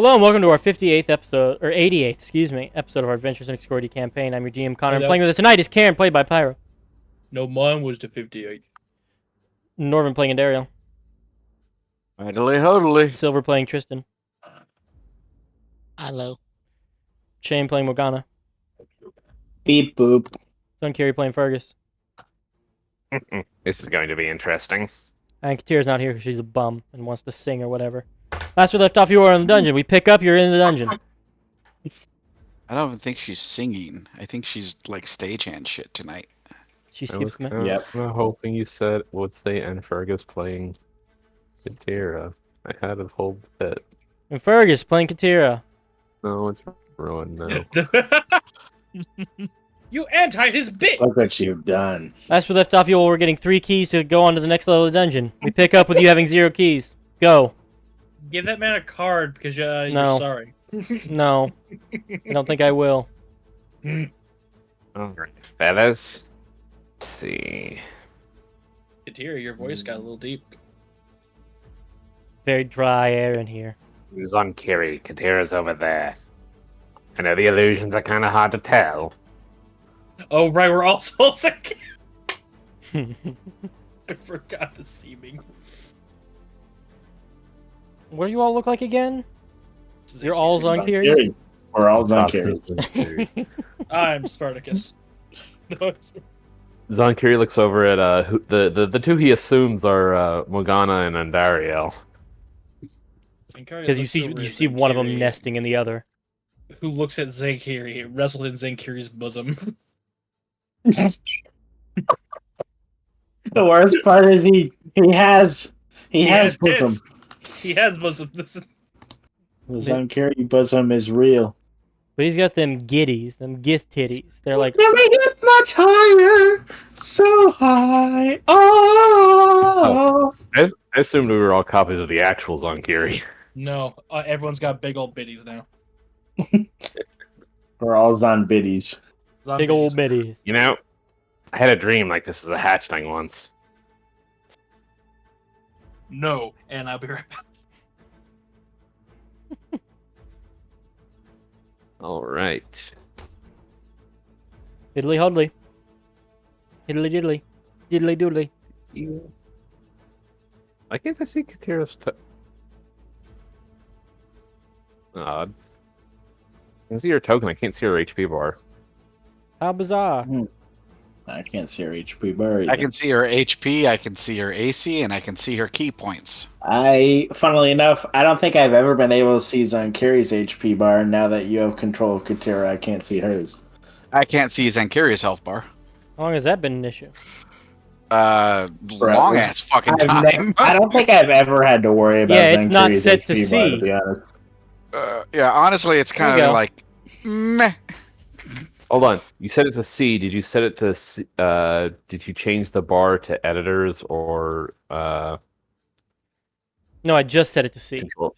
Hello and welcome to our 58th episode, or 88th, excuse me, episode of our Adventures in Excordia campaign. I'm your GM Connor, and playing with us tonight is Karen, played by Pyro. No, mine was the 58th. Norvin playing Dario. Idly hodily. Silver playing Tristan. Hello. Shane playing Morgana. Beep boop. Sunkiri playing Fergus. This is going to be interesting. And Katira's not here because she's a bum and wants to sing or whatever. Last we left off, you were in the dungeon. We pick up, you're in the dungeon. I don't even think she's singing. I think she's like stagehand shit tonight. She I skips was me. Yep. hoping you would say and Fergus playing Katira. I had a whole bit. And Fergus playing Katira. No, it's ruined now. You anti his bit! Look what you've done. Last we left off, you were getting 3 keys to go on to the next level of the dungeon. We pick up with you having 0 keys. Go. Give that man a card because you're No. sorry. No. I don't think I will. Alright, fellas. Let's see. Katira, your voice got a little deep. Very dry air in here. Zonkiri, Katira's over there. I know the illusions are kind of hard to tell. Oh, right, we're all souls again. I forgot the seeming. What do you all look like again? You're all Zonkiri? Zonkiri. We're all Zonkiri. I'm Spartacus. No, Zonkiri looks over at the two he assumes are Morgana and Andariel. Because you see one of them nesting in the other. Who looks at Zankiri, wrestled in Zankiri's bosom. The worst part is he has bosom. tits. He has bosom. This is The Zonkiri bosom is real. But he's got them giddies, them gith titties. They're like, Let me get much higher, so high. Oh. I assumed we were all copies of the actual Zonkiri. no. Everyone's got big old bitties now. We're all Zon biddies. big old bitties. You know, I had a dream like this is a hatchling once. No, and I'll be right back. Alright. Diddly hodly. Diddly diddly. Diddly doodly. Why can't I see Katira's Odd. I can see her token, I can't see her HP bar. How bizarre. I can't see her HP bar either. I can see her HP, I can see her AC, and I can see her key points. Funnily enough, I don't think I've ever been able to see Zonkiri's HP bar. Now that you have control of Katira, I can't see hers. I can't see Zankiri's health bar. How long has that been an issue? Long ass fucking time. I don't think I've ever had to worry about Yeah, it's not Zonkiri's set to HP bar, see. to be honest. Yeah, honestly, it's There you kind go. of like meh. Hold on. You said it to C. Did you set it to C, did you change the bar to editors or No, I just set it to C. control?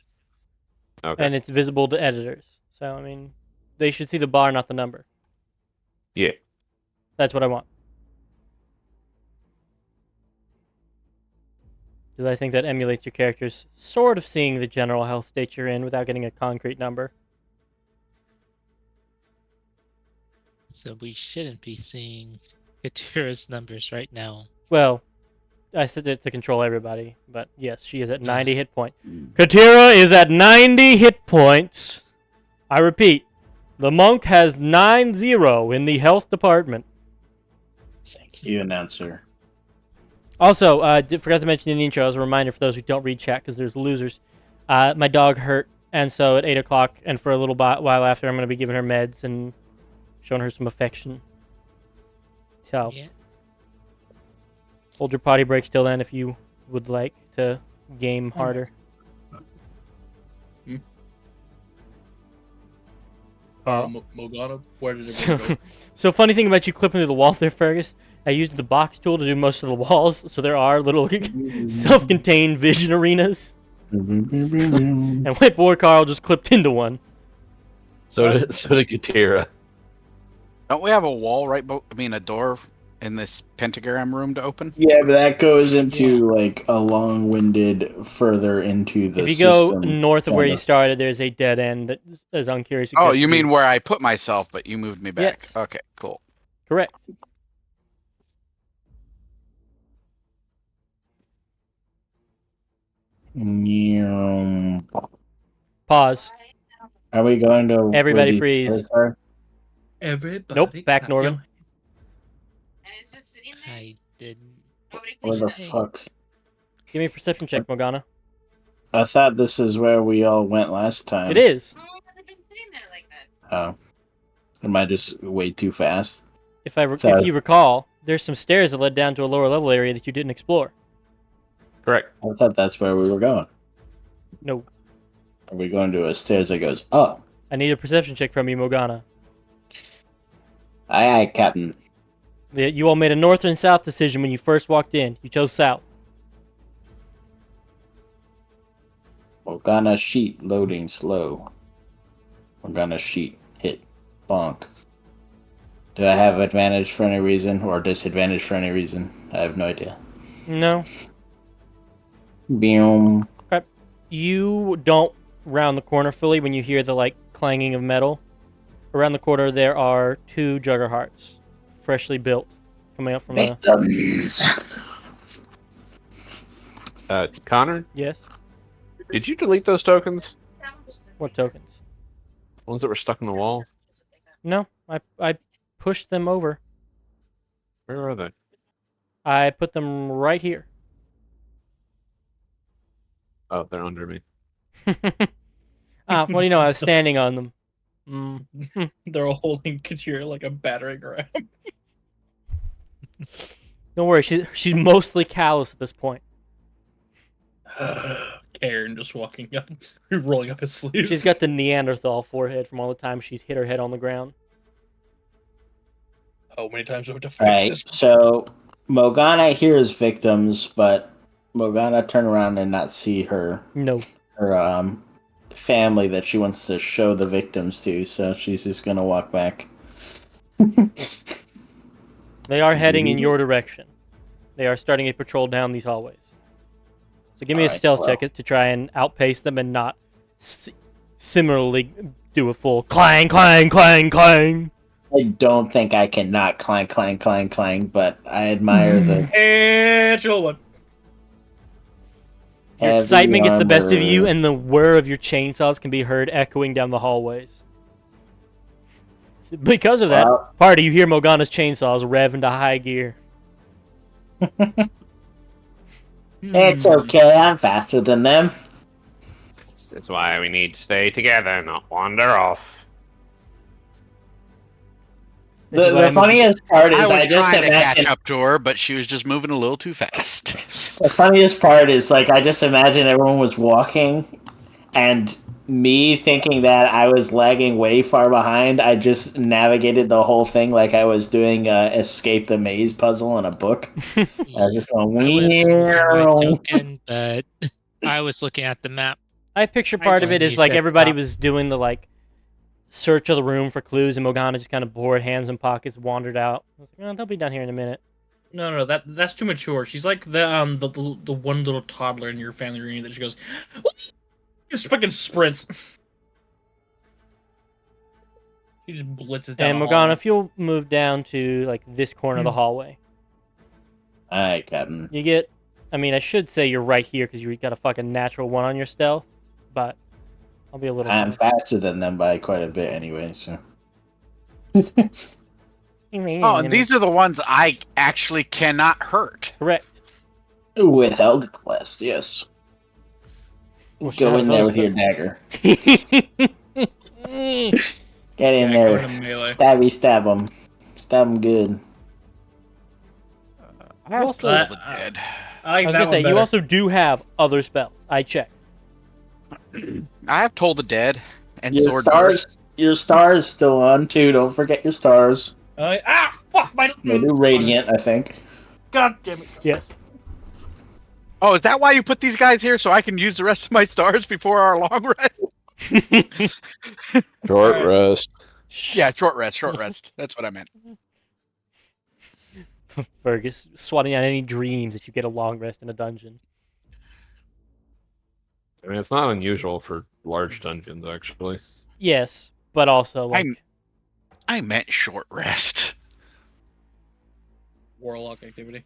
Okay. And it's visible to editors. So, I mean, they should see the bar, not the number. Yeah. That's what I want. Because I think that emulates your characters sort of seeing the general health state you're in without getting a concrete number. So we shouldn't be seeing Katira's numbers right now. Well, I set it to control everybody, but yes, she is at 90 hit points. Katira is at 90 hit points. I repeat, the monk has 90 in the health department. Thank you, announcer. Also, forgot to mention in the intro as a reminder for those who don't read chat because there's losers. My dog hurt, and so at 8 o'clock and for a little while after, I'm going to be giving her meds and showing her some affection. So, Yeah. hold your potty breaks till then if you would like to game harder. Morgana, where did it go? So funny thing about you clipping through the wall there, Fergus. I used the box tool to do most of the walls, so there are little self-contained vision arenas. And White Boy Carl just clipped into one. So did Katira. Don't we have a wall right? A door in this pentagram room to open? Yeah, but that goes into like a long-winded further into the If you go system. north of where you kinda. started, there's a dead end that is uncurious. Oh, you mean where I put myself, but you moved me back? Yes. Okay, cool. Correct. Yeah. Pause. Are we going to where Everybody these freeze. stairs are? Everybody. Nope, back clap northern. your I didn't. Where the Hey. fuck? Give me a perception check, Morgana. I thought this is where we all went last time. It is. Oh. Am I just way too fast? If you recall, there's some stairs that led down to a lower level area that you didn't explore. Correct. I thought that's where we were going. No. Are we going to a stairs that goes up? I need a perception check from you, Morgana. Aye, aye, Captain. You all made a north and south decision when you first walked in. You chose south. Morgana sheet loading slow. Morgana sheet hit. Bonk. Do I have advantage for any reason or disadvantage for any reason? I have no idea. No. Boom. You don't round the corner fully when you hear the clanging of metal. Around the corner there are 2 Jugger Hearts, freshly built, coming up from the... Victims. Connor, Yes? did you delete those tokens? What tokens? Ones that were stuck in the wall? No, I pushed them over. Where are they? I put them right here. Oh, they're under me. What do you know? I was standing on them. They're all holding Katir like a battering ram. Don't worry, she's mostly callous at this point. Karen just walking up, rolling up his sleeves. She's got the Neanderthal forehead from all the time she's hit her head on the ground. How many times do I have to fix Right, this? so Morgana hears victims, but Morgana turn around and not see her No. family that she wants to show the victims to, so she's just gonna walk back. They are heading in your direction. They are starting a patrol down these hallways. So give me a Alright, stealth well. check to try and outpace them and not similarly do a full clang, clang, clang, clang. I don't think I can not clang, clang, clang, clang, but I admire the And roll one. Your heavy excitement gets the best of you, armor. and the whir of your chainsaws can be heard echoing down the hallways. Because of that, Well- party, you hear Morgana's chainsaws rev into high gear. It's okay, I'm faster than them. That's why we need to stay together, not wander off. This is what The I'm- funniest part I is was I just trying to catch imagine. up to her, but she was just moving a little too fast. The funniest part is I just imagine everyone was walking, and me thinking that I was lagging way far behind. I just navigated the whole thing like I was doing escape the maze puzzle in a book. I was just going I would have moved my "Meow." token, but I was looking at the map. I picture part of it is believe that's everybody top. was doing the search of the room for clues, and Morgana just kind of bored, hands in pockets, wandered out. I was like, oh, they'll be down here in a minute. No, that's too mature. She's like the one little toddler in your family reunion that she goes, just fucking sprints. She just blitzes down. And the Morgana, hall. if you'll move down to this corner of the hallway, All right, Captain. you get. I mean, I should say you're right here because you got a fucking natural 1 on your stealth, but I'll be a little. I'm faster than them by quite a bit anyway. So. Oh, and these are the ones I actually cannot hurt. correct. Without blast, yes. Well, Go shit, in there those with your things. dagger. Get in Yeah, go there. into melee. Stab them. Stab them good. You also, Uh, The dead. I like I was that gonna one say you better. also do have other spells. I checked. I have Toll the Dead and Your Sword stars, your stars still on too. Don't forget your stars. Fuck my. They do radiant, I think. God damn it. Yes. Oh, is that why you put these guys here so I can use the rest of my stars before our long rest? Short Alright. rest. Yeah, short rest, short rest. That's what I meant. Fergus, swatting out any dreams that you get a long rest in a dungeon. I mean, it's not unusual for large dungeons, actually. Yes, but also like I meant short rest. Warlock activity.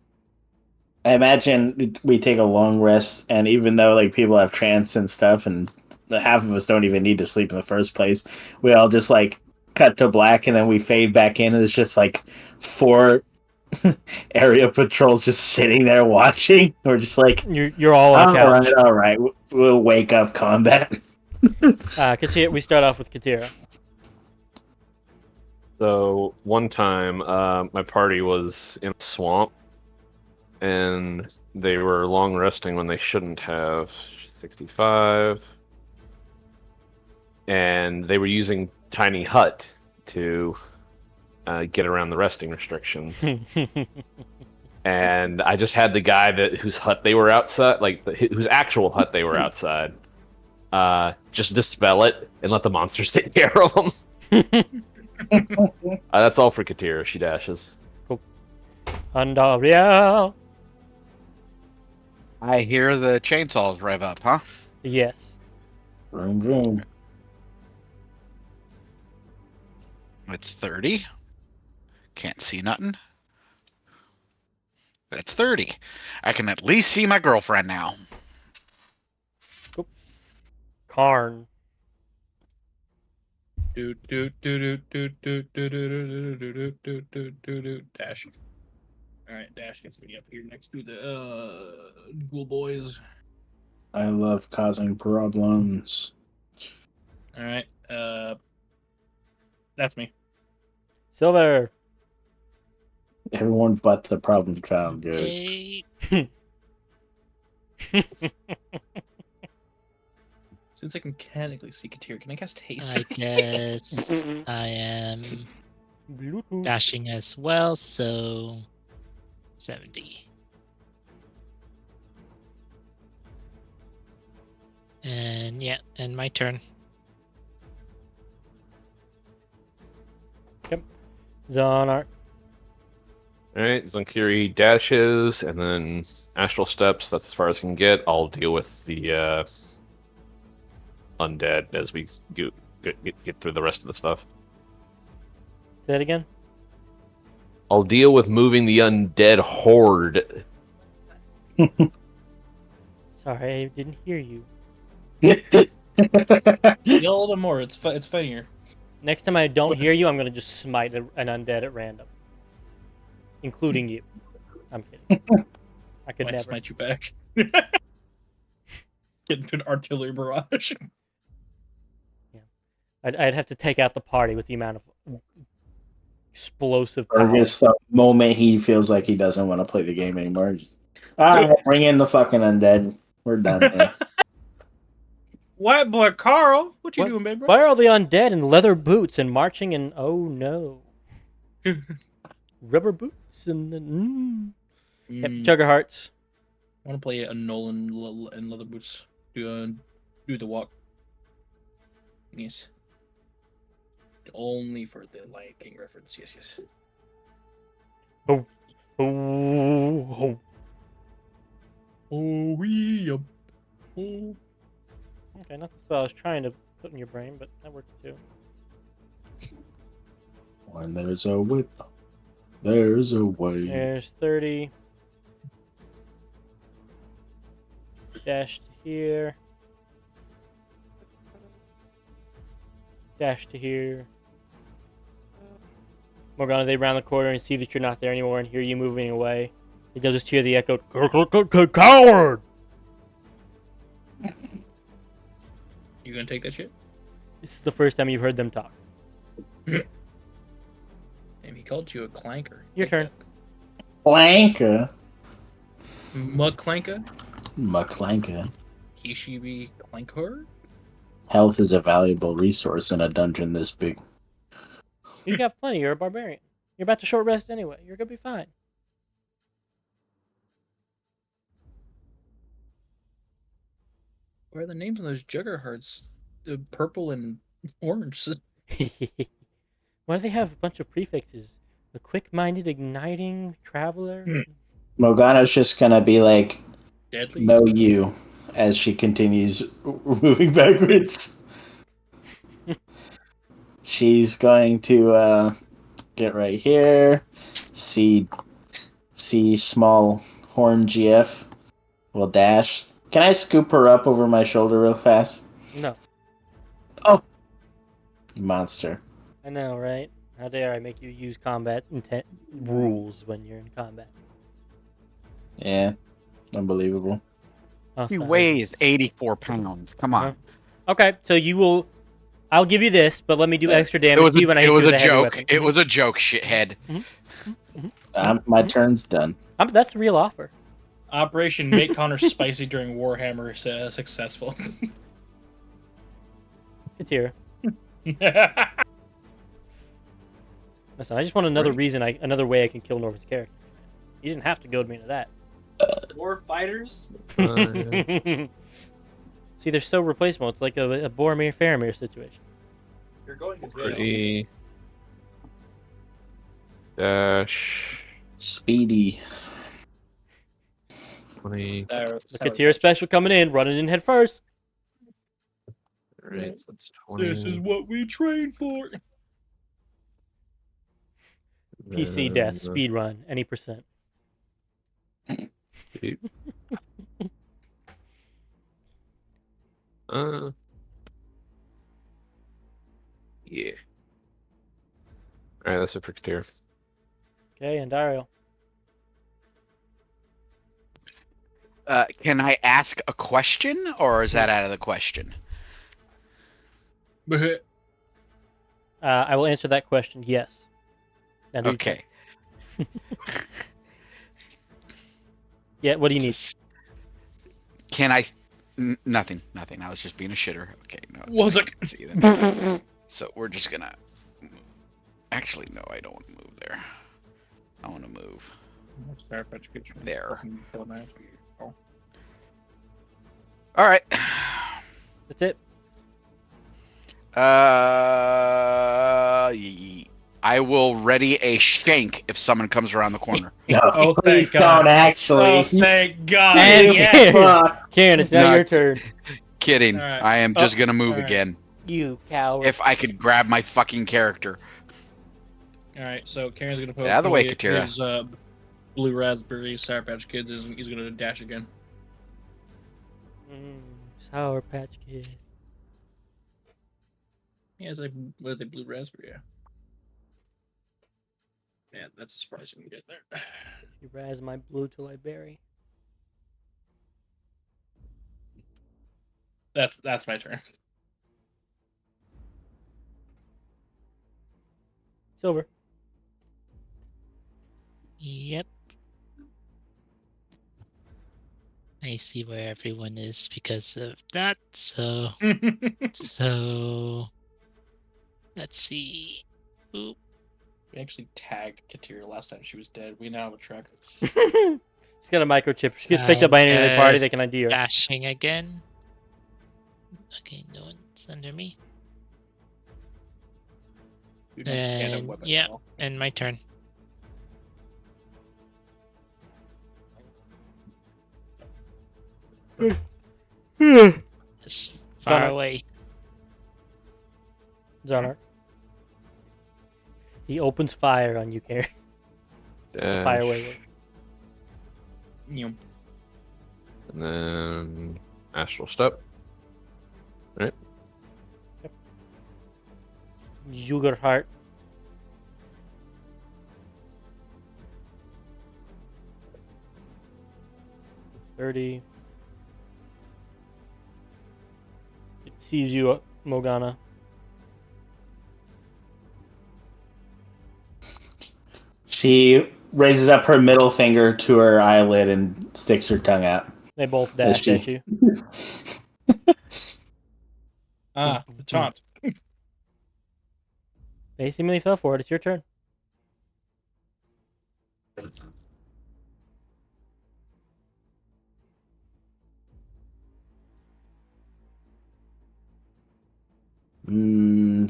I imagine we take a long rest, and even though like people have trance and stuff, and half of us don't even need to sleep in the first place, we all just like cut to black, and then we fade back in, and it's just like 4 area patrols just sitting there watching. We're just like, you're all on a couch. all right, we'll wake up combat. Katira, we start off with Katira. So one time, my party was in a swamp, and they were long resting when they shouldn't have. 65, and they were using tiny hut to get around the resting restrictions. And I just had the guy whose hut they were outside, like whose actual hut they were outside, just dispel it and let the monsters take care of them. That's all for Katira. She dashes. Andaria. I hear the chainsaws rev up, huh? Yes. Vroom, vroom. It's 30. Can't see nothing. That's 30. I can at least see my girlfriend now. Karn. Dash. All right, Dash gets me up here next to the ghoul boys. I love causing problems. All right, that's me. Silver. Everyone but the problem child goes. Okay. Since I can mechanically see Katir, can I cast haste? I guess I am Bluetooth. dashing as well, so 70. And yeah, and my turn. Zonarch. All right, Zunkiri dashes, and then astral steps. That's as far as I can get. I'll deal with the undead as we get through the rest of the stuff. Say that again. I'll deal with moving the undead horde. Sorry, I didn't hear you. Yell a little more. It's funnier. Next time I don't hear you, I'm gonna just smite an undead at random, including you. I'm kidding. I could Might never. smite you back. Get into an artillery barrage. I'd have to take out the party with the amount of explosive power. Fergus, the moment he feels like he doesn't want to play the game anymore, just, bring in the fucking undead. We're done here. White boy Carl, what you What? doing, baby? Why are all the undead in leather boots and marching in? Oh no, rubber boots and Yep, Jugger Hearts. I want to play a Nolan and leather boots. Do the walk. Yes. Only for the Lion King reference. Yes. Oh, oh. Oh, we up. Oh. Okay, not the spell I was trying to put in your brain, but that works too. When there's a whip, there's a way. There's 30. Dash to here. Dash to here. Morgana, they round the corner and see that you're not there anymore and hear you moving away. They'll just hear the echo. Coward! You gonna take that shit? This is the first time you've heard them talk. Maybe he called you a clanker. Your turn. Clanka. Mugclanka? McClanka. He she be clanker? Health is a valuable resource in a dungeon this big. You got plenty. You're a barbarian. You're about to short rest anyway. You're gonna be fine. What are the names on those Jugger hearts? Purple and orange. Why do they have a bunch of prefixes? The quick-minded, igniting traveler. Morgana's just gonna be like, Deadly. no, you, as she continues moving backwards. She's going to get right here. See small horn GF will dash. Can I scoop her up over my shoulder real fast? No. Oh, you monster. I know, right? How dare I make you use combat intent rules when you're in combat? Yeah, unbelievable. He Hostile. weighs 84 pounds. Come on. Okay, so you will. I'll give you this, but let me do extra damage to you when I it hit you was with a a heavy joke. weapon. It was a joke, shithead. My turn's done. That's the real offer. Operation Make Connor Spicy during Warhammer is successful. Katira. Listen, I just want another reason, another way I can kill Norman's character. You didn't have to goad me into that. War fighters? See, they're so replaceable. It's like a Boromir-Faramir situation. You're going to jail. Pretty. Dash. Speedy. 20. The Katira special coming in, running in head first. Alright, so that's 20. This is what we train for. PC death, speed run, any percent. Yeah. Alright, that's it for Katir. Okay, and Dario. Can I ask a question, or is that out of the question? I will answer that question, yes. Now do you Okay. Yeah, what do you need? Can I? Nothing. Nothing. I was just being a shitter. Okay. No. Was it? See then. So we're just gonna. Actually, no. I don't want to move there. I want to move there. All right. That's it. I will ready a shank if someone comes around the corner. No, Oh, please thank God. don't actually. Oh, thank God. And Yes. Karen, it's now No. your turn. Kidding. All right. I am just gonna move all right. again. You coward. If I could grab my fucking character. All right, so Karen's gonna put Get out of the way, his Katira. Blue Raspberry Sour Patch Kids. He's gonna dash again. Sour Patch Kid. He has like with a blue raspberry. Yeah, that's as far as you can get there. You raz my blue till I bury. That's my turn. Silver. Yep. I see where everyone is because of that. So let's see. Oop. We actually tagged Katira last time she was dead. We now have a tracker. She's got a microchip. She gets picked up by any other party, they can ID her. Dashing again. Okay, no one's under me. You can stand up And weapon yeah, now. and my turn. As far Zonark. away. Zonark. He opens fire on you, Karen. Fire away works. Yum. And then Astral Step. Right? Jugerheart. $30. It sees you, Morgana. She raises up her middle finger to her eyelid and sticks her tongue out. They both dash at you. The taunt. They seemingly fell for it. It's your turn.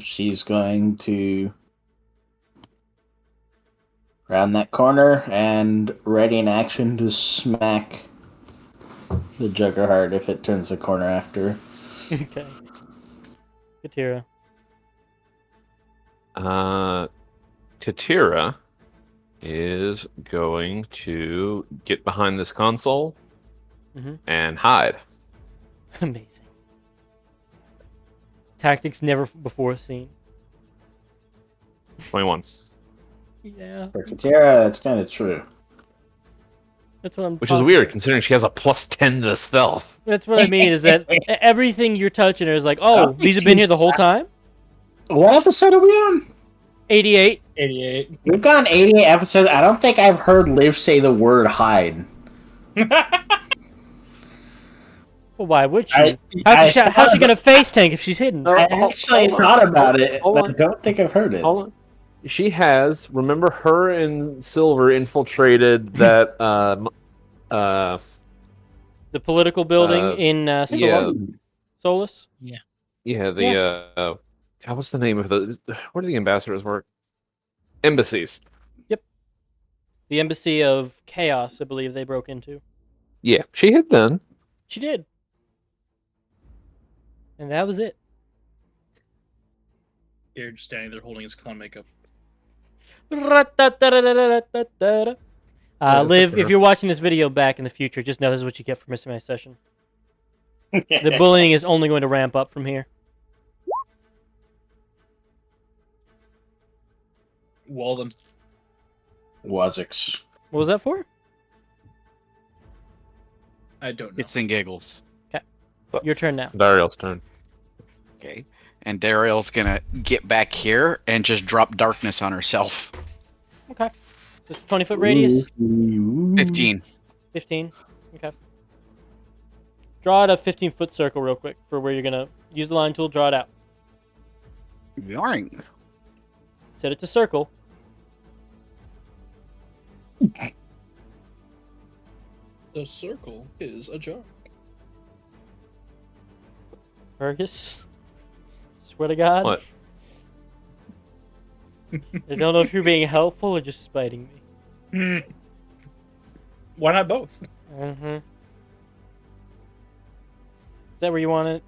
She's going to around that corner and ready in action to smack the Juggerheart if it turns the corner after. Okay. Katira. Katira is going to get behind this console and hide. Amazing. Tactics never before seen. 21. Yeah. For Katira, that's kind of true. That's what I'm Which is weird, considering she has a +10 to stealth. That's what I mean, is that everything you're touching her is like, oh, these have been here the whole time? What episode are we on? 88. 88. We've gone 88 episodes. I don't think I've heard Liv say the word hide. Well, why would she? How's she gonna face tank if she's hidden? I actually thought about it, but I don't think I've heard it. Hold on. She has. Remember, her and Silver infiltrated that. The political building in Solus? Yeah. The what's the name of the? Where do the ambassadors work? Embassies. Yep. The Embassy of Chaos, I believe they broke into. Yeah, she hid then. She did. And that was it. You're just standing there holding his clown makeup. Liv, if you're watching this video back in the future, just know this is what you get for missing my session. The bullying is only going to ramp up from here. Walden. Wazix. What was that for? I don't know. It's in giggles. Your turn now. Dariel's turn. Okay. And Dariel's gonna get back here and just drop darkness on herself. Okay. Just a 20-foot radius? 15. 15. Okay. Draw out a 15-foot circle real quick for where you're going to use the line tool, draw it out. Yarring. Set it to circle. The circle is ajar. Fergus. Swear to God. What? I don't know if you're being helpful or just spiting me. Why not both? Mm-hmm. Is that where you want it?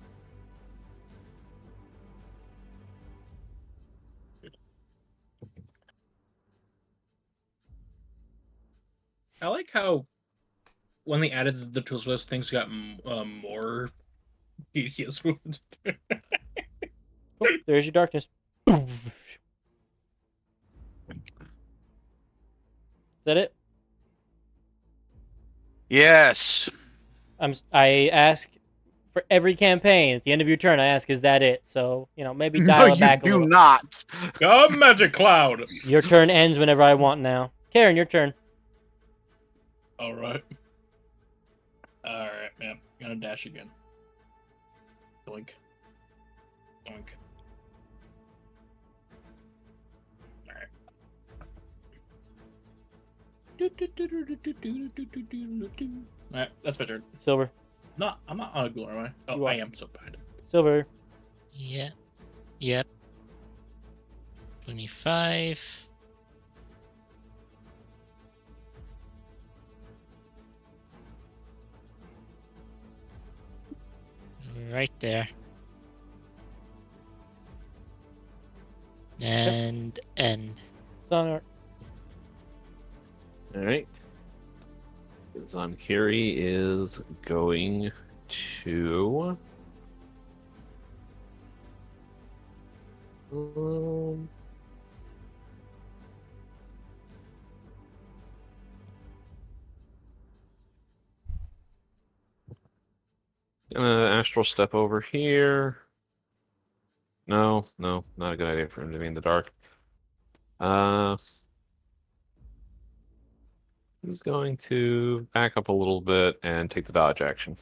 I like how when they added the tools list, things got more tedious. Oh, there's your darkness. Is that it? Yes. I ask for every campaign. At the end of your turn, I ask, is that it? So, maybe dial it back a little. Do not. Come, Magic Cloud! Your turn ends whenever I want now. Karen, your turn. Alright. Alright, yeah. I'm gonna dash again. Doink. Doink. Alright. Alright, that's my turn. Silver. No, I'm not on a ghoul, am I? Oh, You are. I am so bad. Silver. Yeah. Yep. 25. Right there. And end. It's on our... Alright. Zonkiri is going to... Gonna astral step over here. No, not a good idea for him to be in the dark. He's going to back up a little bit and take the dodge action.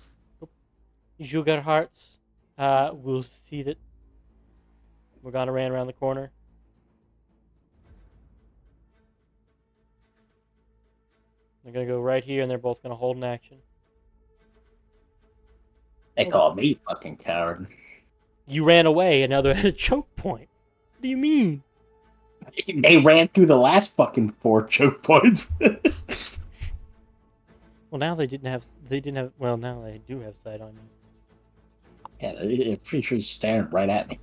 Juggerhearts. We'll see that Morgana ran around the corner. They're gonna go right here, and they're both gonna hold an action. They call me fucking coward. You ran away, and now they're at a choke point. What do you mean? They ran through the last fucking 4 choke points. Well, now they didn't have. Well, now they do have sight on you. Yeah, they're pretty sure he's staring right at me.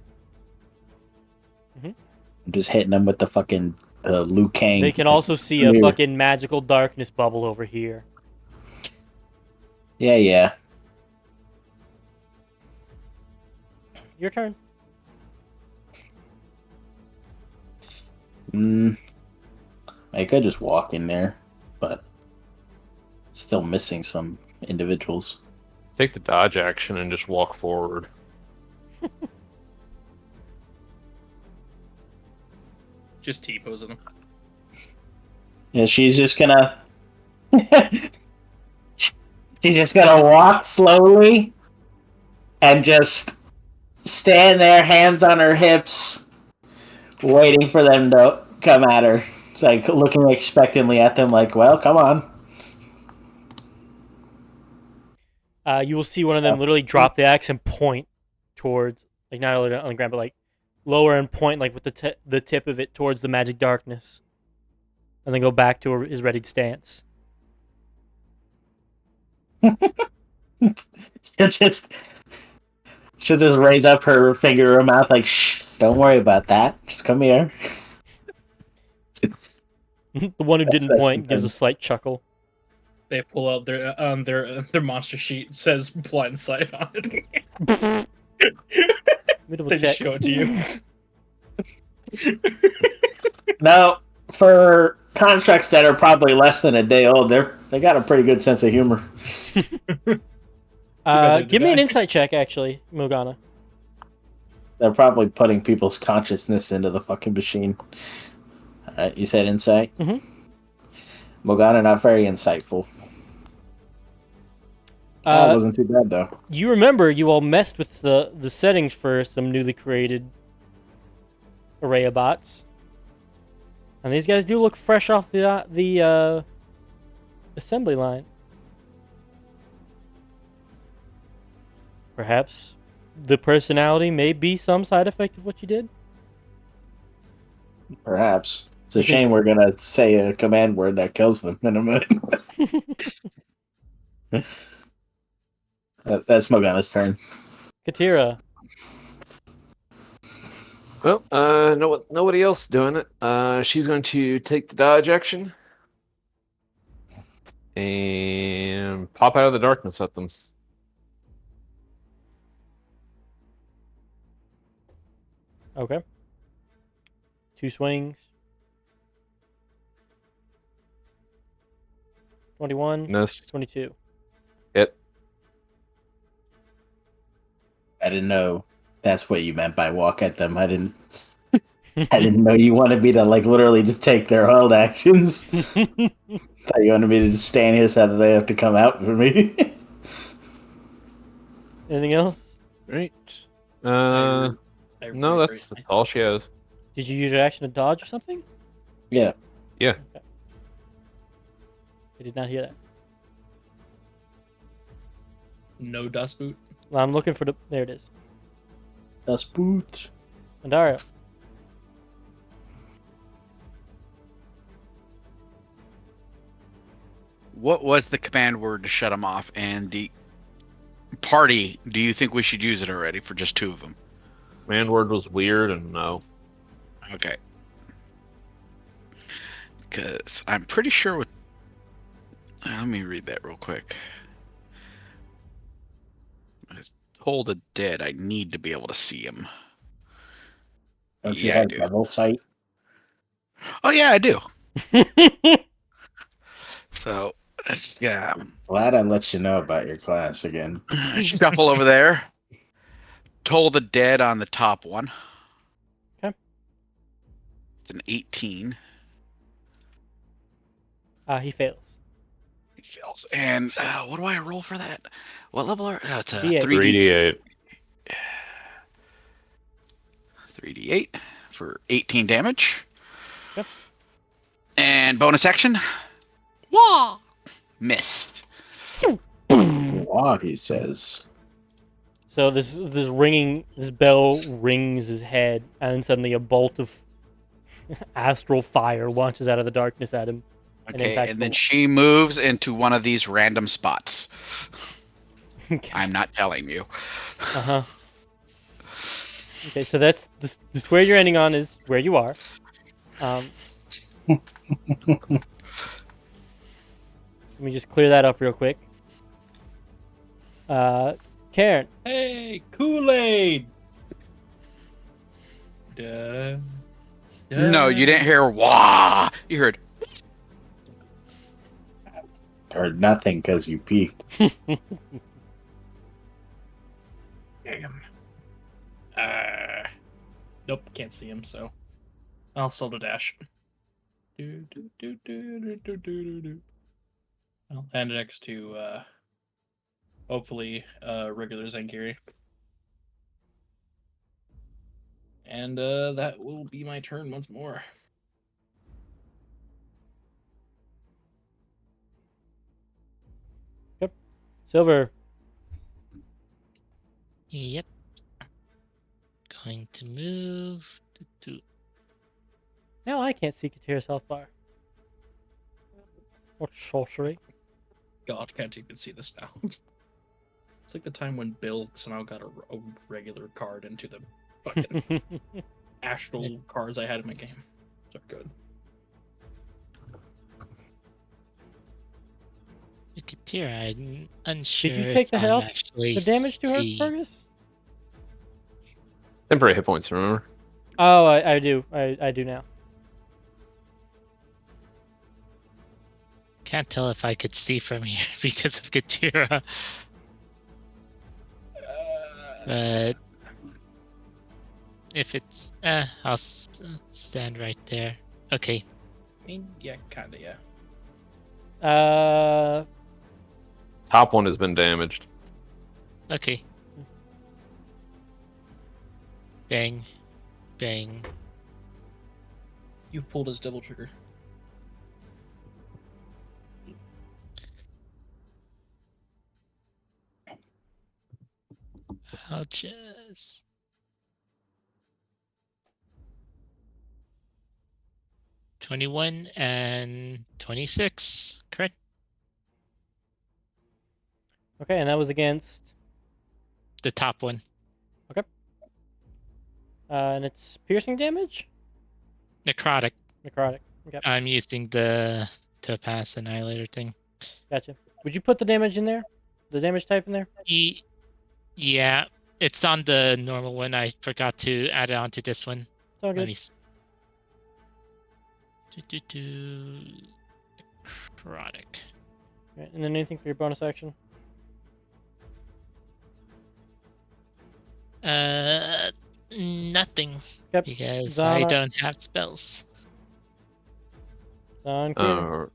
Mhm. I'm just hitting them with the fucking Liu Kang. They can also see a fucking magical darkness bubble over here. Yeah. Your turn. I could just walk in there, but still missing some individuals. Take the dodge action and just walk forward. Just T-posing them. Yeah, she's just gonna. She's just gonna walk slowly and just stand there, hands on her hips, waiting for them to come at her. It's like looking expectantly at them, like, well, come on. You will see one of them literally drop the axe and point towards, like, not only on the ground, but like lower and point, like with the tip of it towards the magic darkness, and then go back to his readied stance. She'll just raise up her finger to her mouth, like, shh, don't worry about that. Just come here. The one who didn't point gives a slight chuckle. They pull out their monster sheet. It says blind sight on it. They just show it to you. Now, for constructs that are probably less than a day old, they got a pretty good sense of humor. Give me an insight check, actually, Morgana. They're probably putting people's consciousness into the fucking machine. Alright, you said insight? Mm-hmm. Morgana, not very insightful. That wasn't too bad, though. You remember you all messed with the settings for some newly created array of bots. And these guys do look fresh off the assembly line. Perhaps the personality may be some side effect of what you did. Perhaps. It's a shame we're gonna say a command word that kills them in a minute. That's Morgana's turn. Katira. Well, nobody else doing it. She's going to take the dodge action and pop out of the darkness at them. Okay. 2 swings. 21. Miss. 22. Hit. I didn't know that's what you meant by walk at them. I didn't know you wanted me to like literally just take their held actions. Thought you wanted me to just stand here so that they have to come out for me. Anything else? Right. No, that's all she has. Did you use your action to dodge or something? Yeah. Yeah. Okay. I did not hear that. No dust boot. Well, I'm looking for the... There it is. That's boot. Andario. What was the command word to shut them off? And the party, do you think we should use it already for just 2 of them? Command word was weird and no. Okay. Because I'm pretty sure with... Let me read that real quick. Hold a dead. I need to be able to see him. Don't you Yeah, I have do. double sight? Oh yeah, I do. So, yeah. Glad I let you know about your class again. Shuffle over there. Toll the dead on the top one. Okay. It's an 18. He fails. He fails. And what do I roll for that? What level are? Oh, it's a D8. 3d8. 3d8 for 18 damage. Yep. And bonus action. Wah! Missed. Wow, he says. So this bell rings his head, and then suddenly a bolt of Astral fire launches out of the darkness at him. Okay, impacts and the then wall. she moves into one of these random spots. Okay. I'm not telling you. Uh-huh. Okay, so that's the square you're ending on is where you are. Let me just clear that up real quick. Karen. Hey, Kool-Aid. Da, No, you didn't hear wah. You heard Heard nothing because you peeked. Damn. Nope, can't see him. So I'll still do dash. I'll hand it next to hopefully regular Zenkiri. And that will be my turn once more. Silver. Yep. Going to move to Now I can't see Katira's health bar. What sorcery? God, can't even see this now. It's like the time when Bill somehow got a regular card into the fucking astral cards I had in my game. So good. Katira. I'm unsure. Did you take if the I'm health, actually the damage to her, see- Fergus? Temporary hit points, remember? Oh, I do. I do now. Can't tell if I could see from here because of Katira. But if it's, I'll stand right there. Okay. I mean, yeah, kinda, yeah. Top one has been damaged. Okay. Bang. Bang. You've pulled his double trigger. I'll just... 21 and 26, correct? Okay, and that was against. The top one. And it's piercing damage. Necrotic. Necrotic. Okay, I'm using the Topaz Annihilator thing. gotcha. Would you put the damage in there? The damage type in there? Yeah, it's on the normal one. I forgot to add it onto this one. It's all Let good. me. Necrotic. Right, and then anything for your bonus action? Nothing. Yep. Because Zana. I don't have spells. On clear.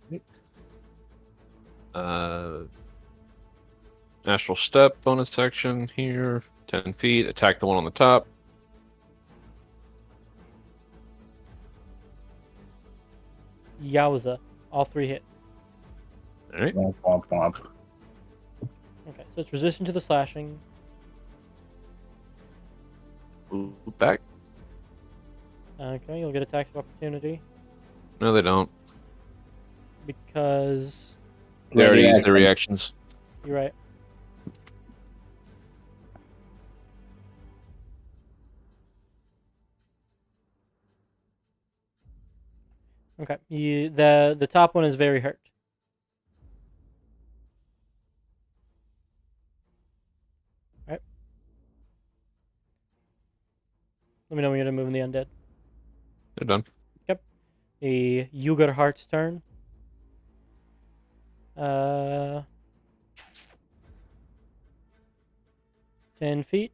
Astral Step bonus section here. 10 feet. Attack the one on the top. Yowza. All three hit. All right. Womp, womp, womp. Okay, so it's resistant to the slashing. Move back. Okay, you'll get attacks of opportunity No, they don't. because They already used their Reaction. reactions. you're right. Okay, the top one is very hurt. Alright. Let me know when you're moving the undead. They're done. The Yugar Heart's turn. 10 feet.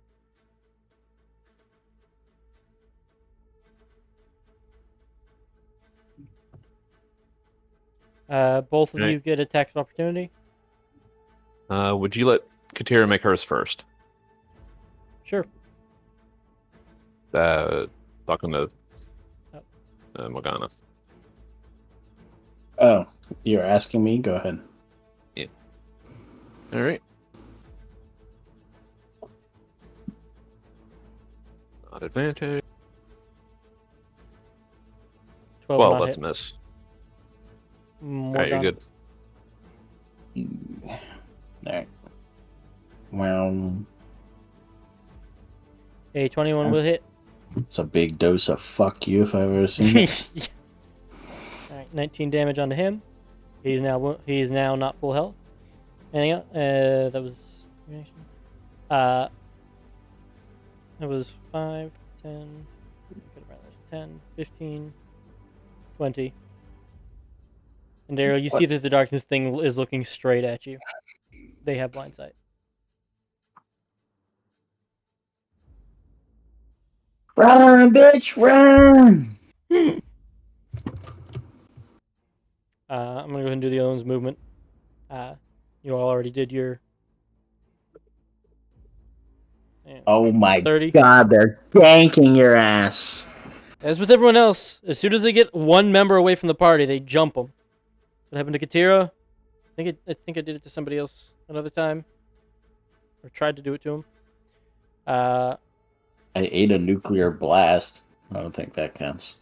Both of Right. you get attacks of opportunity. Would you let Katira make hers first? Sure. Talking to Oh. Morgana. Oh, you're asking me? Go ahead. All right. Not advantage. 12 Well, not let's hit. miss. More Alright, you're done. good. Alright. Well, A 21 will hit. it's a big dose of fuck you if I've ever seen it. Alright, 19 damage onto him. He is now not full health. Anything else? That was reaction. That was 5, 10, 10, 15, 20. And Daryl, you see that the darkness thing is looking straight at you. They have blind sight. Run, bitch, run! I'm gonna go ahead and do the other one's movement. You all already did your. Oh my 30. god, they're ganking your ass. As with everyone else, as soon as they get one member away from the party, they jump them. What happened to Katira? I think I did it to somebody else another time, or tried to do it to him. I ate a nuclear blast. I don't think that counts.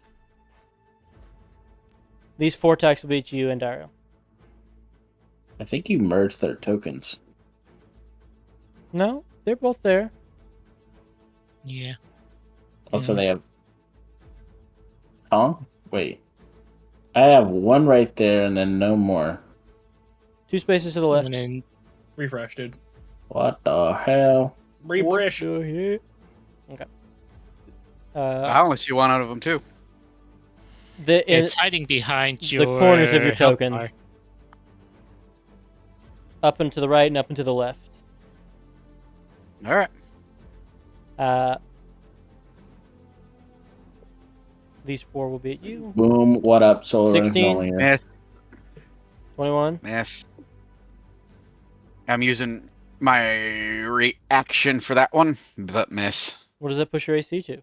These 4 attacks will beat you and Dario. I think you merged their tokens. No, they're both there. Yeah. Also, they have. Huh? Wait. I have one right there and then no more. 2 spaces to the left. And then Refresh, dude. What the hell? Refresh. What the heck? Okay. I only see one out of them too. It's hiding behind the your corners of your health token. bar. Up and to the right and up and to the left. All right. These 4 will beat you. Boom. What up, Solar? 16? Nolan here. Miss. 21. Miss. I'm using my reaction for that one, but miss. What does that push your AC to?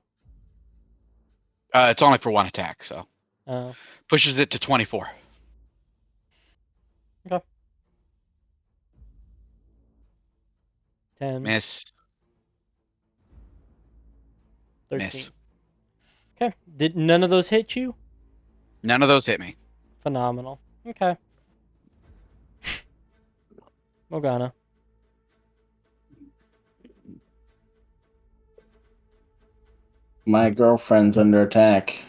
It's only for one attack, so Oh. pushes it to 24. 10. Miss. 13. Miss. Okay. Did none of those hit you? None of those hit me. Phenomenal. Okay. Morgana. My girlfriend's under attack.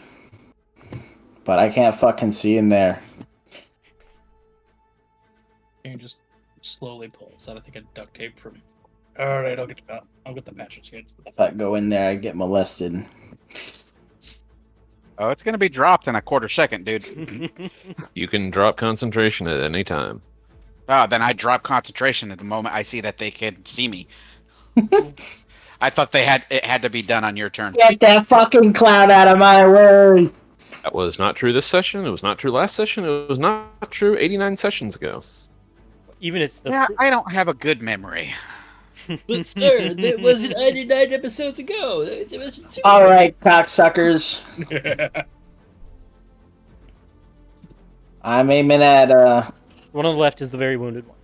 But I can't fucking see in there. You can just slowly pull this out. I think I duct tape from. All right, I'll get the patches here. If I go in there, I get molested. Oh, it's gonna be dropped in a quarter second, dude. You can drop concentration at any time. Oh, then I drop concentration at the moment I see that they can see me. I thought it had to be done on your turn. Get that fucking cloud out of my way! That was not true this session. It was not true last session. It was not true 89 sessions ago. Even it's the. Yeah, I don't have a good memory. But sir, that wasn't 99 episodes ago. It was Alright, cocksuckers. I'm aiming at, One on the left is the very wounded one.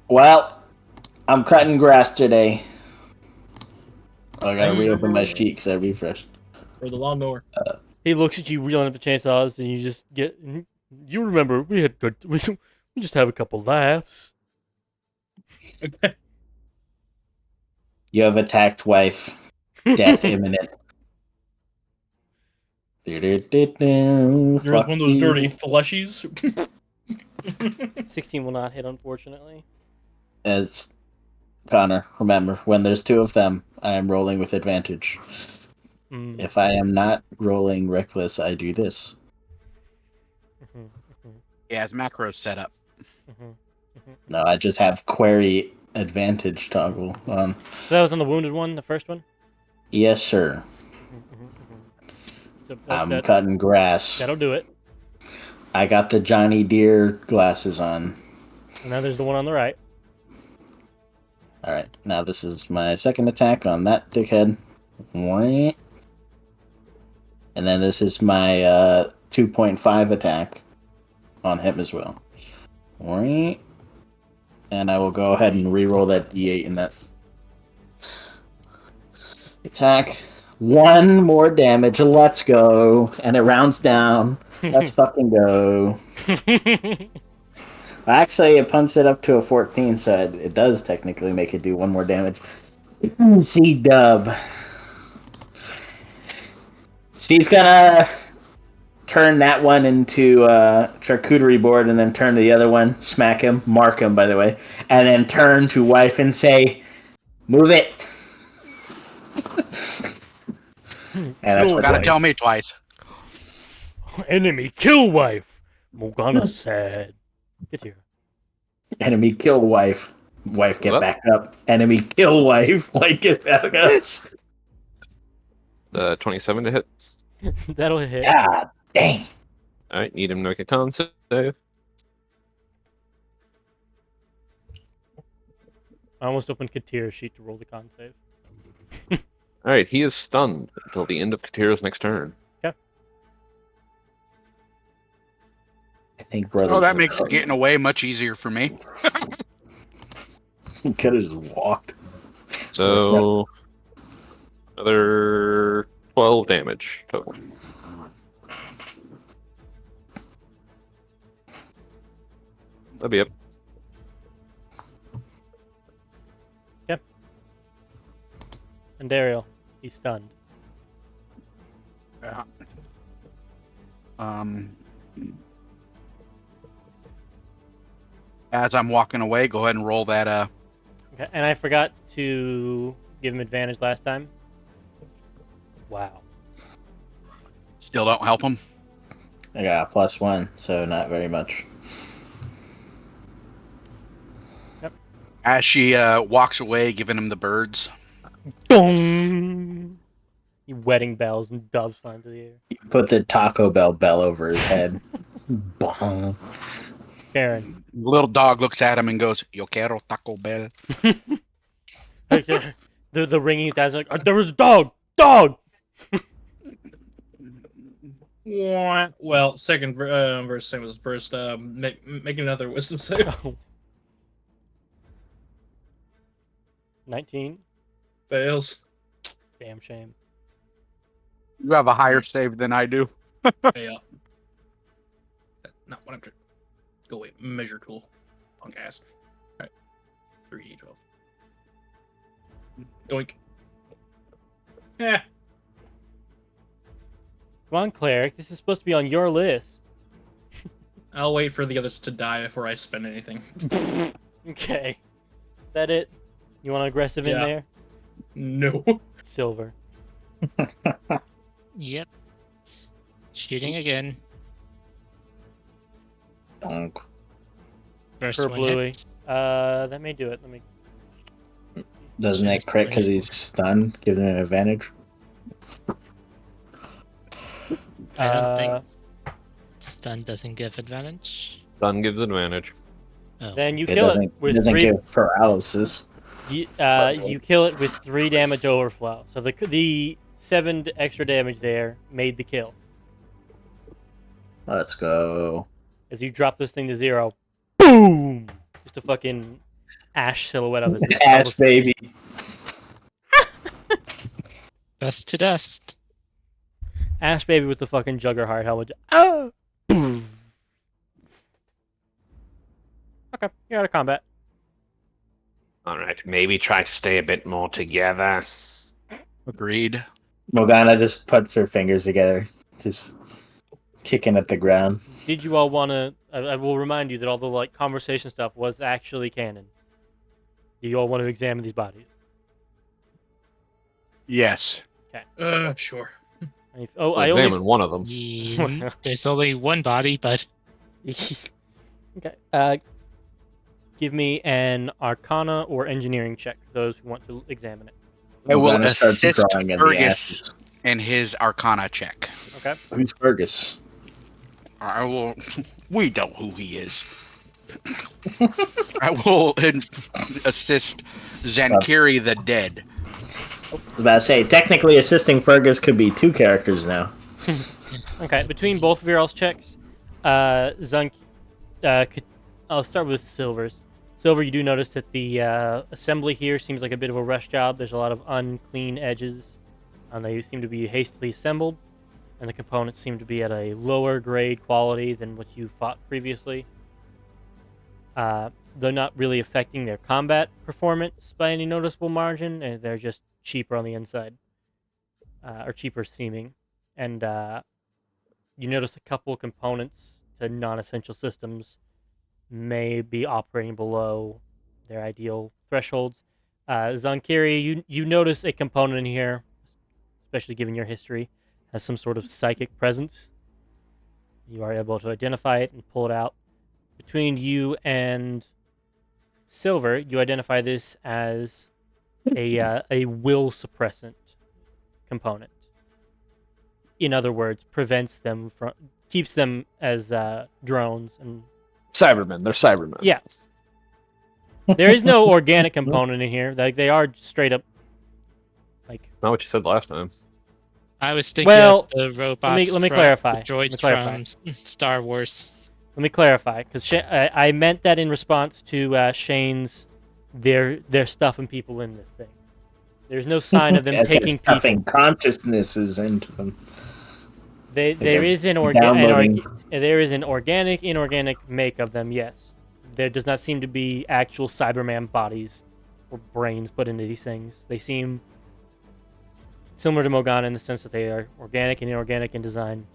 well, I'm cutting grass today. Oh, I gotta reopen my sheet because I refreshed. For the lawnmower. He looks at you reeling up the chainsaws, and you just get. You remember we had good. We just have a couple laughs. You have attacked wife. Death imminent. You're Fuck one of those you. dirty fleshies. 16 will not hit, unfortunately. As Connor, remember, when there's 2 of them, I am rolling with advantage. Mm. If I am not rolling reckless, I do this. He has macros set up. No, I just have query advantage toggle on. So that was on the wounded one, the first one? Yes, sir. So I'm cutting grass. that'll do it. I got the Johnny Deere glasses on. And now there's the one on the right. Alright, now this is my second attack on that dickhead. And then this is my 2.5 attack on him as well. And I will go ahead and re-roll that d8 in that attack. One more damage. Let's go. And it rounds down. Let's fucking go. Actually, it punts it up to a 14, so it does technically make it do one more damage. C-dub. She's gonna turn that one into a charcuterie board and then turn to the other one, smack him, mark him, by the way, and then turn to wife and say, move it. And that's what Gotta tell me twice. Enemy kill wife. Morgana said. Get here. Enemy kill wife. Wife get What? back up. Enemy kill wife. Wife get back up. 27 to hit. That'll hit. God dang. All right, need him to make a con save. I almost opened Katira's sheet to roll the con save. All right, he is stunned until the end of Katira's next turn. I think brothers. Oh, that makes getting away much easier for me. He could have just walked. So another 12 damage total. That'll be it. And Daryl, he's stunned. Yeah. As I'm walking away, go ahead and roll that. Okay, and I forgot to give him advantage last time. Wow. Still don't help him. I got a +1, so not very much. As she walks away, giving him the birds. Boom! Wedding bells and doves fly into the air. Put the Taco Bell over his head. Bong. Karen. The little dog looks at him and goes, "Yo quiero Taco Bell." the ringing that's like, there was a dog! Dog! Well, second verse, same as first. Make another wisdom save. 19. Fails. Damn shame. You have a higher save than I do. Yeah. Not what I'm trying. Go away. Measure tool. Punk ass. Alright. 3d12. Doink. Yeah. Come on, Cleric. This is supposed to be on your list. I'll wait for the others to die before I spend anything. Okay. That it? You want aggressive in Yeah. there? No. Silver. Yep. Shooting again. Donk. First For one Bluey. hits. That may do it. Let me. Doesn't that crit because he's stunned? Gives him an advantage? I don't Uh, think stun doesn't give advantage. Stun gives advantage. Oh. Then you It kill it doesn't, with doesn't 3. give paralysis. You kill it with 3 damage overflow. So the 7 extra damage there made the kill. Let's go. As you drop this thing to 0, boom! Just a fucking ash silhouette of his Ash baby. Dust to dust. Ash baby with the fucking Juggerheart helmet. Oh! Boom. Okay, you're out of combat. All right, maybe try to stay a bit more together. Agreed. Morgana just puts her fingers together, just kicking at the ground. Did you all want to? I will remind you that all the like conversation stuff was actually canon. Do you all want to examine these bodies? Yes. Sure. I We'll only examine one of them. Yeah, there's only one body, but okay. Give me an Arcana or Engineering check for those who want to examine it. I will Morgana starts assist drawing in the Fergus ashes. in his Arcana check. Okay. Who's Fergus? I will. We know who he is. I will assist Zankiri the Dead. I was about to say, technically assisting Fergus could be 2 characters now. Okay. Between both of your all's checks, Zunk. I'll start with Silver's. Silver, you do notice that the assembly here seems like a bit of a rush job. There's a lot of unclean edges. and they seem to be hastily assembled, and the components seem to be at a lower grade quality than what you fought previously. They're not really affecting their combat performance by any noticeable margin, and they're just cheaper on the inside, or cheaper seeming. And you notice a couple components to non-essential systems may be operating below their ideal thresholds. Zonkiri, you notice a component in here, especially given your history, has some sort of psychic presence. You are able to identify it and pull it out. Between you and Silver, you identify this as a will suppressant component. In other words, keeps them as drones and Cybermen. They're Cybermen. yeah. There is no organic component in here. Like, they are straight up, like. Not what you said last time. I was thinking Well, of the robots. let me from clarify. the droids Let me clarify. from Star Wars. Let me clarify, because I meant that in response to Shane's their stuff and people in this thing. There's no sign of them As taking it's stuffing people. consciousnesses into them. There is an organic, inorganic make of them. Yes, there does not seem to be actual Cyberman bodies or brains put into these things. They seem similar to Mogana in the sense that they are organic and inorganic in design,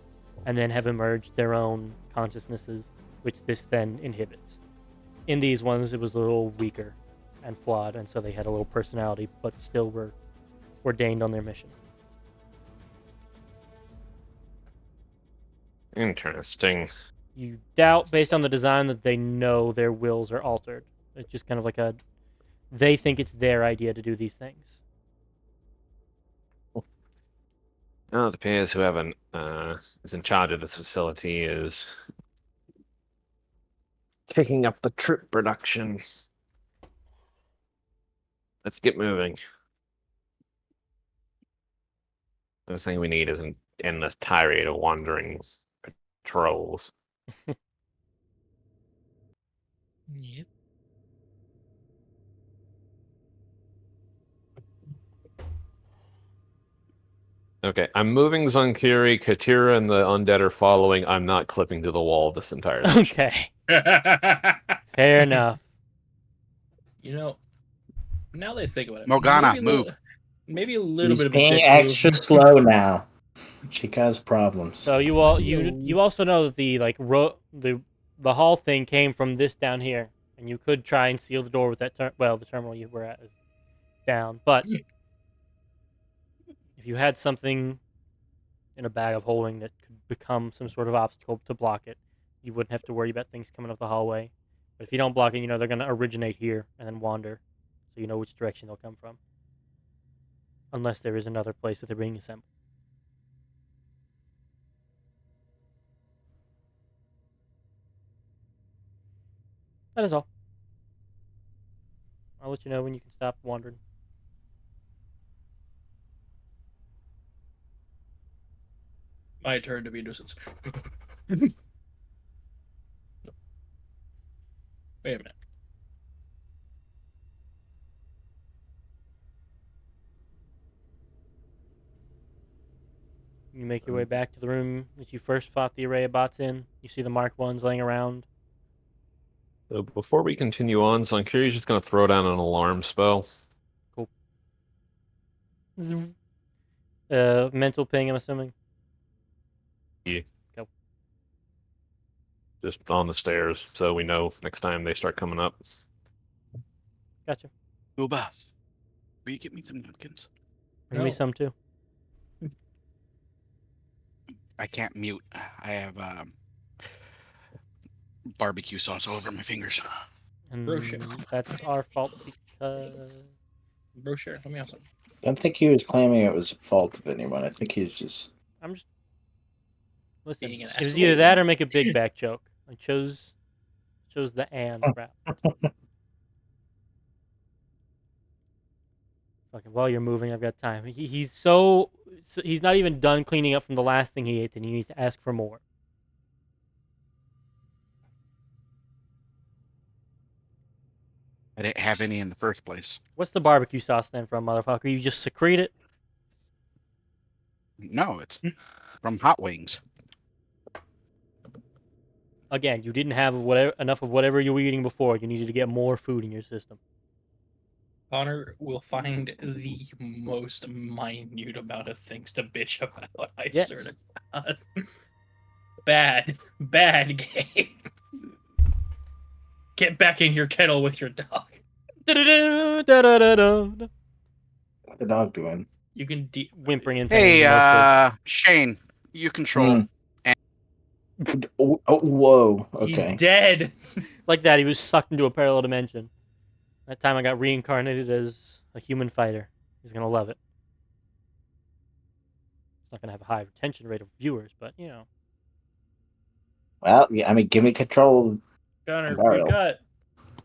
and then have emerged their own consciousnesses, which this then inhibits. In these ones, it was a little weaker and flawed, and so they had a little personality, but still were ordained on their mission. Interesting. You doubt, based on the design, that they know their wills are altered. It's just kind of like they think it's their idea to do these things. Well, it appears whoever is in charge of this facility is kicking up the troop production. Let's get moving. The thing we need is an endless tirade of wandering patrols. Yep. Okay, I'm moving Zonkiri, Katira, and the undead are following. I'm not clipping to the wall this entire session. Okay, fair enough. You know, now that I think about it, Morgana, maybe a move. little- Maybe a little He's bit of a being dick extra move. slow now. She caused problems. So you also know that the hall thing came from this down here, and you could try and seal the door with that. The terminal you were at is down, but if you had something in a bag of holding that could become some sort of obstacle to block it, you wouldn't have to worry about things coming up the hallway. But if you don't block it, you know they're going to originate here and then wander, so you know which direction they'll come from. Unless there is another place that they're being assembled. That is all. I'll let you know when you can stop wandering. My turn to be a nuisance. Wait a minute. You make your way back to the room that you first fought the array of bots in. You see the marked ones laying around. So before we continue on, Zonkiri's just going to throw down an alarm spell. Cool. Mental ping, I'm assuming. Yeah. Go. Just on the stairs, so we know next time they start coming up. Gotcha. Uba, will you get me some napkins? Bring me No. some too. I can't mute. I have barbecue sauce all over my fingers. And Brochure. that's our fault because... Brochure, let me have some. I don't think he was claiming it was a fault of anyone. I think he was just. I'm just... Listen, Being an it was asshole. either that or make a big back joke. I chose the and route. Fucking while you're moving, I've got time. He's not even done cleaning up from the last thing he ate, and he needs to ask for more. I didn't have any in the first place. What's the barbecue sauce then from, motherfucker? You just secrete it? No, it's from Hot Wings. Again, you didn't have enough of whatever you were eating before. You needed to get more food in your system. Connor will find the most minute amount of things to bitch about. I Yes. swear to God. Bad game. Get back in your kennel with your dog. Da-da-da-da-da-da-da. What's the dog doing? You can Whimpering in pain Hey, mostly. Shane, you control. Oh, whoa. He's Okay. dead. Like that, he was sucked into a parallel dimension. That time I got reincarnated as a human fighter. He's gonna love it. It's not gonna have a high retention rate of viewers, but you know. Well, yeah, I mean, give me control. Connor, Mario. we've got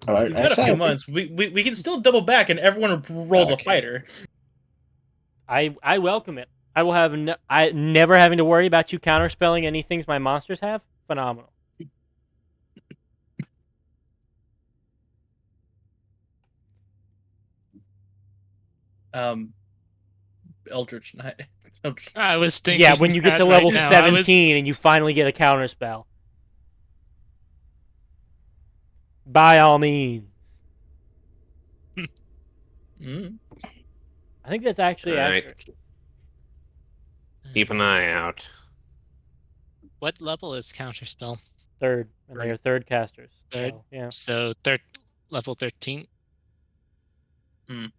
All right, a few months. We can still double back, and everyone rolls a Okay. fighter. I welcome it. I will have never having to worry about you counterspelling any things my monsters have. Phenomenal. Eldritch Knight. I was thinking. Yeah, when you get that to right level now. 17 and you finally get a counterspell. By all means. Mm. I think that's actually Right. accurate. Keep an eye out. What level is Counterspell? Third, and they are third casters. Third. So, yeah. So level 13. When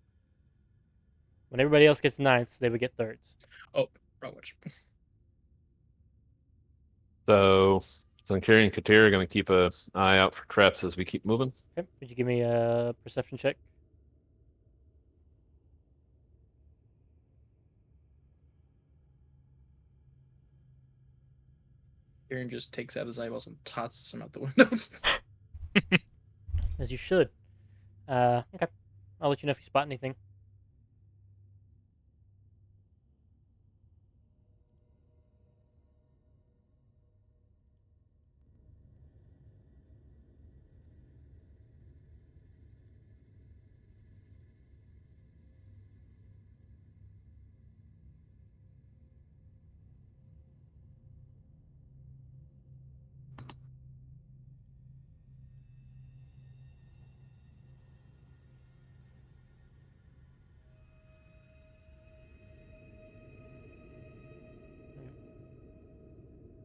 everybody else gets ninths, they would get thirds. Oh, wrong one. So Kiri and Katir are going to keep an eye out for traps as we keep moving. Okay. Would you give me a perception check? Aaron just takes out his eyeballs and tosses them out the window. As you should. Okay. I'll let you know if you spot anything.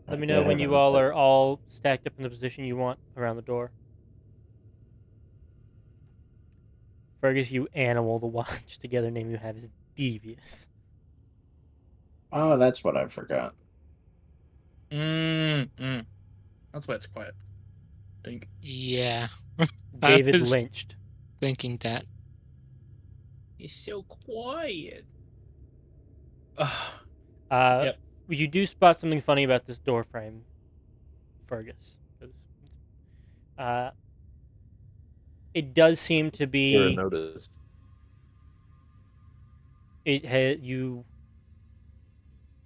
Let me know when you all are all stacked up in the position you want around the door. Fergus, you animal, the watch together name you have is devious. Oh, that's what I forgot. That's why it's quiet. Think. Yeah. David was lynched. thinking that. He's so quiet. Yep. You do spot something funny about this door frame, Fergus. It does seem to Kira be. noticed. It's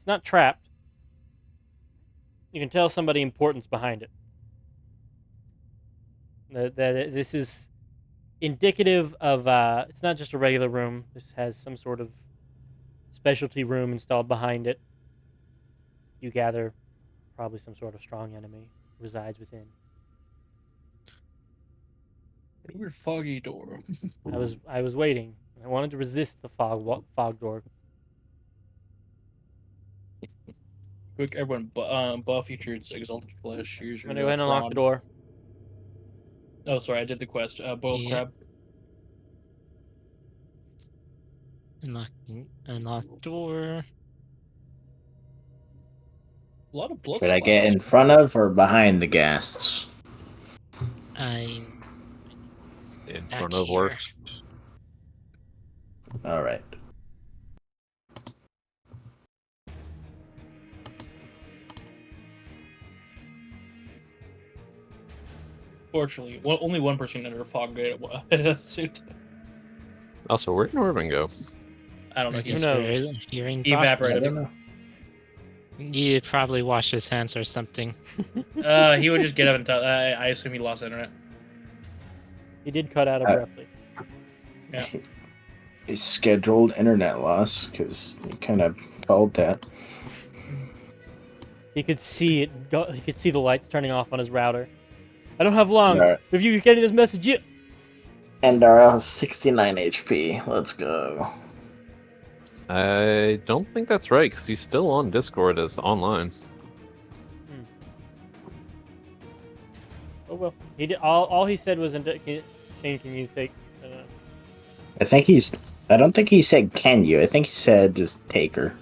not trapped. You can tell somebody important's behind it. That this is indicative of. It's not just a regular room. This has some sort of specialty room installed behind it. You gather probably some sort of strong enemy resides within. Weird foggy door. I was waiting. I wanted to resist the fog door. Quick, everyone, buff features exalted flesh. Use your I'm gonna go ahead and unlock the door. Oh, sorry, I did the quest. Boiled Yeah. crab. Unlock door. A lot of blood. Should I get in front of or behind the ghasts? I'm In back front of here. works. All right. Fortunately, only one person under a fog gate suit. Also, where'd Norman go? I don't know. I He guess knows? we're hearing He evaporated. I don't know. He probably washed his hands or something. He would just get up and tell. I assume he lost internet. He did cut out abruptly. Yeah. a scheduled internet loss because you kind of called that. He could see it. He could see the lights turning off on his router. I don't have long. Alright. If you're getting this message, you... And our 69 HP. Let's go. I don't think that's right because he's still on Discord as online. Oh well. He did all he said was, Shane, can you take? I don't think he said can you. I think he said just take her.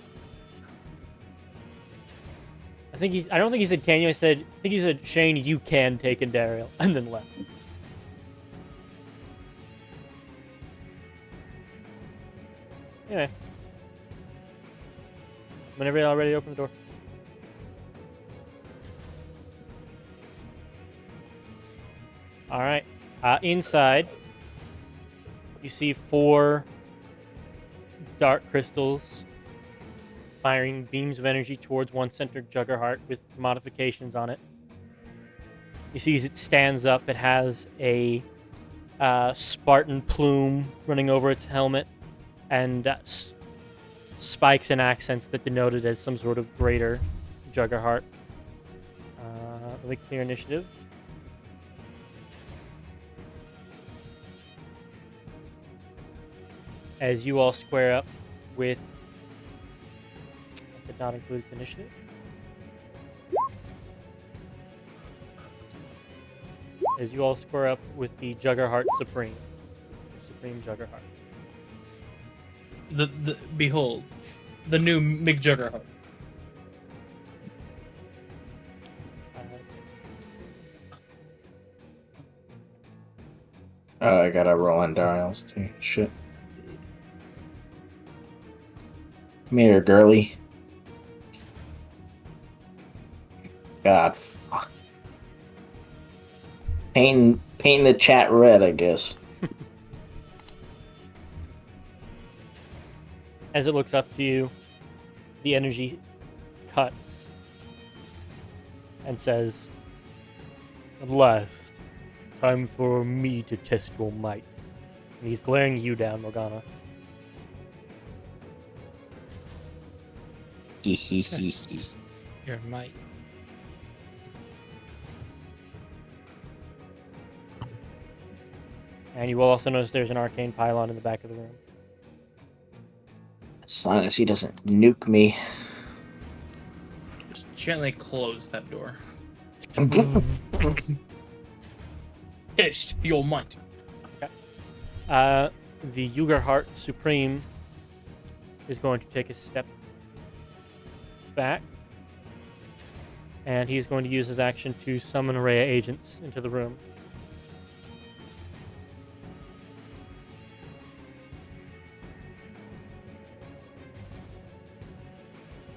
I don't think he said can you. I think he said Shane, you can take Dariel, and then left. Anyway. Whenever you're all ready, open the door. All right. Inside, you see 4 dark crystals firing beams of energy towards one centered Juggerheart with modifications on it. You see as it stands up, it has a Spartan plume running over its helmet and spikes and accents that denote it as some sort of greater Juggerheart. Let me clear initiative. As you all square up with... That did not include its initiative. As you all square up with the Juggerheart Supreme. Supreme Juggerheart. Behold, the new McJuggerheart. Oh, I gotta roll in Dariel's too. Shit. Come here, girly. God. Fuck. Painting the chat red, I guess. As it looks up to you, the energy cuts and says, "At last, time for me to test your might." And he's glaring you down, Morgana. Test your might. And you will also notice there's an arcane pylon in the back of the room. As long as he doesn't nuke me. Just gently close that door. Test your might. The Juggerheart Supreme is going to take a step back, and he's going to use his action to summon Rhea agents into the room.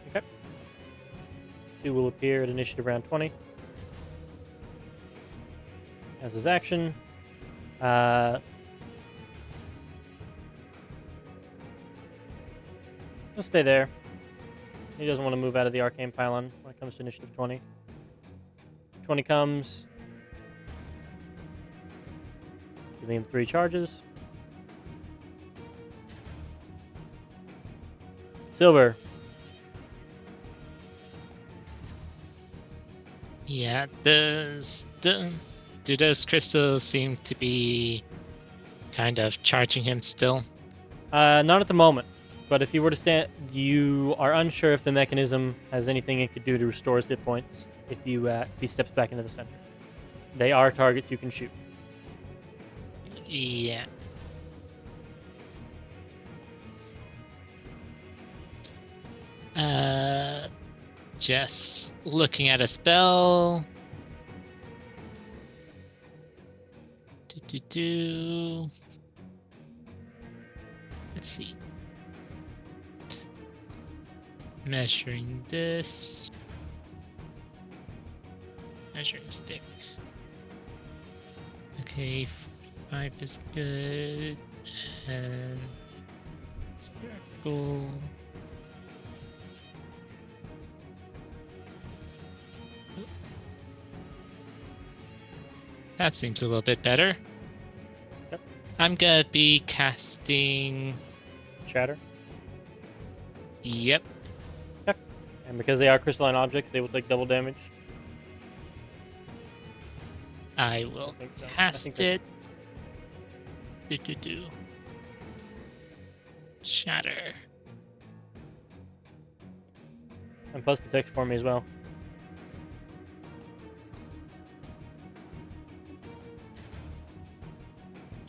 Okay. 2 will appear at initiative round 20. As his action, he'll stay there. He doesn't want to move out of the arcane pylon when it comes to initiative 20. 20 comes. Giving him 3 charges. Silver. Yeah, do those crystals seem to be kind of charging him still? Not at the moment. But if you were to stand, you are unsure if the mechanism has anything it could do to restore his hit points if he steps back into the center. They are targets you can shoot. Yeah. Just looking at a spell. Let's see. Measuring this. Measuring sticks. Okay, 5 is good. And circle. That seems a little bit better. Yep. I'm gonna be casting shatter. Yep. And because they are crystalline objects, they will take double damage. I will think so. I cast think it. Do. Shatter. And plus the text for me as well.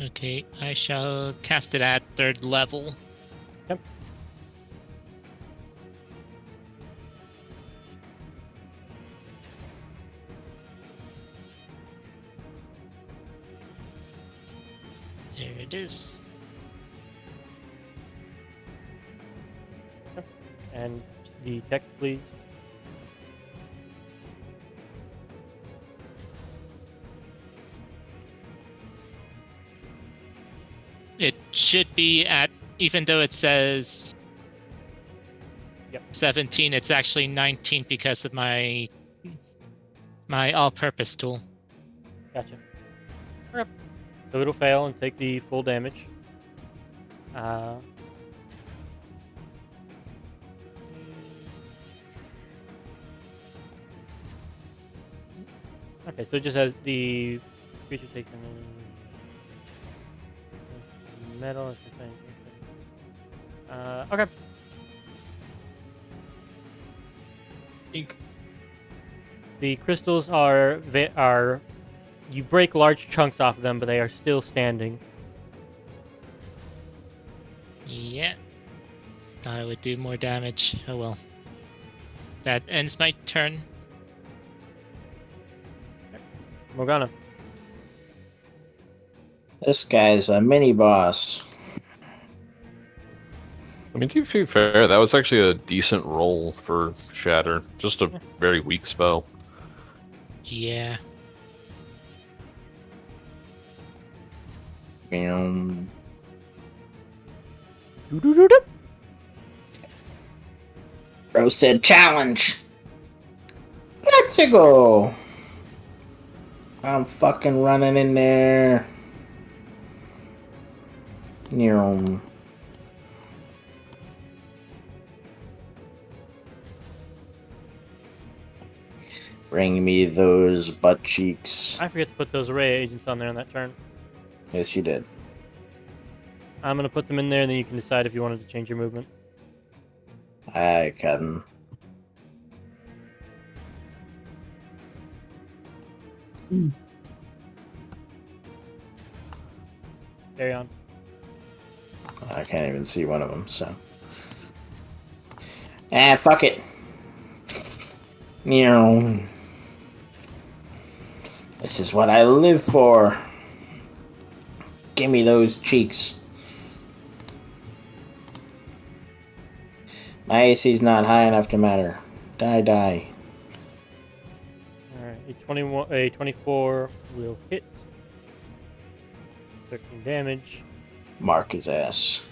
Okay, I shall cast it at 3rd level. Yep. There it is. And the text, please. It should be at, even though it says Yep. 17, it's actually 19 because of my all-purpose tool. Gotcha. Okay. So it'll fail and take the full damage. Okay, so it just has the creature takes metal. If you're saying okay. Ink. The crystals are you break large chunks off of them, but they are still standing. Yeah. I would do more damage. Oh well. That ends my turn. Morgana. This guy's a mini boss. I mean, to be fair, that was actually a decent roll for Shatter. Just a very weak spell. Yeah. Bro said challenge. Let's go. I'm fucking running in there. Bring me those butt cheeks. I forget to put those array agents on there on that turn. Yes, you did. I'm gonna put them in there, and then you can decide if you wanted to change your movement. I can. Carry on. I can't even see one of them, so. Fuck it. This is what I live for. Give me those cheeks. My AC's not high enough to matter. Die. Alright, a 24 will hit. 13 damage. Mark his ass.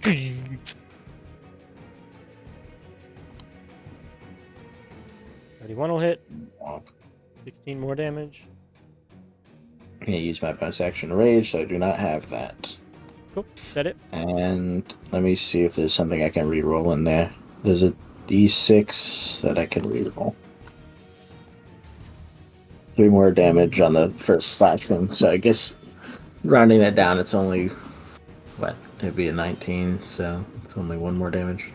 31 will hit. 16 more damage. I'm gonna use my bonus action to rage, so I do not have that. Cool. Is that it? And let me see if there's something I can reroll in there. There's a D6 that I can reroll. 3 more damage on the first slash one. So I guess rounding that down, it's only what? It'd be a 19, so it's only 1 more damage.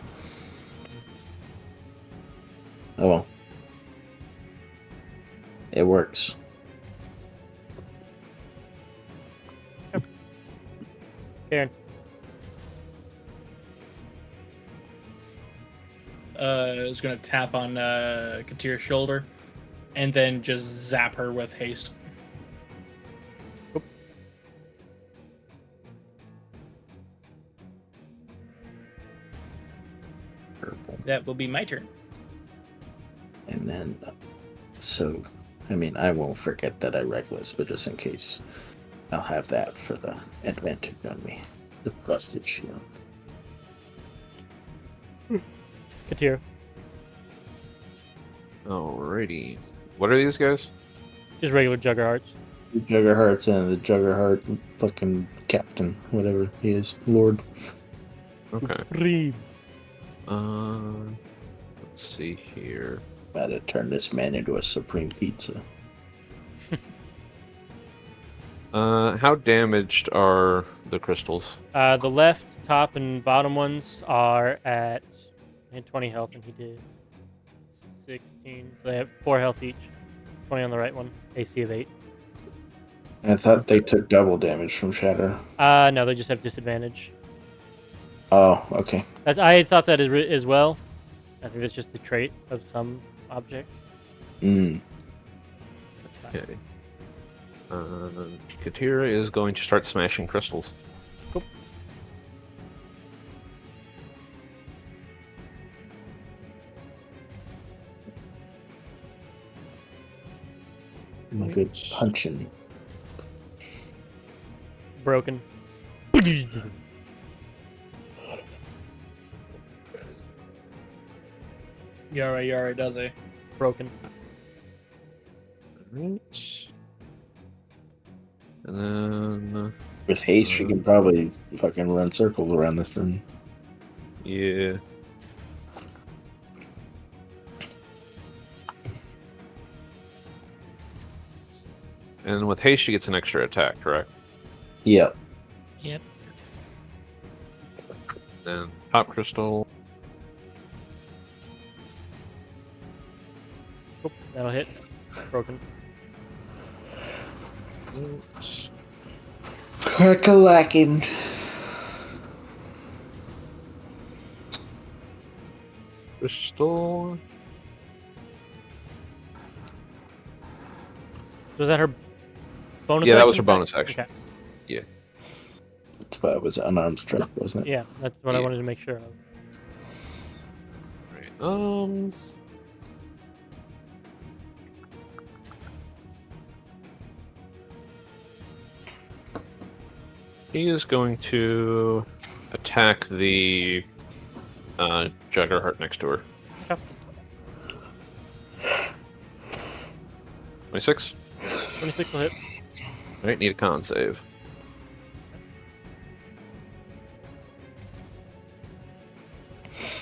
Oh well. It works. Karen. Is going to tap on Katir's shoulder and then just zap her with haste. Oop. Purple. That will be my turn. And then, so, I mean, I won't forget that I reckless, but just in case, I'll have that for the advantage on me. The busted shield. Katir. Alrighty. What are these guys? Just regular Juggerhearts. The Juggerhearts and the Juggerheart fucking captain, whatever he is, Lord. Okay. Supreme. Let's see here. About to turn this man into a supreme pizza. How damaged are the crystals? The left, top, and bottom ones are at 20 health, and he did 16. So they have 4 health each. 20 on the right one. AC of 8. I thought they took double damage from shatter. No, they just have disadvantage. Oh, okay. I thought that as well. I think that's just the trait of some objects. Mm. Okay. Katira is going to start smashing crystals. Cool. I'm a good punching. Broken. Yara, does he? Broken. Alright. And then... With haste, you can probably fucking run circles around this room. Yeah. And with haste, she gets an extra attack, correct? Yep. Yep. Then top crystal. Cool. That'll hit. Broken. Crack-a-lackin'. Crystal. So was that her bonus Yeah, that action was her attack? bonus action. Okay. That's why it was unarmed strike, wasn't it? Yeah, that's what I Yeah. wanted to make sure of. Right. He is going to attack the Juggerheart next to her. Okay. 26. 26 will hit. Right, need a con save.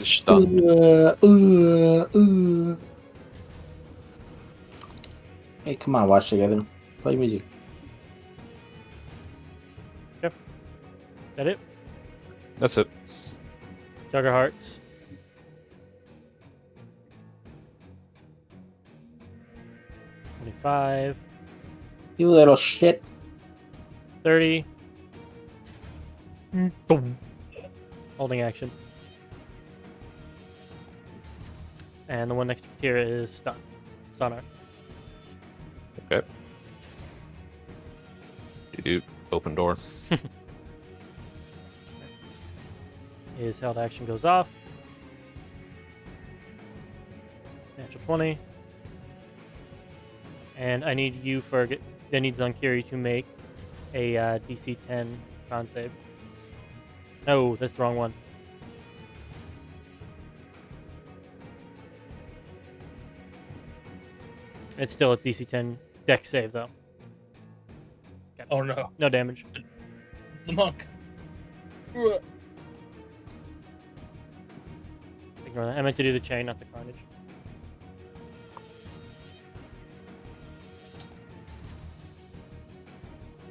Stunned. Hey, come on, watch together. Play music. That it? That's it. Jugger Hearts. $25, You little shit. 30. Boom. Holding action. And the one next to Kira is stunned. Sonar. Okay. You open door. His held action goes off. Natural 20. And I need you I need Zankiri to make a DC 10 con save. No, that's the wrong one. It's still a DC 10 dex save, though. Oh no, No damage. the monk. Ignore that. I meant to do the chain, not the carnage.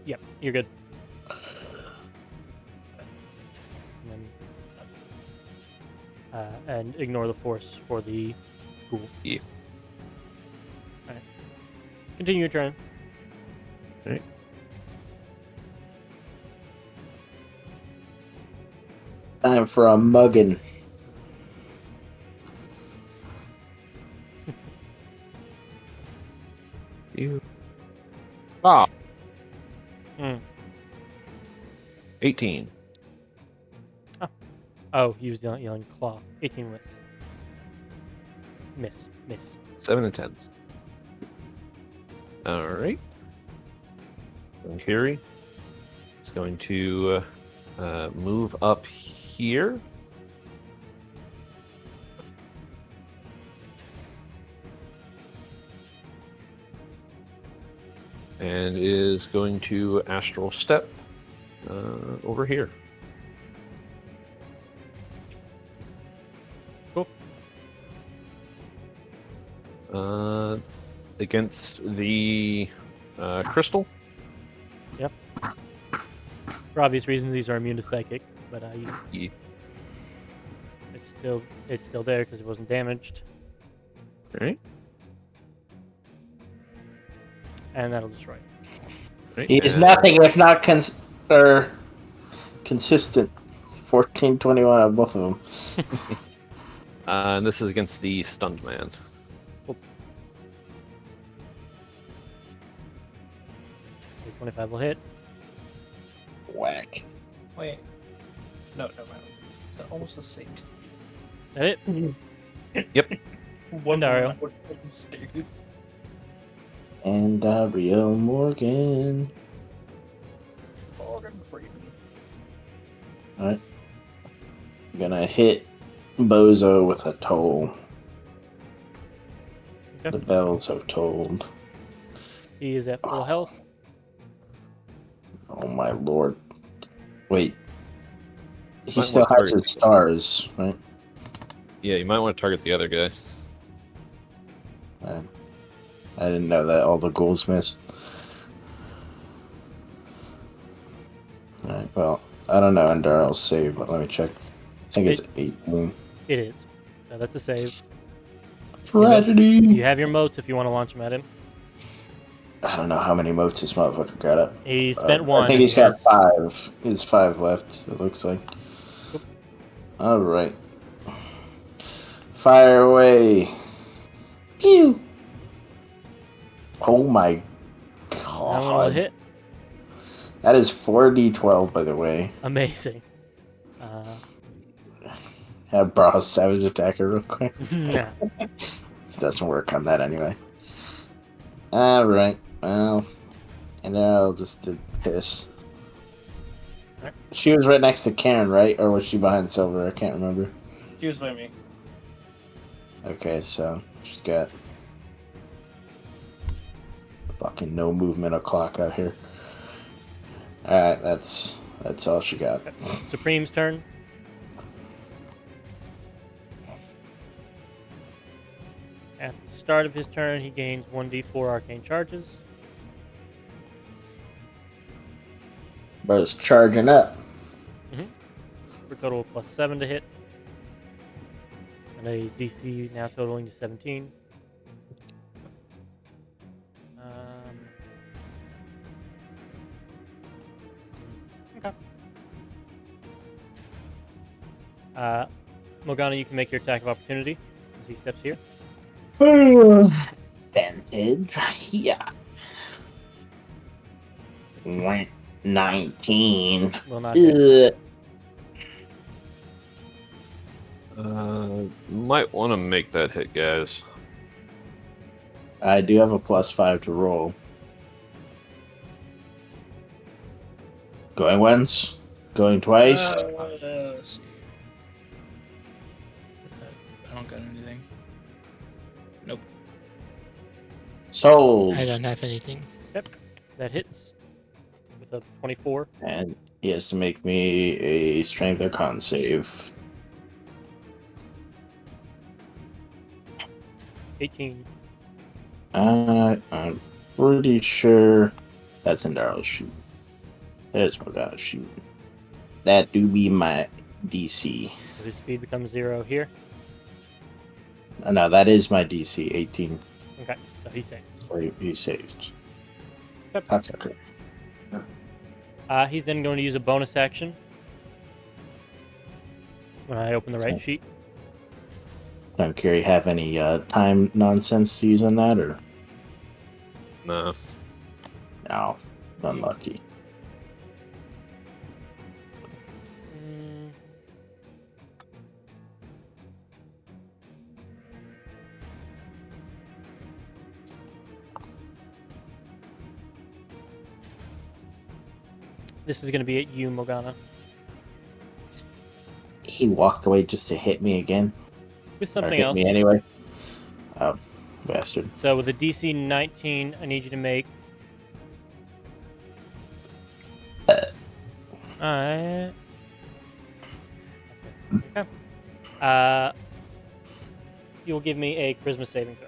Yep, you're good. And ignore the force for the ghoul. Yeah. Alright. Continue your turn. Alright. Time for a muggin'. You. Ah. Hmm. 18. Oh, he was yelling claw. 18 miss. Miss. 7 and 10. Alright. Kiri is going to move up here. And is going to astral step over here. Against the crystal. For obvious reasons, these are immune to psychic, but Yeah. it's still there because it wasn't damaged, Right. and that'll destroy it. Right. He's nothing if not consistent. 14-21 on both of them. And this is against the stunned man. 25 will hit. Whack. Wait. No, never mind. It's almost the same. That it? Yep. One Dario. And Gabriel Morgan. Morgan Freeman. Alright. I'm gonna hit Bozo with a toll. Okay. The bells have tolled. He is at full health. Oh my lord. Wait. He Might still want to has target- his stars, right? Yeah, you might want to target the other guy. I didn't know that all the ghouls missed. Alright, well, I don't know Endarel's save, but let me check. I think it's 18. It is. So that's a save. Tragedy! You have your motes if you want to launch them at him. I don't know how many motes this motherfucker got up. He spent one. I think and he's he got has- 5. He's 5 left, it looks like. Alright. Fire away. Pew! Oh my That one will god. hit. That is 4d12, by the way. Amazing. Have Brawl Savage attacker real quick. Nah. It doesn't work on that anyway. Alright, well. And then I'll just do piss. Alright. She was right next to Karen, right? Or was she behind Silver? I can't remember. She was by me. Okay, so she's got fucking no movement o'clock out here. Alright, that's all she got. Supreme's turn. At the start of his turn, he gains 1d4 arcane charges. But it's charging up. For a total of +7 to hit. And a DC now totaling to 17. Okay. Morgana, you can make your attack of opportunity as he steps here. Advantage. Yeah. 19. Will not hit. Might want to make that hit, guys. I do have a +5 to roll. Going once. Going twice. Let's see. I don't got anything. Nope. Sold. I don't have anything. That hits with a 24. And he has to make me a strength or con save. 18. I'm pretty sure that's Endaro's shoot. There's Morgana's shoot. That do be my DC. So his speed becomes 0 here. No, that is my DC, 18. Okay, so he saves. So he saved. Yep. That's okay. He's then going to use a bonus action when I open the right Okay. sheet. Don't Carrie have any time nonsense to use on that, or No. no? Unlucky. Mm. This is going to be at you, Morgana, He walked away just to hit me again. with Or something hit else. me anyway. Oh, bastard. So with a DC 19, I need you to make. Okay. You'll give me a charisma saving throw.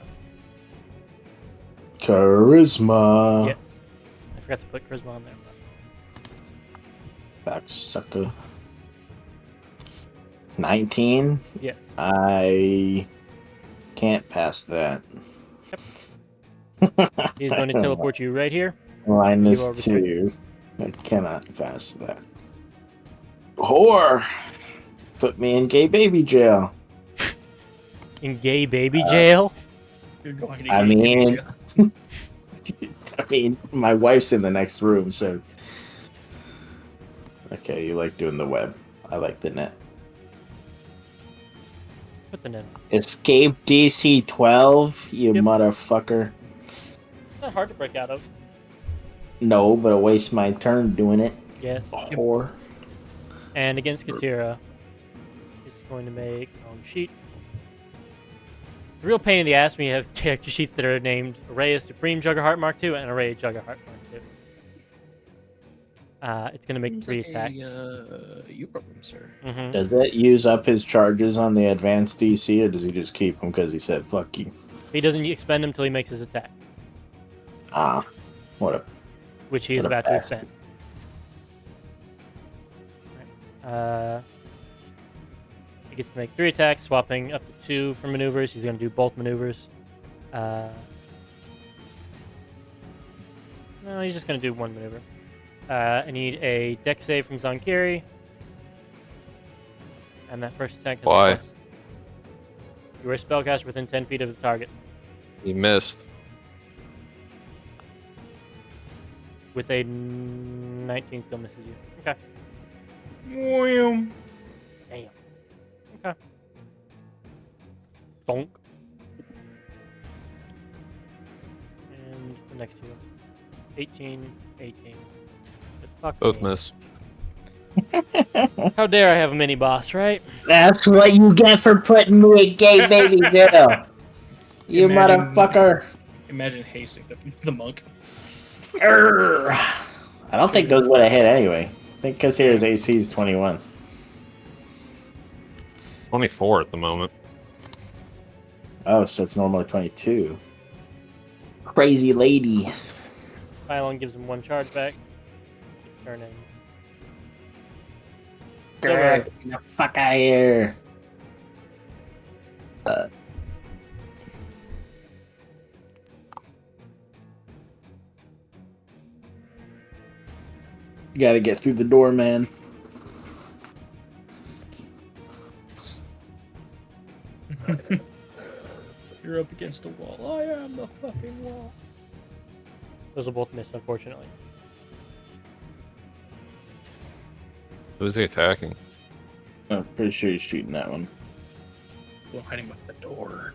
Charisma. Yes. I forgot to put charisma on there. Back sucker. 19. Yes. I can't pass that. He's going to teleport you right here. Minus You are restricted. 2. I cannot pass that. Whore! Put me in gay baby jail. In gay baby jail. You're going to I get mean- jail. I mean, my wife's in the next room, so. Okay, you like doing the web. I like the net. Put the net. Escape DC 12, you Yep. motherfucker. It's not hard to break out of. No, but I waste my turn doing it. Yes. Whore. And against Katira, it's going to make wrong sheet. It's a real pain in the ass when you have character sheets that are named Array of Supreme Juggerheart Mark II and Array of Juggerheart Mark II. It's going to make Seems 3 like attacks. You problem, sir. Mm-hmm. Does it use up his charges on the advanced DC, or does he just keep them because he said, fuck you? He doesn't expend them until he makes his attack, Ah, what a. which he is What a about to bastard. expend. Right. He gets to make 3 attacks, swapping up to 2 for maneuvers. He's going to do both maneuvers. No, he's just going to do 1 maneuver. I need a dex save from Zonkiri. And that first attack has a Why? plus. You are a spellcaster within 10 feet of the target. He missed. With a 19 still misses you. Okay. Damn. Damn. Okay. Donk. And the next two. 18, 18. But fuck Both me. miss. How dare I have a mini boss, right? That's what you get for putting me in gay baby jail. You Imagine- motherfucker. Imagine hasting the monk. Urgh. I don't think those would have hit anyway. I think because here his AC is 21. 24 at the moment. Oh, so it's normally 22. Crazy lady. Pylon gives him 1 charge back. It's turning. Grr, get the fuck out of here. You gotta get through the door, man. You're up against the wall. I am the fucking wall. Those will both miss, unfortunately. Who's he attacking? I'm pretty sure he's shooting that one. Still hiding behind the door.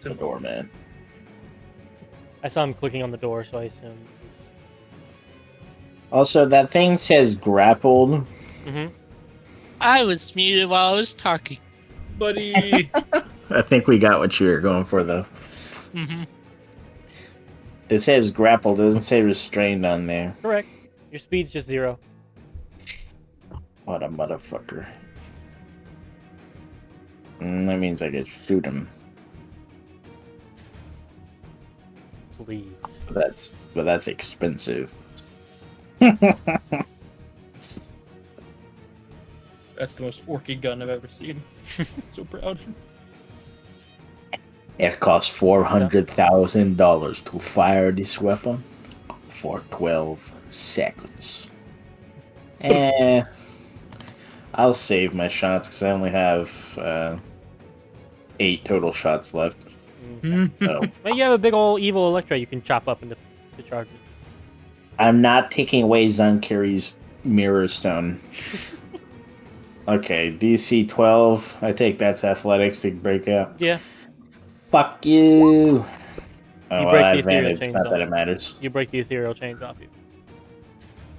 The door, man. I saw him clicking on the door, so I assume he's... Also, that thing says grappled. Mm-hmm. I was muted while I was talking. Buddy. I think we got what you were going for, though. Mm-hmm. It says grappled, doesn't say restrained on there. Correct. Your speed's just 0. What a motherfucker. That means I could shoot him. Please. But that's expensive. That's the most orky gun I've ever seen. So proud. It costs $400,000 to fire this weapon for 12 seconds. I'll save my shots because I only have 8 total shots left. So Well, you have a big old evil Electra you can chop up into the charges. I'm not taking away Zonkiri's Mirror Stone. Okay, DC 12. I take that's athletics to break out. Yeah, Fuck you. Oh, You well, break the ethereal advantage. chains Not that off. it matters. you break the ethereal chains off you.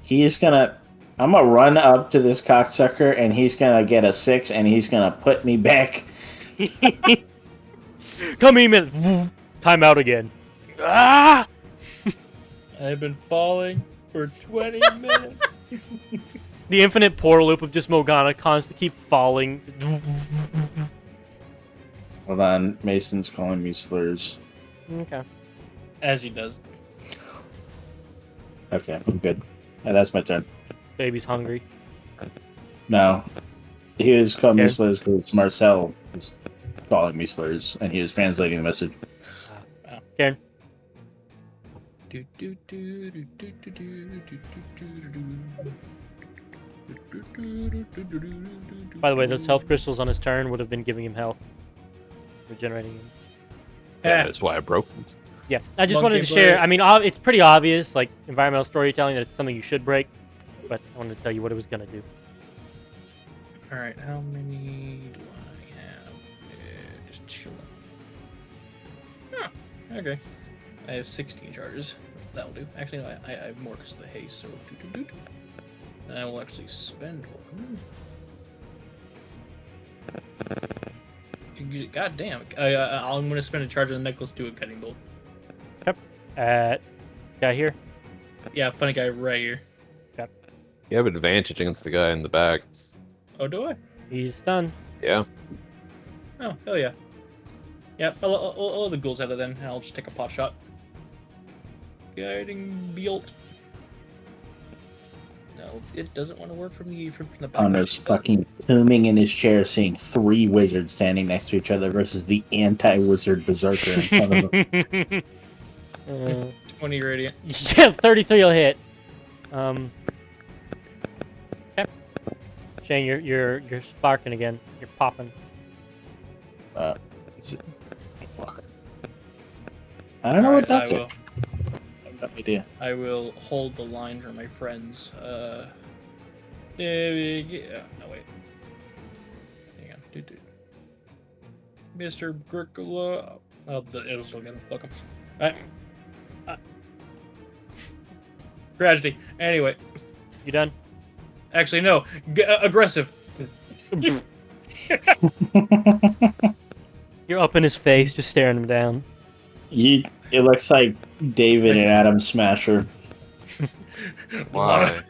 He's gonna. I'm gonna run up to this cocksucker, and he's gonna get a 6, and he's gonna put me back. Come in, time out again. Ah! I've been falling for 20 minutes. The infinite pour loop of just Morgana constantly keep falling. Hold on, Mason's calling me slurs. Okay. As he does. Okay, I'm good. That's my turn. Baby's hungry. No. He was calling me Okay. slurs because Marcel was calling me slurs, and he was translating the message. Karen. By the way, those health crystals on his turn would have been giving him health, regenerating him. Yeah, that's why I broke them. Yeah, I just Monkey wanted to share. blade. I mean, it's pretty obvious, like environmental storytelling, that it's something you should break. But I wanted to tell you what it was gonna do. All right, how many do I have? Just chilling. Huh, okay. I have 16 charges. That'll do. Actually, no, I have more because of the haste, so and I will actually spend one. God damn. I'm going to spend a charge on the necklace to a cutting bolt. Guy here. Yeah, funny guy right here. You have advantage against the guy in the back. Oh, do I? He's stunned. Yeah. Oh, hell yeah. Yeah, all the ghouls have that then, and I'll just take a pot shot. Guiding bolt. No, it doesn't want to work from the back. Connor's fucking booming in his chair, seeing 3 wizards standing next to each other versus the anti-wizard berserker in front of him. 20 radiant. Yeah, 33 will hit. Okay. Shane, you're sparking again. You're popping. Fuck. I don't know what that's. I will. I have no idea. I will hold the line for my friends. Yeah, no wait. Hang on. Mr. Grickola. Oh, it'll still get him. Welcome. Alright. Tragedy. Anyway. You done? Actually, no. Aggressive. You're up in his face, just staring him down. It looks like David and Adam Smasher. Why?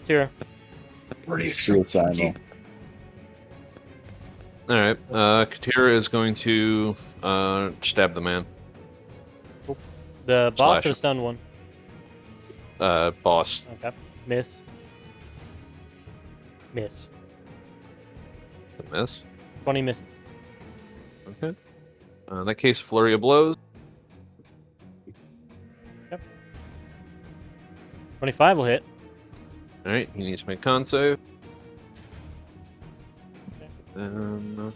Tira. Pretty Suicidal. Alright, Katira is going to stab the man. The boss Slash or him. the stunned one? Boss. Okay. Miss. Miss. Miss. 20 misses. Okay. In that case, flurry of blows. 25 will hit. Alright, he needs to make con save. Okay.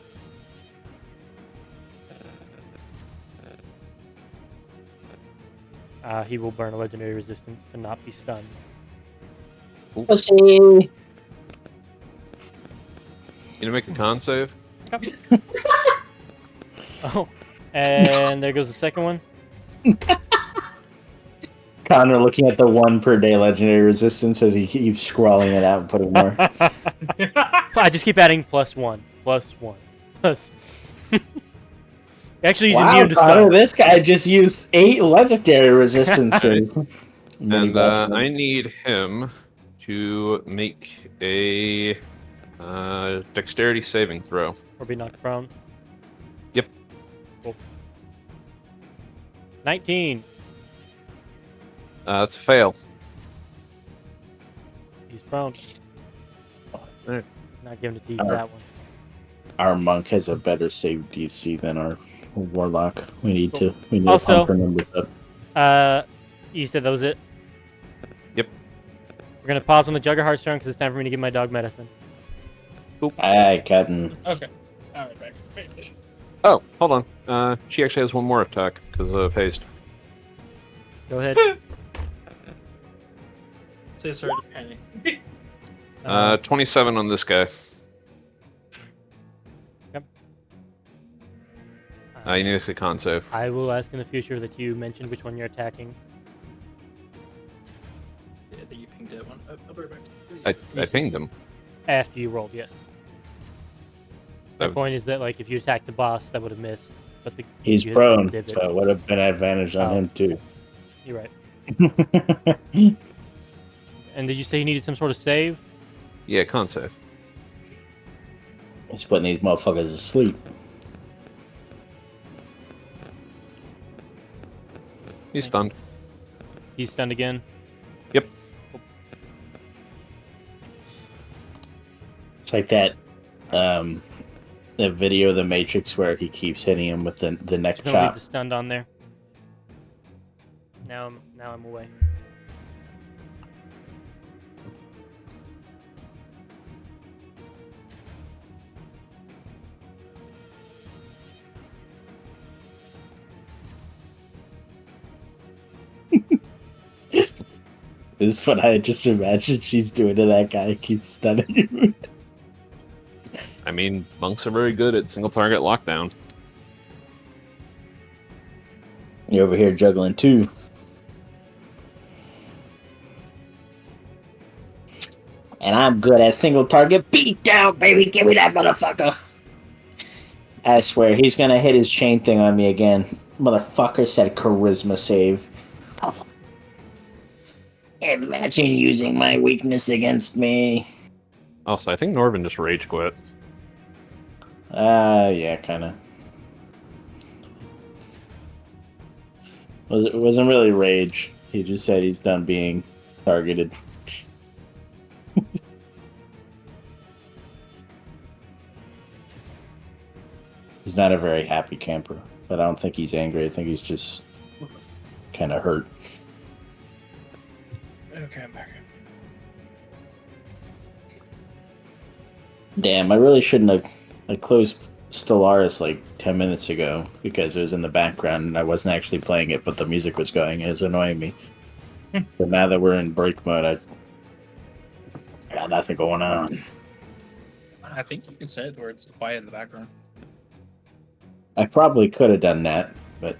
He will burn a legendary resistance to not be stunned. Pussy. You gonna make a con save? Oh, and there goes the second one. Connor looking at the 1 per day legendary resistance as he keeps scrawling it out and putting more. I just keep adding +1, +1, plus. Actually, he's immune to Connor, stun. this guy just used 8 legendary resistances. And I need him to make a dexterity saving throw. Or be knocked prone. Yep. Cool. 19. That's a fail. He's prone. Alright. Not giving it to you for that one. Our monk has a better save DC than our warlock. We need Cool. to Also- pump our numbers up. You said that was it? Yep. We're going to pause on the Juggerheart's turn because it's time for me to give my dog medicine. Aye, Captain. Okay. Alright, back. Oh, hold on. She actually has one more attack because of haste. Go ahead. Say sorry to Penny. 27 on this guy. You need to say con save. I will ask in the future that you mention which one you're attacking. Yeah, that you pinged that one. I'll be right back. I pinged him. After you rolled, yes. My That- point is that, like, if you attacked the boss, that would have missed. But He's you hit prone, the divot. so it would have been an advantage on Oh. him too. You're right. And did you say you needed some sort of save? Yeah, con save. He's putting these motherfuckers to sleep. He's stunned. He's stunned again. Yep. It's like that the video of the Matrix where he keeps hitting him with the neck Just gonna leave chop. the stunned on there. Now I'm away. This is what I just imagine she's doing to that guy. Keeps stunning him. I mean, monks are very good at single target lockdown. You're over here juggling too. And I'm good at single target beat down, baby. Give me that motherfucker. I swear, he's gonna hit his chain thing on me again. Motherfucker said charisma save. Imagine using my weakness against me. Also, I think Norvin just rage quit. Yeah, kinda. It wasn't really rage. He just said he's done being targeted. He's not a very happy camper, but I don't think he's angry. I think he's just kind of hurt. Okay, I'm back. Damn, I really shouldn't have. I closed Stellaris like 10 minutes ago because it was in the background and I wasn't actually playing it, but the music was going. It was annoying me. But now that we're in break mode, I got nothing going on. I think you can set it where it's quiet in the background. I probably could have done that, but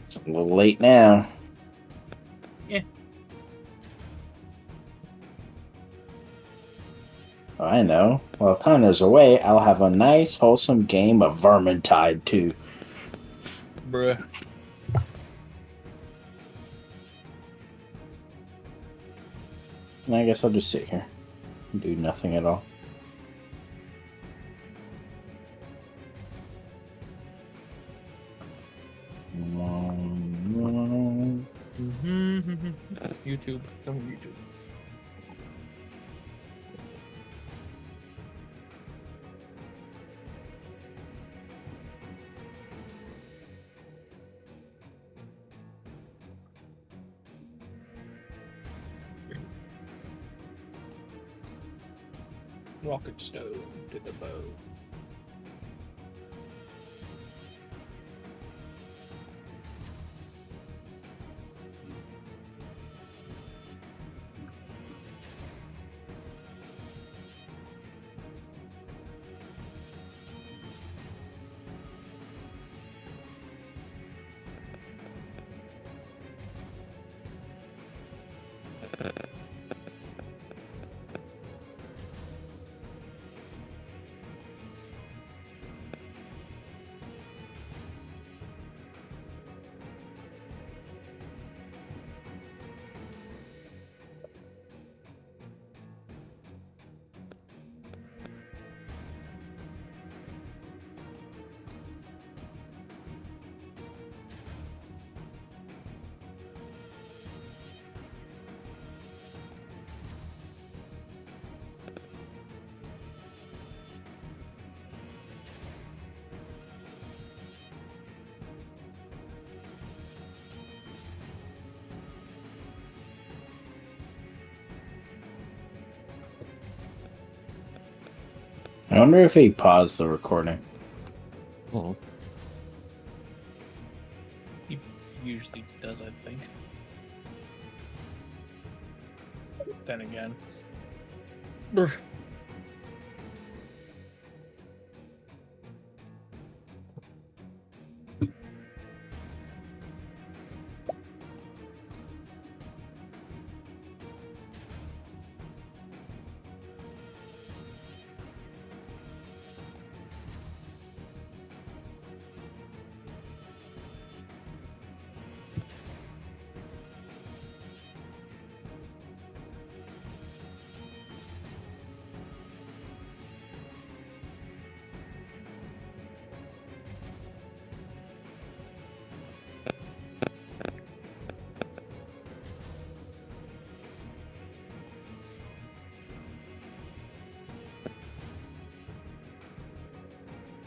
it's a little late now. Yeah. I know. While Connor's away, I'll have a nice, wholesome game of Vermintide too. Bruh. And I guess I'll just sit here and do nothing at all. YouTube. Come on, YouTube. Rocket stone to the bow. I wonder if he paused the recording. Oh. He usually does, I think. Then again. Brr.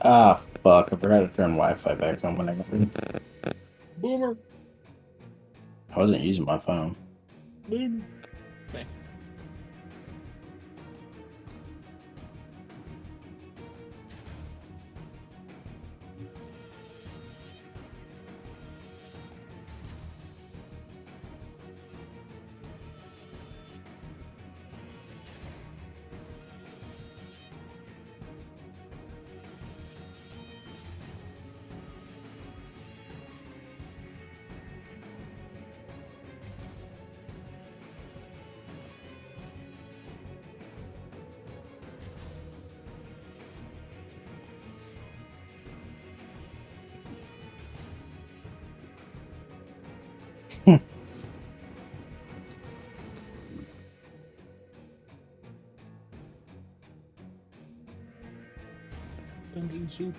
Ah, fuck. I forgot to turn Wi-Fi back on when I got in. Boomer. I wasn't using my phone. Boomer. Dungeon soup.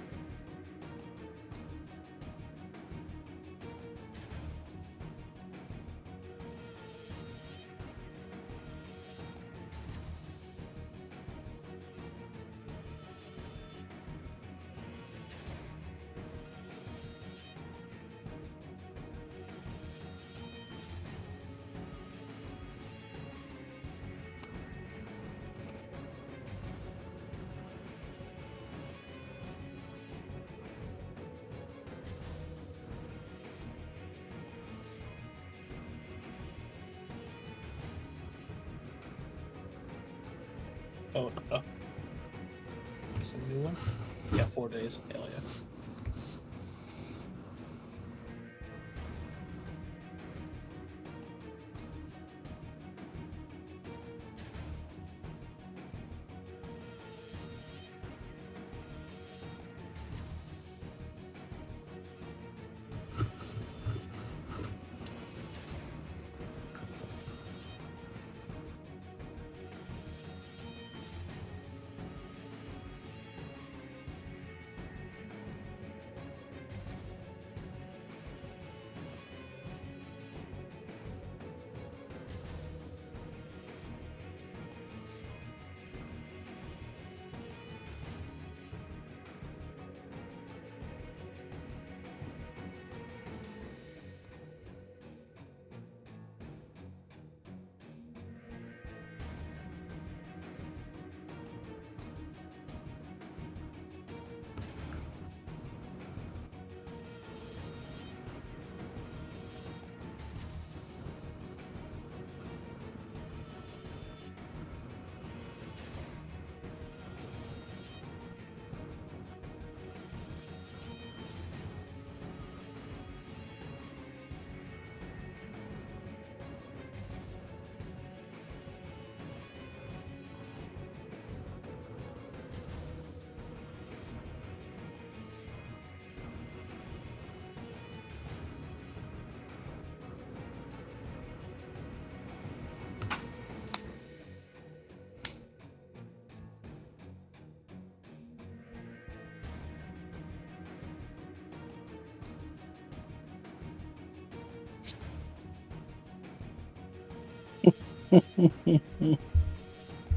Oh, it's a new one? Yeah, 4 days. Hell yeah.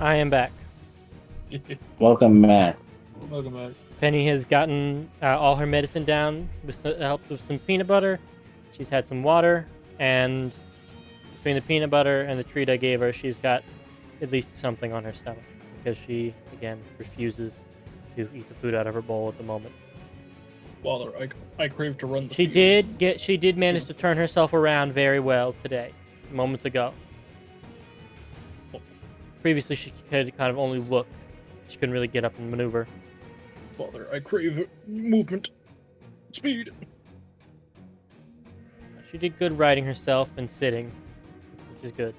I am back. Welcome, Matt. Welcome back. Penny has gotten all her medicine down with the help of some peanut butter. She's had some water, and between the peanut butter and the treat I gave her, she's got at least something on her stomach because she, again, refuses to eat the food out of her bowl at the moment. Waller, I crave to run the She fields. she did manage to turn herself around very well today, moments ago. Previously, she could kind of only look. She couldn't really get up and maneuver. Waller, I crave movement. Speed. She did good riding herself and sitting, which is good.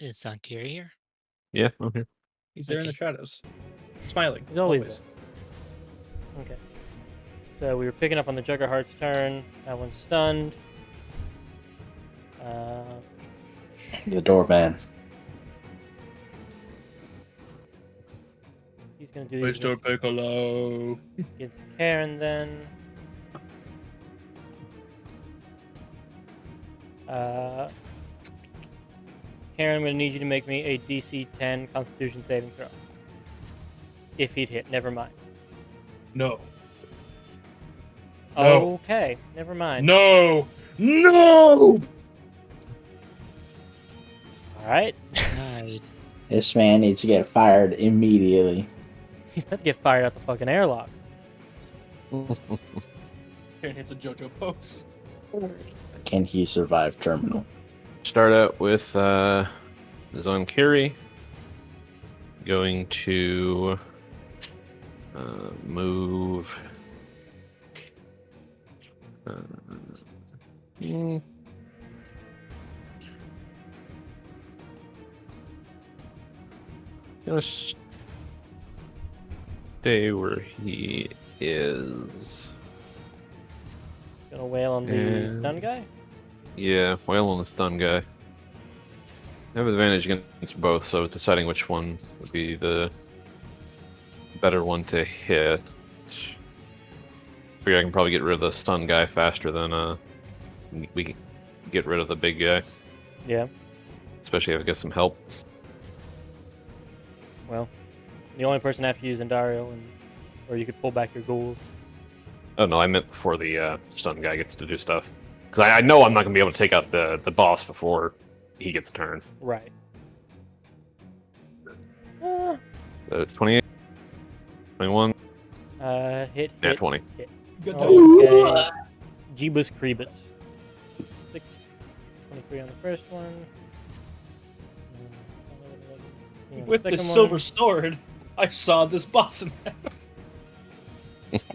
Is Sankiri here? Yeah, okay. He's there in the Okay. shadows. Smiling. He's always there. Okay. So we were picking up on the Juggerheart's turn. That one's stunned. The doorman. He's gonna do these Mr. Piccolo. against Karen then. Karen, I'm gonna need you to make me a DC 10 Constitution saving throw. If he'd hit, never mind. No. No. Okay, never mind. No. No. All right. Right. This man needs to get fired immediately. He's about to get fired out the fucking airlock. Karen hits a JoJo pose. Can he survive terminal? Start out with Zonkiri. Going to move. Gonna stay where he is. Gonna wail on the And- stun guy. Yeah, whale on the stun guy. I have advantage against both, so deciding which one would be the better one to hit. Figure I can probably get rid of the stun guy faster than we can get rid of the big guy. Yeah. Especially if I get some help. Well, the only person after you is Dario, or you could pull back your ghouls. Oh no, I meant before the stun guy gets to do stuff. Because I know I'm not going to be able to take out the boss before he gets turned. Right. 28? 21? Hit. Yeah, hit, 20. Hit. Good Okay. Jeebus Creebus. 6, 23 on the first one. With the silver sword, I saw this boss in that. 11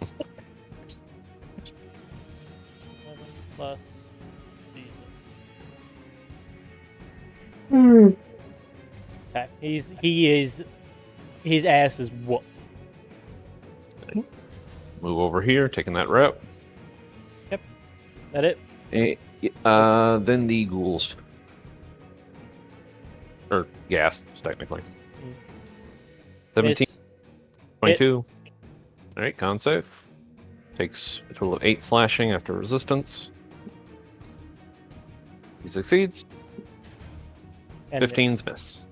plus Jesus. Okay, his ass is whooped. Move over here, taking that route. That it? Then the ghouls. Or gas, technically. 17, Miss. 22. Alright, con save. Takes a total of 8 slashing after resistance. He succeeds. And 15's miss.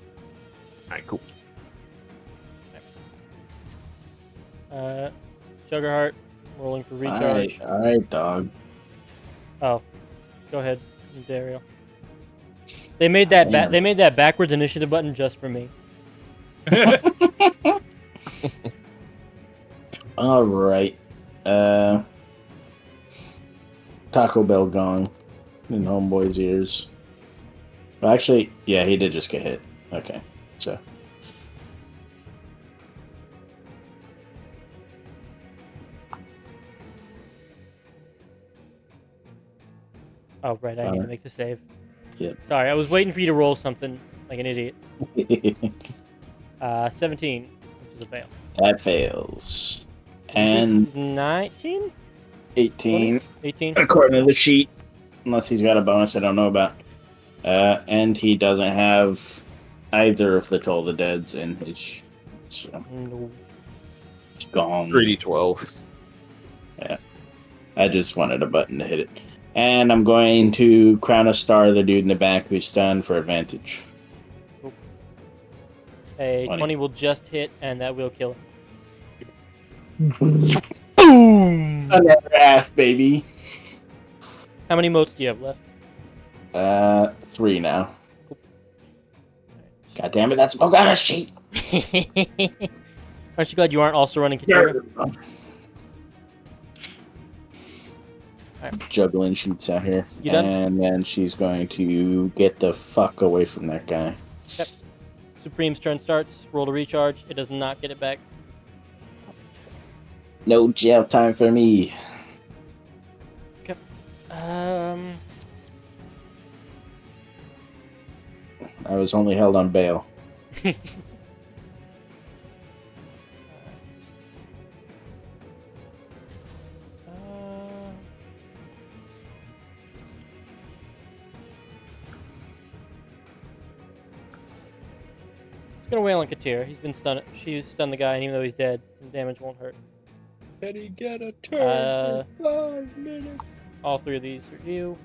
Alright, cool. Sugarheart, rolling for recharge. All right, dog. Oh, go ahead, Dario. They made that they made that backwards initiative button just for me. All right. Taco Bell gone in Homeboy's ears. Well, actually, yeah, he did just get hit. Okay, so. Oh, right, I need to make the save. Yep. Sorry, I was waiting for you to roll something like an idiot. 17, which is a fail. That fails. And This is 19? 18, 18? according to the sheet. Unless he's got a bonus I don't know about. And he doesn't have either of the Toll of the Deads in his... So No. it's gone. 3d12. Yeah. I just wanted a button to hit it. And I'm going to Crown a Star the dude in the back who's stunned for advantage. A 20. 20 will just hit, and that will kill him. Boom! Another half, baby. How many motes do you have left? 3 now. God damn it, that's oh god, a sheet. Aren't you glad you aren't also running Katera? Juggling sheets out here. You done? And then she's going to get the fuck away from that guy. Yep. Supreme's turn starts. Roll to recharge. It does not get it back. No jail time for me. I was only held on bail. It's gonna wail on Katir. He's been stunned. She's stunned the guy, and even though he's dead, some damage won't hurt. Can he get a turn for 5 minutes? All three of these are you,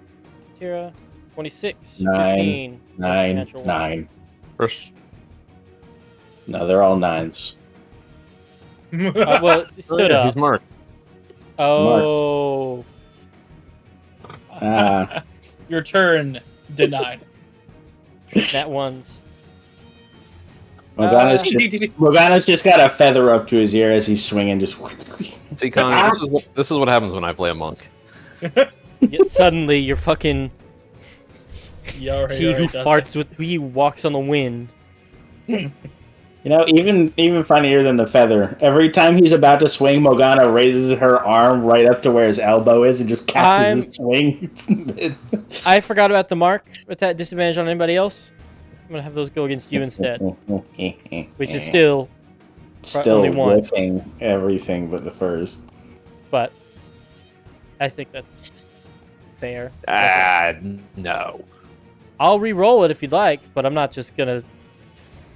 Katira. 26, 9, 15, 9, natural one. 9. First, No, they're all 9s. Well, he stood up. he's marked. Oh. Your turn denied. That one's. Morgana's just got a feather up to his ear as he's swinging. Just See, Connor, this is what happens when I play a monk. Yet suddenly, you're fucking. He already He who does farts with. He walks on the wind. You know, even funnier than the feather. Every time he's about to swing, Morgana raises her arm right up to where his elbow is and just catches his swing. I forgot about the mark with that disadvantage on anybody else. I'm gonna have those go against you instead, which is still only one. Whiffing everything but the first. But I think that's fair. No. I'll re-roll it if you'd like, but I'm not just gonna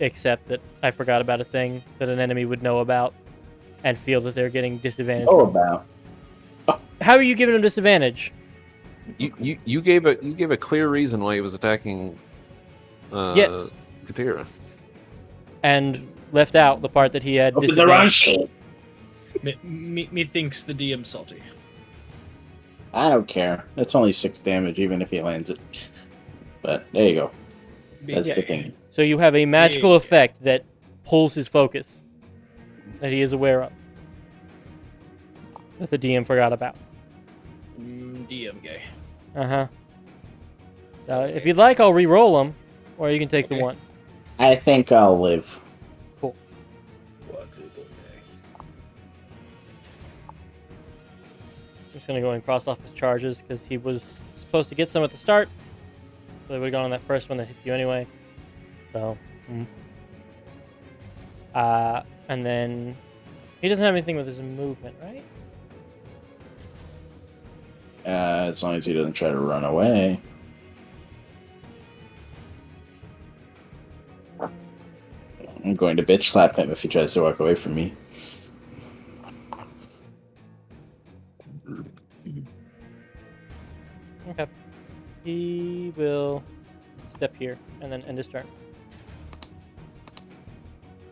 accept that I forgot about a thing that an enemy would know about and feel that they're getting disadvantage. Oh, from. about. How are you giving him disadvantage? You gave a clear reason why he was attacking. Yes. Katira. And left out the part that he had Open the wrong disadvantage. sheet. Me thinks the DM salty. I don't care. It's only 6 damage, even if he lands it. But there you go. That's the thing. So you have a magical effect that pulls his focus that he is aware of. That the DM forgot about. DM gay. Uh-huh. If you'd like, I'll re-roll them, or you can take the one. I think I'll live. Cool. Quadruple gay. I'm just going to go and cross off his charges, because he was supposed to get some at the start. So they would have gone on that first one that hit you anyway. So, and then he doesn't have anything with his movement, right? As long as he doesn't try to run away. I'm going to bitch slap him if he tries to walk away from me. Okay. He will step here and then end his turn.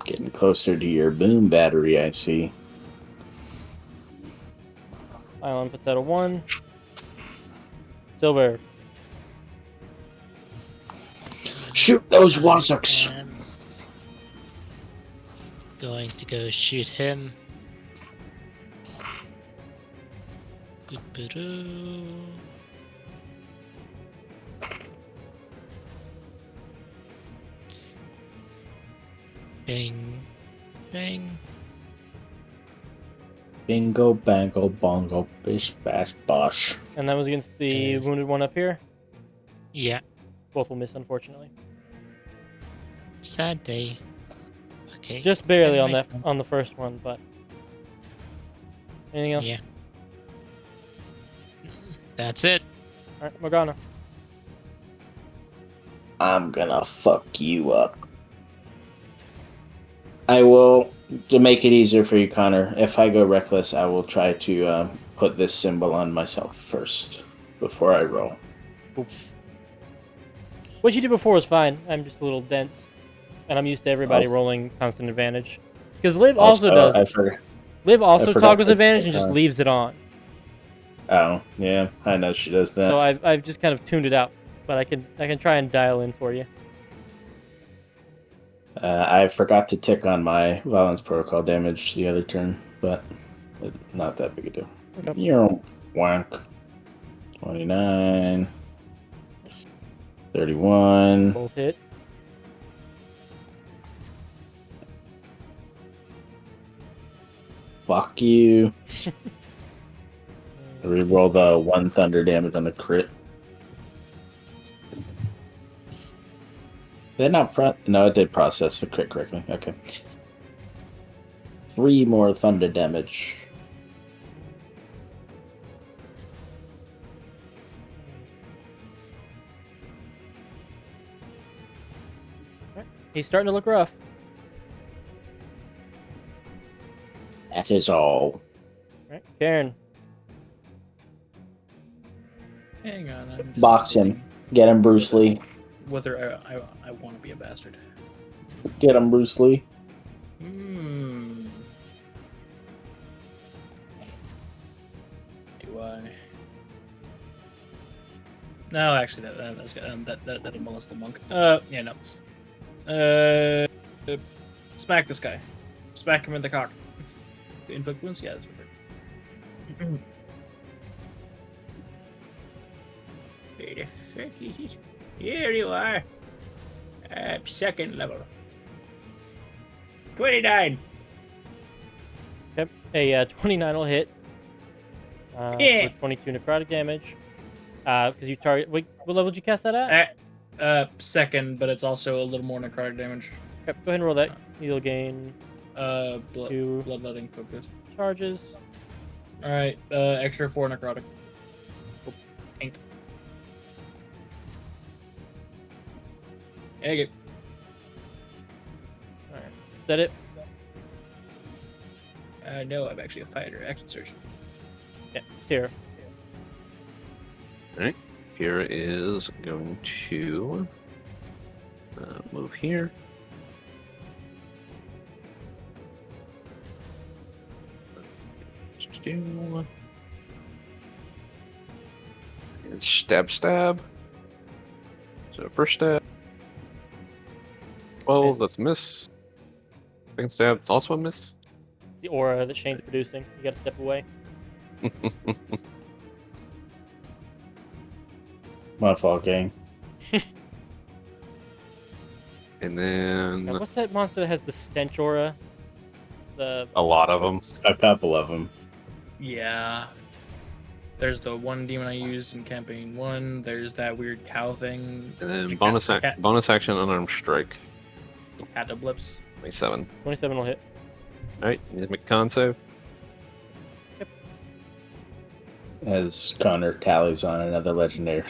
Getting closer to your boom battery, I see. Island puts out a 1. Silver. Shoot those wassocks! Going to go shoot him. Boop-a-doo. Bang, bang. Bingo, bango, bongo, bish, bash, bosh. And that was against the Yes. wounded one up here. Yeah, Both will miss, unfortunately. sad day. Okay. Just barely on Anyway. that on the first one, but anything else? Yeah. That's it. All right, Morgana. I'm gonna fuck you up. I will, to make it easier for you, Connor, if I go reckless, I will try to put this symbol on myself first, before I roll. What you did before was fine. I'm just a little dense, and I'm used to everybody Also- rolling constant advantage. Because Liv also does. Liv also forgot toggles to advantage and put just on. leaves it on. Oh, yeah, I know she does that. So I've just kind of tuned it out, but I can try and dial in for you. I forgot to tick on my violence protocol damage the other turn, but not that big a deal. Okay. You're wank. 29. 31. Both hit. Fuck you. Reroll the 1 thunder damage on the crit. Did it not no, it did process the crit correctly. Okay. 3 more thunder damage. He's starting to look rough. That is all. Right, Karen. Hang on. I'm just Box him. thinking Get him, Bruce Lee. Whether I want to be a bastard. Get him, Bruce Lee. Hmm. Do I? No, actually, that's good. That'll molest the monk. Yeah, no. Smack this guy. Smack him in the cock. Inflict wounds? Yeah, that's perfect. Where the fuck is it? Here you are. Second level. 29. Yep. A 29 will hit. Yeah. For 22 necrotic damage. Because you target. What level did you cast that at? Second, but it's also a little more necrotic damage. Okay, go ahead and roll that. You'll gain Bloodletting focus. charges. All right, extra 4 necrotic. Oh, pink. Egg it. Alright. Is that it? No, I'm actually a fighter. Action search. Yeah, here. Alright. Kira is going to move here. And stab. So first stab. 12, Miss. that's a miss. Second stab, it's also a miss. It's the aura that Shane's producing. You gotta step away. My fault, gang. And Now, then what's that monster that has the stench aura? The a lot of them. A couple of them. Yeah. There's the one demon I used in campaign 1. There's that weird cow thing. And then Like bonus action unarmed strike. Catablips. 27. 27 will hit. Alright, you need to make a con save. As Connor tallies on another legendary.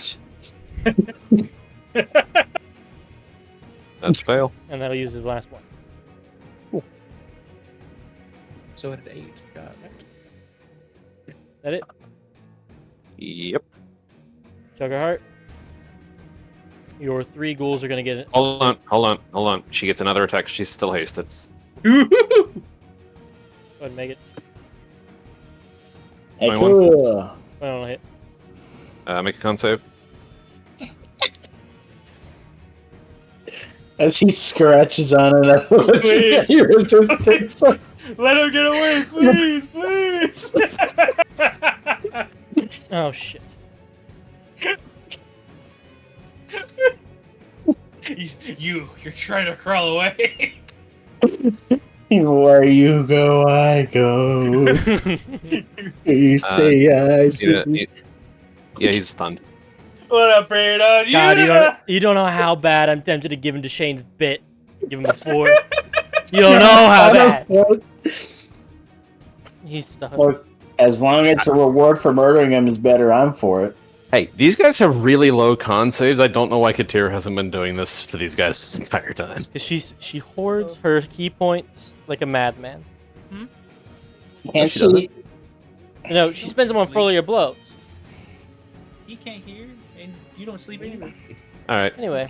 That's a fail. And that'll use his last one. So at 8. God. That it? Yep. Juggerheart. Your 3 ghouls are gonna get it. Hold on. She gets another attack. She's still hasted. Go ahead and make it. Hey, 21. cool. I don't hit. Make a con save. As he scratches on another Please. legendary resistance. Let him get away, please, please! Oh, shit. You're trying to crawl away. Where you go, I go. You say I see. Yeah, he's stunned. What up, Brandon? God, you don't know how bad I'm tempted to give him to Shane's bit. Give him the 4. You don't know how bad. He's stunned. Look, as long as the reward for murdering him is better, I'm for it. Hey, these guys have really low con saves. I don't know why Katira hasn't been doing this to these guys this entire time. Because she hoards her key points like a madman. Can't she she? doesn't. No, she spends them on foliar blows. He can't hear, and you don't sleep either. Alright, Anyway,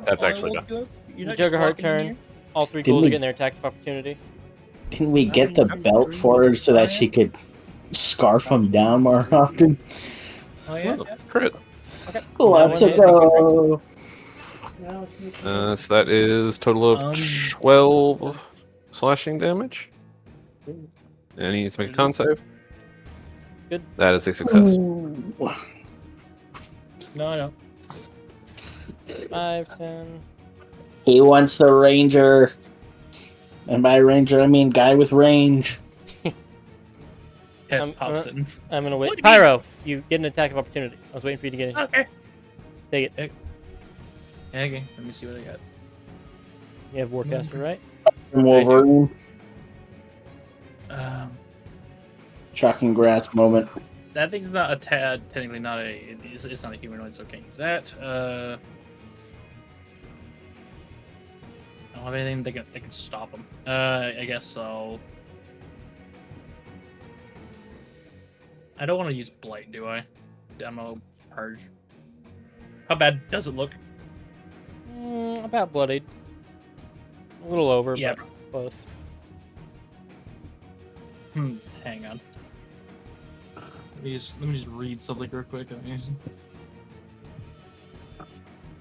that's actually done. Juggerheart turn. All 3 ghouls are getting their attacks of opportunity. Didn't we get the belt for her so that she could scarf him down more often? Oh yeah. Oh, crit. Let's go. So that is total of 12 slashing damage. And he needs to make a con save. Good. That is a success. No. 5, 10. He wants the ranger. And by ranger, I mean guy with range. Tess pops in. I'm gonna What wait. do you mean? Pyro, you get an attack of opportunity. I was waiting for you to get it. Okay. Take it. Okay. Let me see what I got. You have Warcaster, right? Wolverine. Um, Shocking grass moment. that thing's not a technically not a. It's not a humanoid, so can't use that. I don't have anything that can stop him. I guess I'll I don't want to use Blight, do I? Demo Purge. How bad does it look? About bloodied. A little over, Yeah. but close. Hang on. Let me just read something real quick.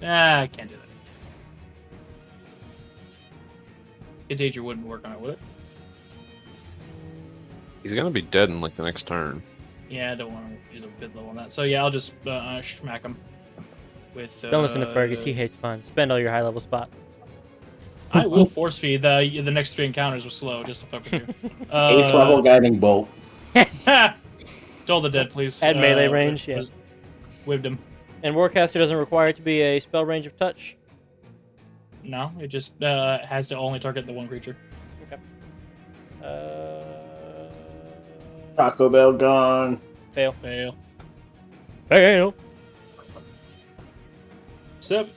I can't do that. Contagion wouldn't work on it, would it? He's gonna be dead in like the next turn. Yeah, I don't want to use a bid level on that. So yeah, I'll just smack him with. Don't listen to Fergus. He hates fun. Spend all your high level spot. I will force feed the next 3 encounters with slow just to fuck with you. 8th level guiding bolt. Toll the dead, please. At melee range, yeah. Whipped him. And Warcaster doesn't require it to be a spell range of touch. No, it just has to only target the one creature. Taco Bell gone. Fail. Fail. Fail.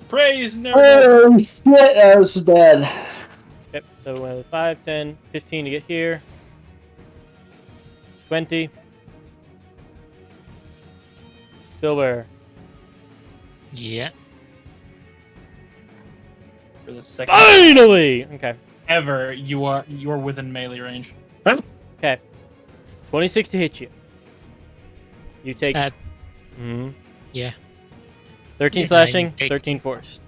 Praise no. Oh, shit, that was bad. Yep. So 5, 10, 15 to get here. 20. Silver. Yeah. For the second Finally! Okay. ever, you're within melee range. Okay. 26 to hit you. You take. Yeah. 13 Yeah, slashing, you take- 13 force.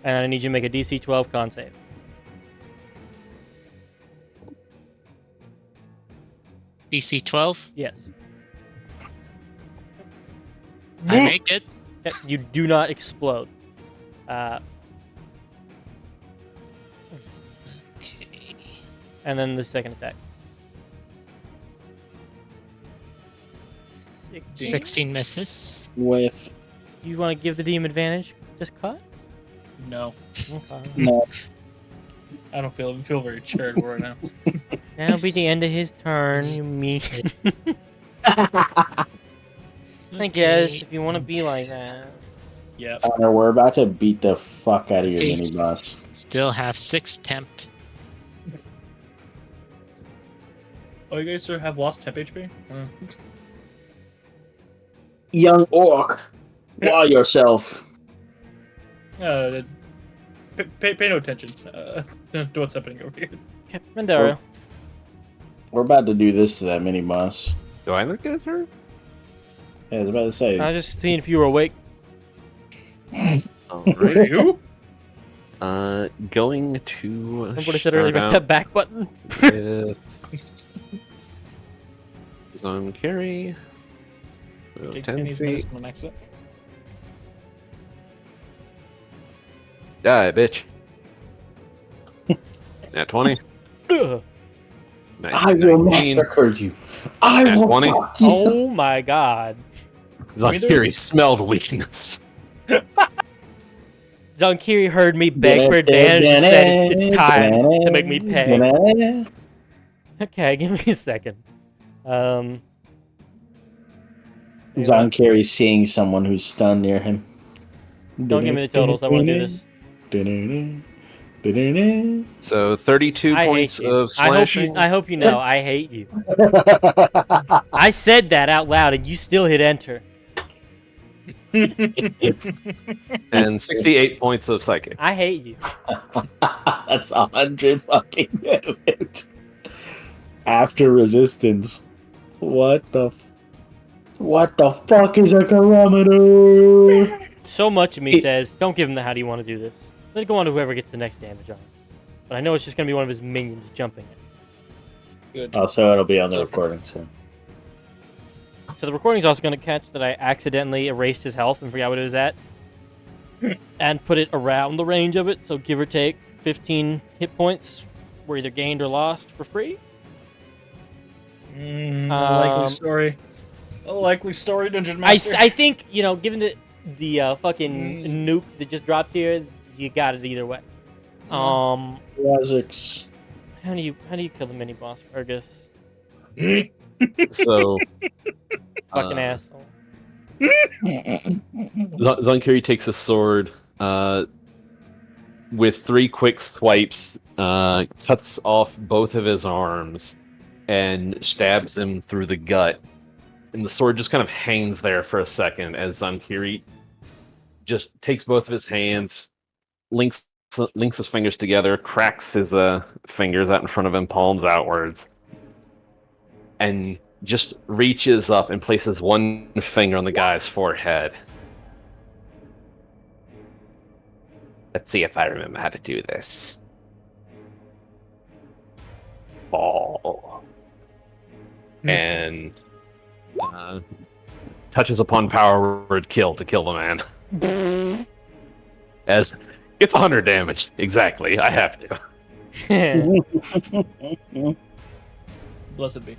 And I need you to make a DC 12 con save. DC 12. Yes. I make it. Yep, you do not explode. Okay. And then the second attack. 16. 16 misses. With You want to give the demon advantage? Just cause? No, Okay. no. I don't feel very charitable right now. That'll be the end of his turn, you mean. I guess, if you want to be like that. Yeah. Connor, we're about to beat the fuck out of your Okay. mini boss. Still have 6 temp. Oh, you guys have lost temp HP? Young orc, wow yourself. Pay no attention to what's happening over here. Okay, Mandara. We're about to do this to that mini boss. Do I look at her? Yeah, I was about to say. I was just seeing if you were awake. Alright. You? Going to. Remember what I said earlier about start that back button? out with zone carry. Take 10 Kenny's feet. minutes on the next set. Die, bitch. At 20. Ugh. I will massacre you. I At will 20. fuck you. Oh my god. Zakiri smelled weakness. Zonkiri heard me beg for advantage and said it's time to make me pay. Okay, give me a second. John Kerry seeing someone who's stunned near him. Don't give me the totals, I want to do this. So 32 I points hate you. of slashing. I hope you know, I hate you. I said that out loud and you still hit enter. And 68 points of psychic. I hate you. That's 100 fucking damage. After resistance. What the fuck is a kilometer? So much of me says, don't give him the how do you want to do this. Let it go on to whoever gets the next damage on him. But I know it's just going to be one of his minions jumping it. Good. Also, it'll be on the recording soon. So the recording's also going to catch that I accidentally erased his health and forgot what it was at. And put it around the range of it, so give or take 15 hit points were either gained or lost for free. Likely story. A likely story, Dungeon Master. I think, you know, given the fucking nuke that just dropped here, you got it either way. Razix. How do you kill the mini boss, Fergus? So Fucking asshole. Zonkiri takes a sword, with 3 quick swipes, cuts off both of his arms and stabs him through the gut and the sword just kind of hangs there for a second as Zankiri just takes both of his hands, links his fingers together, cracks his fingers out in front of him, palms outwards, and just reaches up and places one finger on the guy's forehead. Let's see if I remember how to do this. Ball. And touches upon power word kill to kill the man. As it's 100 damage. Exactly. I have to. Blessed be.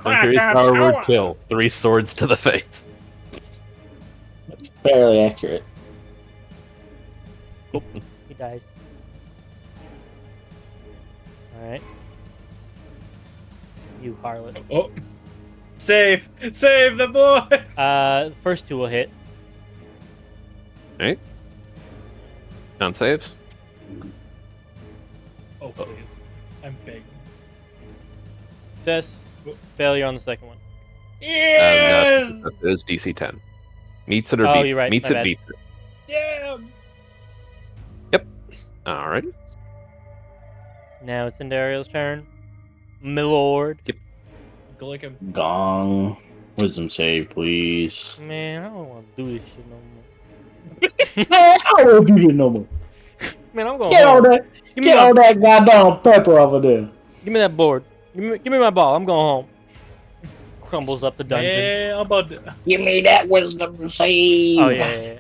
Here's power word kill. 3 swords to the face. That's fairly accurate. He dies. Alright. You harlot. Oh. Save the boy. The first 2 will hit. Right? Con saves. Oh please. I'm begging. Success. Failure on the second one. Yes. That is DC 10. Meets it or Oh, beats you're it. right. Meets My it, bad. beats it. Yeah. Alright. Now it's Indariel's turn. Milord. Go like him. Gong. Wisdom save, please. Man, I don't want to do this shit no more. I won't do this no more. Man, I'm going Get all home. that, Give me get my, all that goddamn pepper over there. give me that board. Give me my ball. I'm going home. Crumbles up the dungeon. Man, I'm about to. Give me that wisdom save. Oh yeah.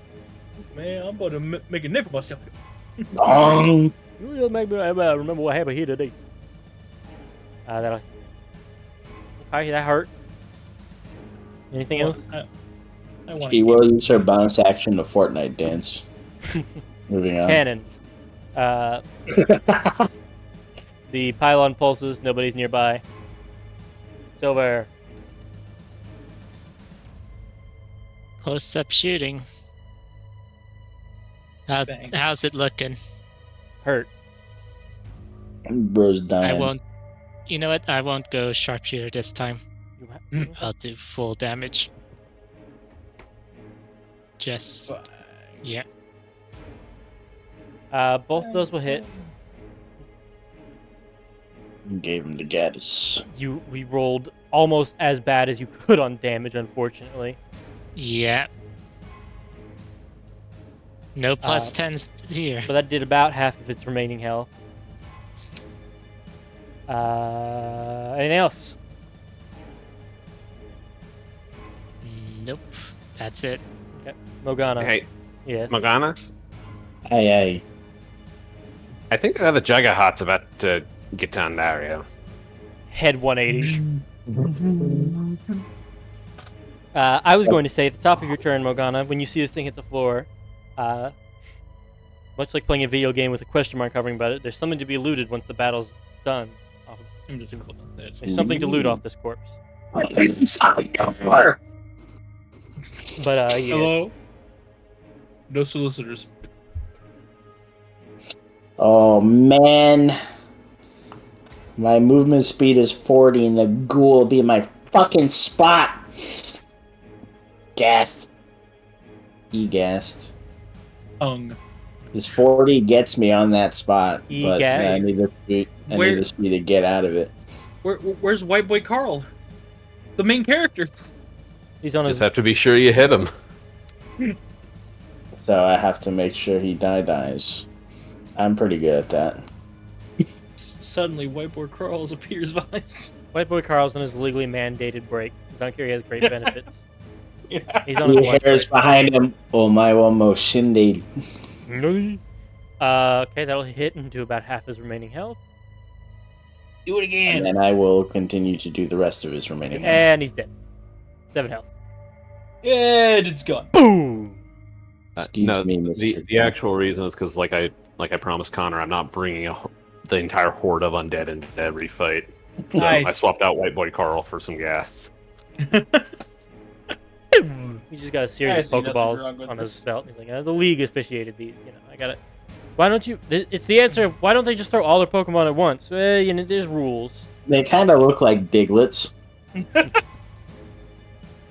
Man, I'm about to make a name for myself. Gong. You just make me remember what happened here today. That'll. Okay, that hurt. Anything else? I want She will use her bonus action to Fortnite dance. Moving on. Cannon. The pylon pulses. Nobody's nearby. Silver. Close up shooting. Bang. How's it looking? Hurt. Bro's dying. I won't. You know what? I won't go sharpshooter this time. You I'll do full damage. Just yeah. Both of those will hit. Gave him the Gaddis. We rolled almost as bad as you could on damage, unfortunately. Yeah. No plus 10s here. But that did about half of its remaining health. Anything else? Nope. That's it. Okay. Morgana. Hey, Yeah. Morgana? Aye, I think the Juggernaut's about to get to Andario. Head 180. I was going to say at the top of your turn, Morgana, when you see this thing hit the floor, much like playing a video game with a question mark hovering about it, there's something to be looted once the battle's done. I'm just gonna that. There's something to loot off this corpse. But yeah. Hello. No solicitors. Oh man. My movement speed is 40 and the ghoul will be in my fucking spot. Gassed. E-gassed. This 40 gets me on that spot, but I need the speed to get out of it. Where's White Boy Carl? The main character. He's on Just his. have to be sure you hit him. So I have to make sure he dies. I'm pretty good at that. Suddenly, White Boy Carl appears behind. White Boy Carl's on his legally mandated break. Zankiri has great benefits. Yeah. He's on his He lunch hears break. behind him. Oh my one more shindig. Okay, that'll hit into about half his remaining health. Do it And again. then I will continue to do the rest of his remaining health. And he's dead. 7 health. And it's gone. Boom! Excuse No, me, Mr. the actual reason is because, like I promised Connor, I'm not bringing the entire horde of undead into every fight. So Nice. I swapped out White Boy Carl for some gas. He just got a series I of see nothing wrong Pokeballs with on his this. belt. He's like, the league officiated these. You know, I got it. Why don't you? It's the answer of why don't they just throw all their Pokemon at once? You know, there's rules. They kind of look like Diglets.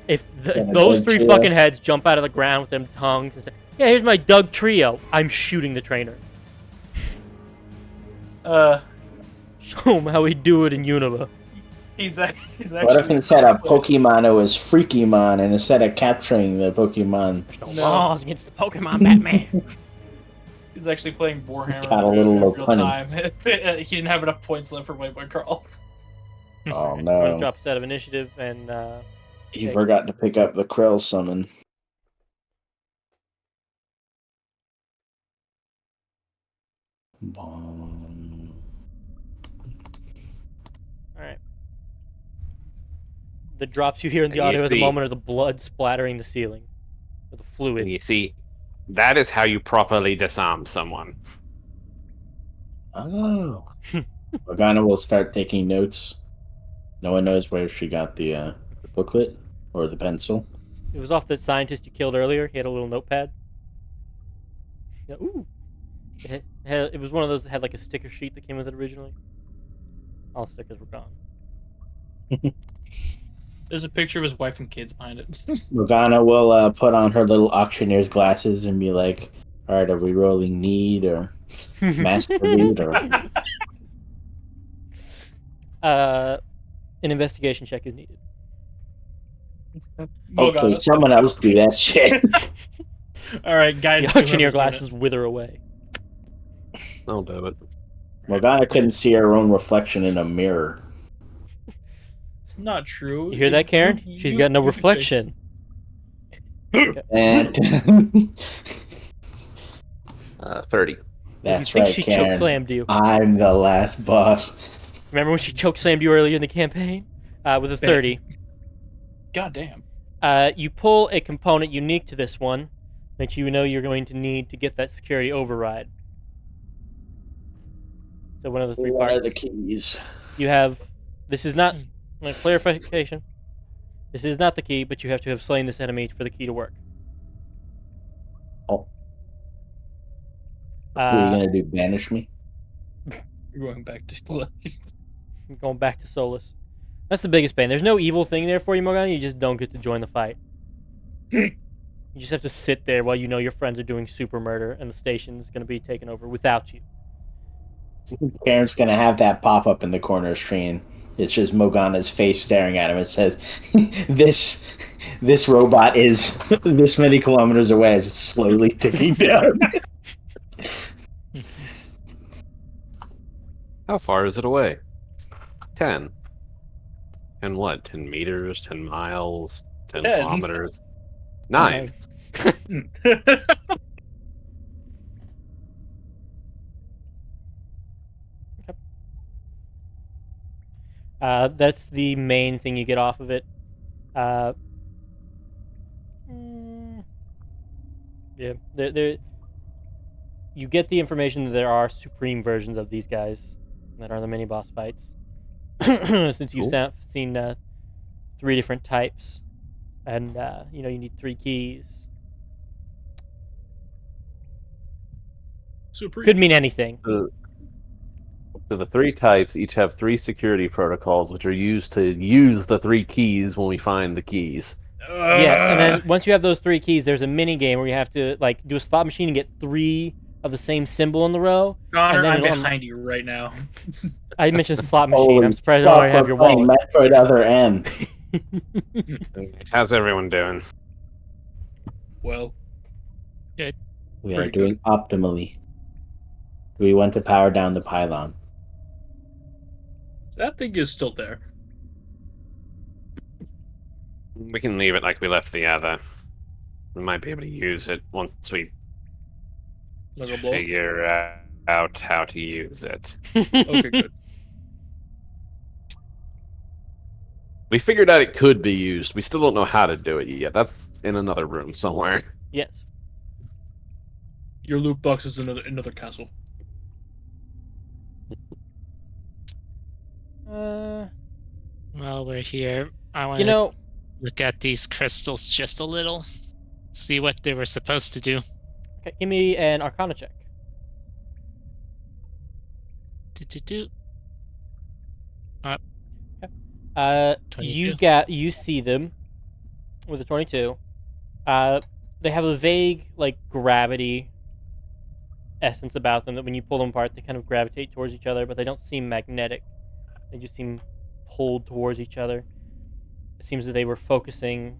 If Yeah, those Doug three Trio. fucking heads jump out of the ground with them tongues and say, "Yeah, here's my Doug Trio," I'm shooting the trainer. Show him how we do it in Unova. He's actually. What if instead of Pokemon, it was Freakymon, and instead of capturing the Pokemon, There's no laws against the Pokemon, Batman. He's actually playing Warhammer Got a little in low real punny. time. He didn't have enough points left for White Boy Crawl. oh I'm gonna no, drop a set of initiative and he forgot to pick up the Krill summon. Bong. Alright. The drops you hear in the And you audio at the see- moment are the blood splattering the ceiling. Or the fluid. And you see, that is how you properly disarm someone. Oh. Morgana will start taking notes. No one knows where she got the booklet or the pencil. It was off the scientist you killed earlier. He had a little notepad. Yeah, ooh. It was one of those that had like a sticker sheet that came with it originally. All the stickers were gone. There's a picture of his wife and kids behind it. Morgana will put on her little auctioneer's glasses and be like, "All right, are we rolling need or master need or?" An investigation check is needed. Okay, someone else do that shit. All right, The guidance. auctioneer whoever's doing glasses wither away. I'll do it. Morgana couldn't see her own reflection in a mirror. It's not true. You hear that, Karen? She's got no you can say- reflection. And 30. that's you think right, she Karen. chokeslammed you? I'm the last boss. Remember when she chokeslammed you earlier in the campaign? With a 30. God damn. You pull a component unique to this one that you know you're going to need to get that security override. So one of the three One parts. of the keys. You have. This is not. Clarification. This is not the key, but you have to have slain this enemy for the key to work. Oh. What are you gonna do? Banish me? You're going back to Going back to Solus. That's the biggest pain. There's no evil thing there for you, Morgana. You just don't get to join the fight. You just have to sit there while you know your friends are doing super murder and the station's going to be taken over without you. Karen's gonna have that pop up in the corner screen. It's just Morgana's face staring at him. It says, "This robot is this many kilometers away as it's slowly ticking down." How far is it away? 10. And what? 10 meters? 10 miles? 10 10. kilometers? 9. That's the main thing you get off of it. Yeah, you get the information that there are supreme versions of these guys that are the mini boss fights. Since you've seen 3 different types, and you need 3 keys. Super. Could mean anything. So the 3 types each have 3 security protocols, which are used to use the 3 keys when we find the keys. Yes, and then once you have those 3 keys, there's a mini game where you have to do a slot machine and get 3 of the same symbol in the row. Connor, I'm it'll behind you right now. I mentioned slot machine. Holy I'm surprised I don't already have your fuck, we're playing wallet. Metroid Other M. How's everyone doing? Well, We are Pretty doing optimally. Do we want to power down the pylon? that thing is still there. We can leave it like we left the other. We might be able to use it once we Like a blow. figure out how to use it. Okay, good. We figured out it could be used. We still don't know how to do it yet. That's in another room somewhere. Yes. Your loot box is another castle. While we're here, I want You to know, look at these crystals just a little, see what they were supposed to do. okay, give me an Arcana check. Do. You 22. see them. with a 22. They have a vague like gravity essence about them that when you pull them apart, they kind of gravitate towards each other, but they don't seem magnetic. They just seem pulled towards each other. It seems that they were focusing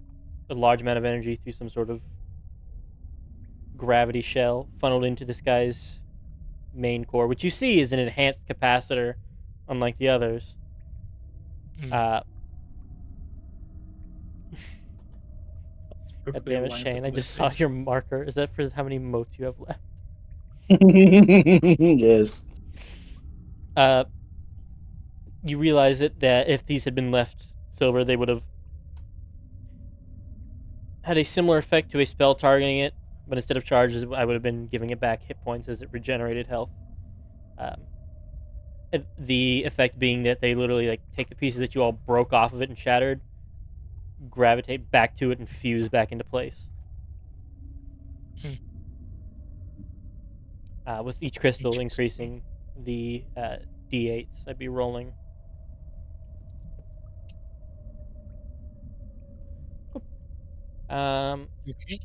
a large amount of energy through some sort of gravity shell funneled into this guy's main core, which you see is an enhanced capacitor, unlike the others. God damn it, Shane! I just saw your marker. Is that for how many motes you have left? Yes. You realize that if these had been left silver, they would have had a similar effect to a spell targeting it, but instead of charges, I would have been giving it back hit points as it regenerated health. The effect being that they literally like take the pieces that you all broke off of it and shattered, gravitate back to it, and fuse back into place. With each crystal increasing the d8s I'd be rolling. Okay.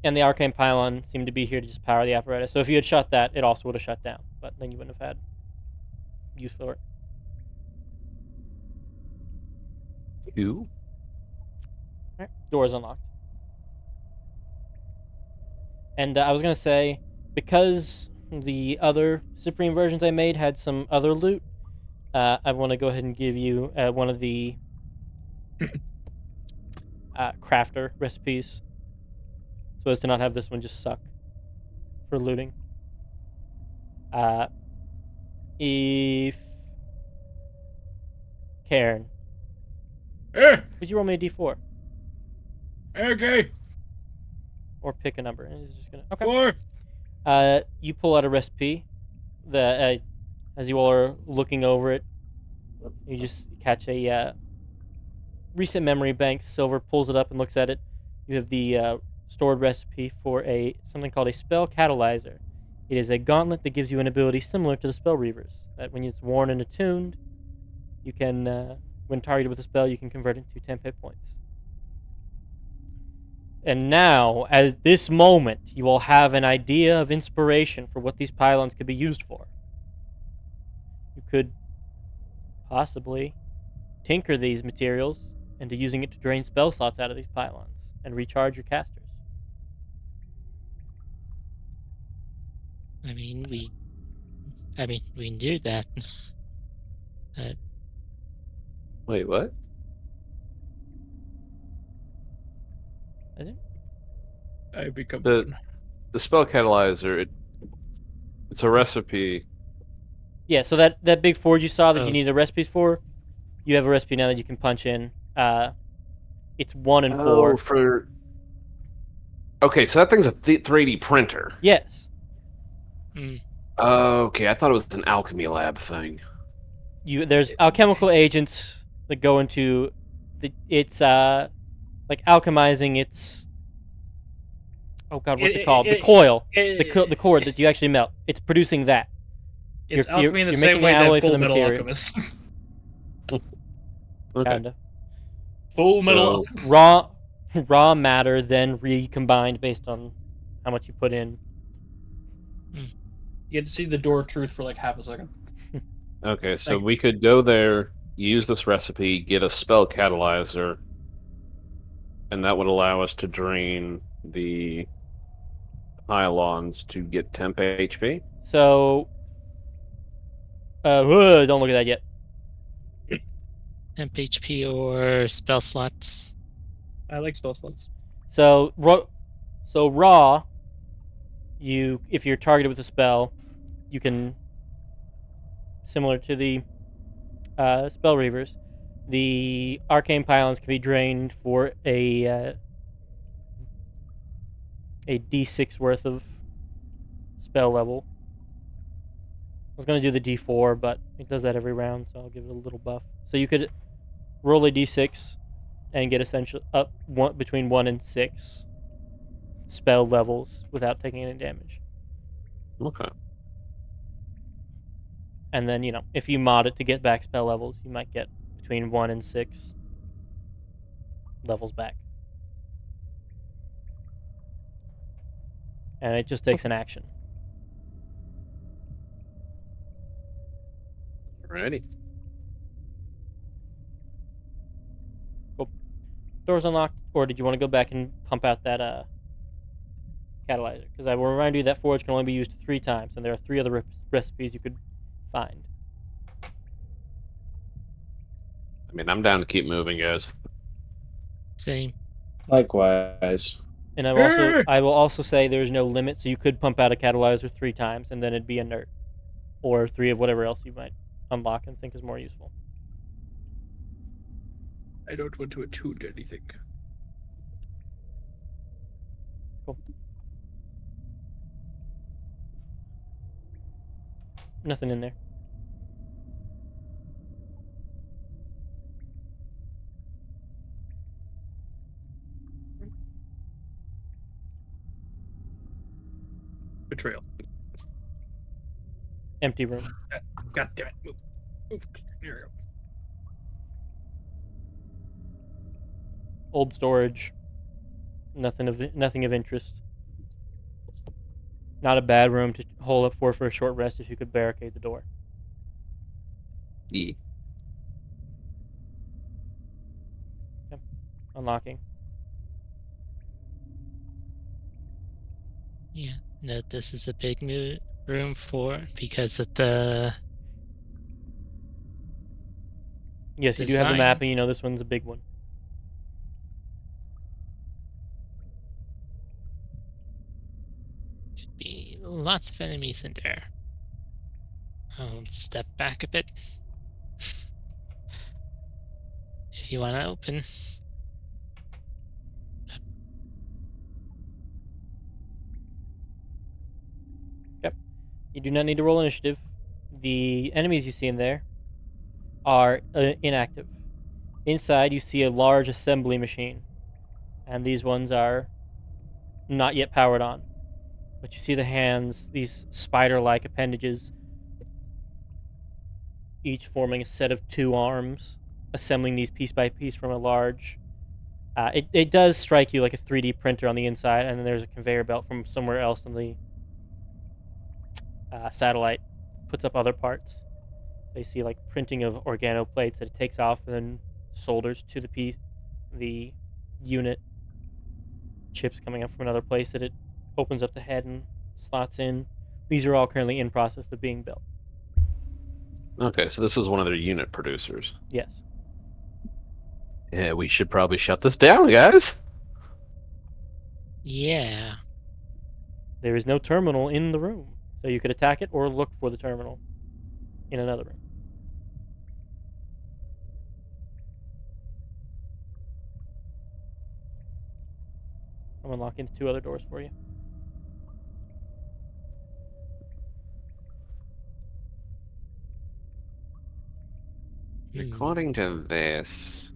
And the arcane pylon seemed to be here to just power the apparatus. So if you had shut that, it also would have shut down, but then you wouldn't have had use for it. 2. Alright, door's unlocked. And I was going to say, because the other Supreme versions I made had some other loot, I want to go ahead and give you one of the crafter recipes, so as to not have this one just suck for looting. If Karen, would you roll me a d4? Okay. Or pick a number. And he's just gonna. Okay. 4. You pull out a recipe that, as you all are looking over it, you just catch a recent memory bank. Silver pulls it up and looks at it. You have the stored recipe for something called a spell catalyzer. It is a gauntlet that gives you an ability similar to the spell reavers. That when it's worn and attuned, you can, when targeted with a spell, you can convert it to 10 hit points. And now, at this moment, you will have an idea of inspiration for what these pylons could be used for. You could possibly tinker these materials into using it to drain spell slots out of these pylons and recharge your casters. I mean, we can do that. Wait, what? Is it? I become The spell catalyzer, it's a recipe. Yeah, so that big forge you saw that Oh. you need the recipes for, you have a recipe now that you can punch in. It's 1 and 4. Okay, so that thing's a 3D printer. Yes. Okay, I thought it was an alchemy lab thing. There's alchemical agents that go into it's like alchemizing its. Oh God, what's it called? The coil, the cord that you actually melt. It's producing that. It's You're- alchemy in the you're same making way an alloy that for Full the Metal material. Alchemist. Okay. Kinda. Full Metal. So- Raw matter then recombined based on how much you put in. You get to see the door of truth for like half a second. Okay, so Thank you. we could go there, use this recipe, get a spell catalyzer, and that would allow us to drain the pylons to get temp HP. So, don't look at that yet. Temp HP or spell slots. I like spell slots. So raw. If you're targeted with a spell, you can, similar to the spell reavers, the arcane pylons can be drained for a d6 worth of spell level. I was going to do the d4, but it does that every round, so I'll give it a little buff. So you could roll a d6 and get essentially between 1 and 6 spell levels without taking any damage. Okay. And then, if you mod it to get back spell levels, you might get between 1 and 6 levels back. and it just takes an action. Alrighty. Door's unlocked, or did you want to go back and pump out that catalyzer? Because I will remind you that forge can only be used 3 times, and there are 3 other recipes you could find. I mean, I'm down to keep moving, guys. Same. Likewise. And I will also say there's no limit, so you could pump out a catalyzer 3 times, and then it'd be inert, or 3 of whatever else you might unlock and think is more useful. I don't want to attune anything. Cool. Nothing in there. Betrayal. Empty room. God damn it. Move. Move. Here we go. Old storage. Nothing of interest. Not a bad room to hole up for a short rest if you could barricade the door. Yeah. Yep. Unlocking. Yeah. Note this is a big room because of the Yes, you do have the design. map, and you know this one's a big one. be lots of enemies in there. I'll step back a bit. If you want to open. You do not need to roll initiative. The enemies you see in there are inactive. Inside, you see a large assembly machine, and these ones are not yet powered on. But you see the hands, these spider-like appendages, each forming a set of 2 arms, assembling these piece by piece from a large... It does strike you like a 3D printer on the inside, and then there's a conveyor belt from somewhere else in the satellite puts up other parts. So you see like printing of organoplates that it takes off and then solders to the unit. Chips coming up from another place that it opens up the head and slots in. These are all currently in process of being built. Okay, so this is one of their unit producers. Yes. Yeah, we should probably shut this down, guys. Yeah. There is no terminal in the room, so you could attack it or look for the terminal in another room. I'm unlocking the 2 other doors for you. According to this,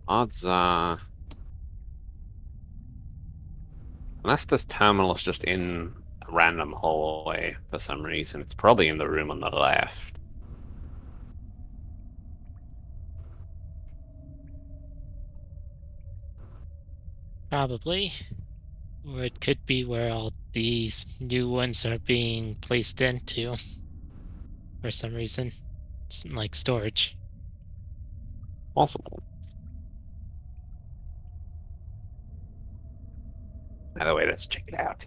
odds are, unless this terminal is just in a random hallway for some reason, it's probably in the room on the left. Probably. Or it could be where all these new ones are being placed into. For some reason. It's like storage. Possible. By the way, let's check it out.